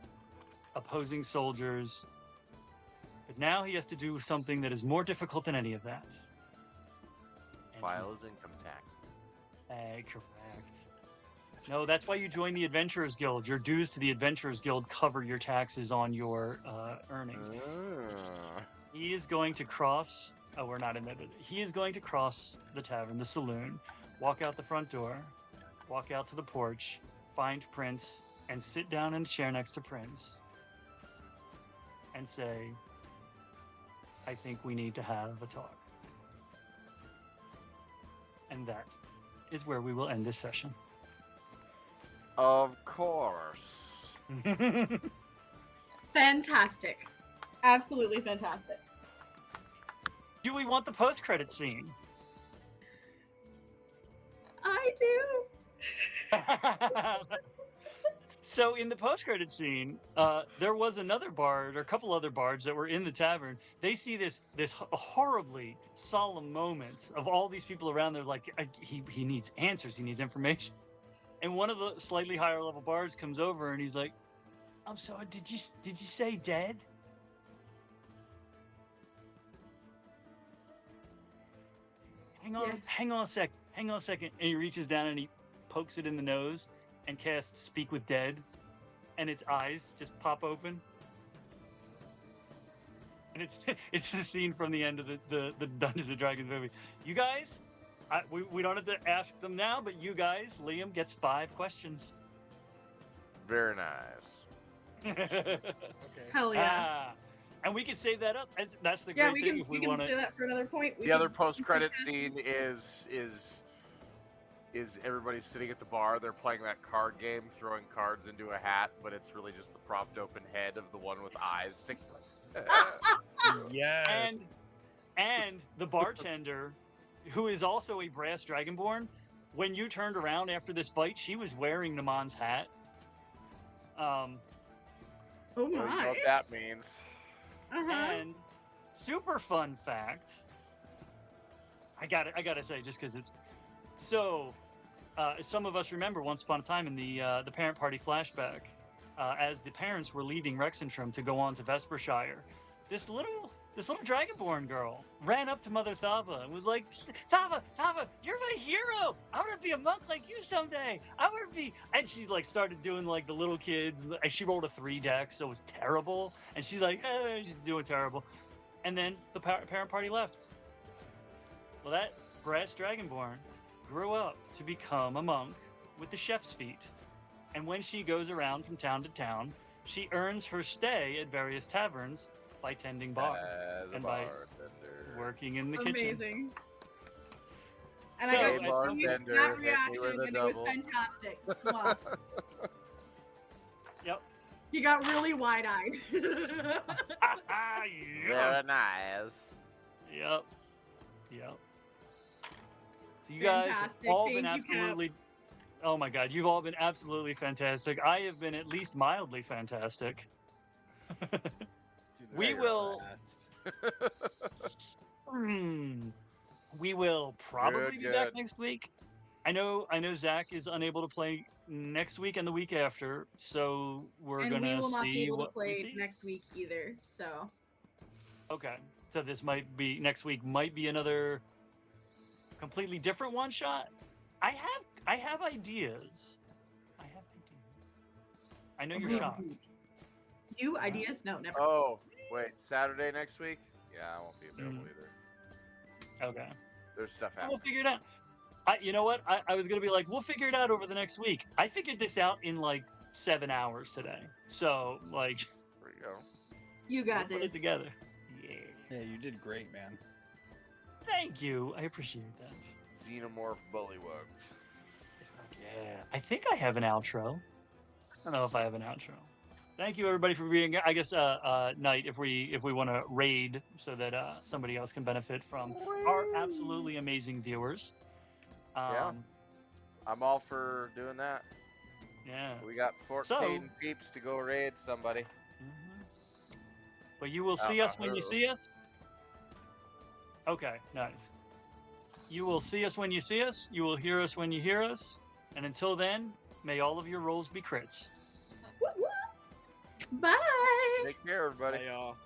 opposing soldiers. But now he has to do something that is more difficult than any of that. And File his income tax. correct. No, that's why you join the Adventurers Guild. Your dues to the Adventurers Guild cover your taxes on your earnings. He is going to cross. Oh, we're not in that. He is going to cross the tavern, the saloon, walk out the front door, walk out to the porch, find Prince, and sit down in a chair next to Prince and say, I think we need to have a talk. And that is where we will end this session. Of course. Fantastic. Absolutely fantastic. Do we want the post-credit scene? I do. So in the post-credit scene, there was another bard, or a couple other bards that were in the tavern. They see this horribly solemn moment of all these people around there, like he needs answers, he needs information. And one of the slightly higher level bards comes over and he's like, "I'm sorry, did you say dead?" Yes. Hang on a second. And he reaches down and he pokes it in the nose and casts Speak with Dead, and its eyes just pop open. And it's the scene from the end of the Dungeons and Dragons movie. You guys, we don't have to ask them now, but you guys, Liam gets 5 questions. Very nice. Okay. Hell yeah. And we can save that up. That's the Yeah, great we thing can, if we we can want say to. that for another point. The other post-credit scene is everybody sitting at the bar. They're playing that card game, throwing cards into a hat, but it's really just the propped open head of the one with eyes sticking. Yes. And the bartender, who is also a brass dragonborn, when you turned around after this fight, she was wearing Nhimond's hat. Oh Well, you know my. what that means. And super fun fact, I gotta say, just because it's so. Some of us remember once upon a time in the parent party flashback, as the parents were leaving Rexentrum to go on to Vespershire, this little this little dragonborn girl ran up to Mother Thava and was like, Thava, you're my hero. I want to be a monk like you someday. I want to be. And she like started doing like the little kids. And she rolled a 3 deck, so it was terrible. And she's like, she's doing terrible. And then the parent party left. Well, that brass dragonborn grew up to become a monk with the chef's feet. And when she goes around from town to town, she earns her stay at various taverns by tending bar As a and by bartender. working in the kitchen. Amazing. And So, I Hey, got to see bartender, that hit me reaction, with a and it was double. fantastic. Wow. Yep. He got really wide-eyed. Yes. Very nice. Yep. Yep. So you guys have Fantastic. all been Thank you, Cap. absolutely. Oh my God, you've all been absolutely fantastic. I have been at least mildly fantastic. Dude, We this is will- fast. We will probably be back good. next week. I know Zach is unable to play next week and the week after, so we're And gonna we will not be see able to what we play see. next week either. So Okay, so this might be next week. Might be another completely different one shot. I have ideas. I know you're Okay. shocked. new ideas? No, never. Oh, wait, Saturday next week? Yeah, I won't be available Mm. either. Okay. There's stuff We'll happening. figure it out. You know what? I was gonna be like, we'll figure it out over the next week. I figured this out in like 7 hours today. So like, There you go. You we'll got put this. it together. Yeah. Yeah, you did great, man. Thank you. I appreciate that. Xenomorph bullywugs. Yeah. I think I have an outro. I don't know if I have an outro. Thank you everybody for being here. I guess night if we want to raid so that somebody else can benefit from our absolutely amazing viewers. Yeah. I'm all for doing that. Yeah. We got 14 peeps to go raid somebody. Mhm. But you will see us when you see us. Okay, nice. You will see us when you see us. You will hear us when you hear us. And until then, may all of your rolls be crits. Woo, woo. Bye. Take care, everybody. Hey, y'all.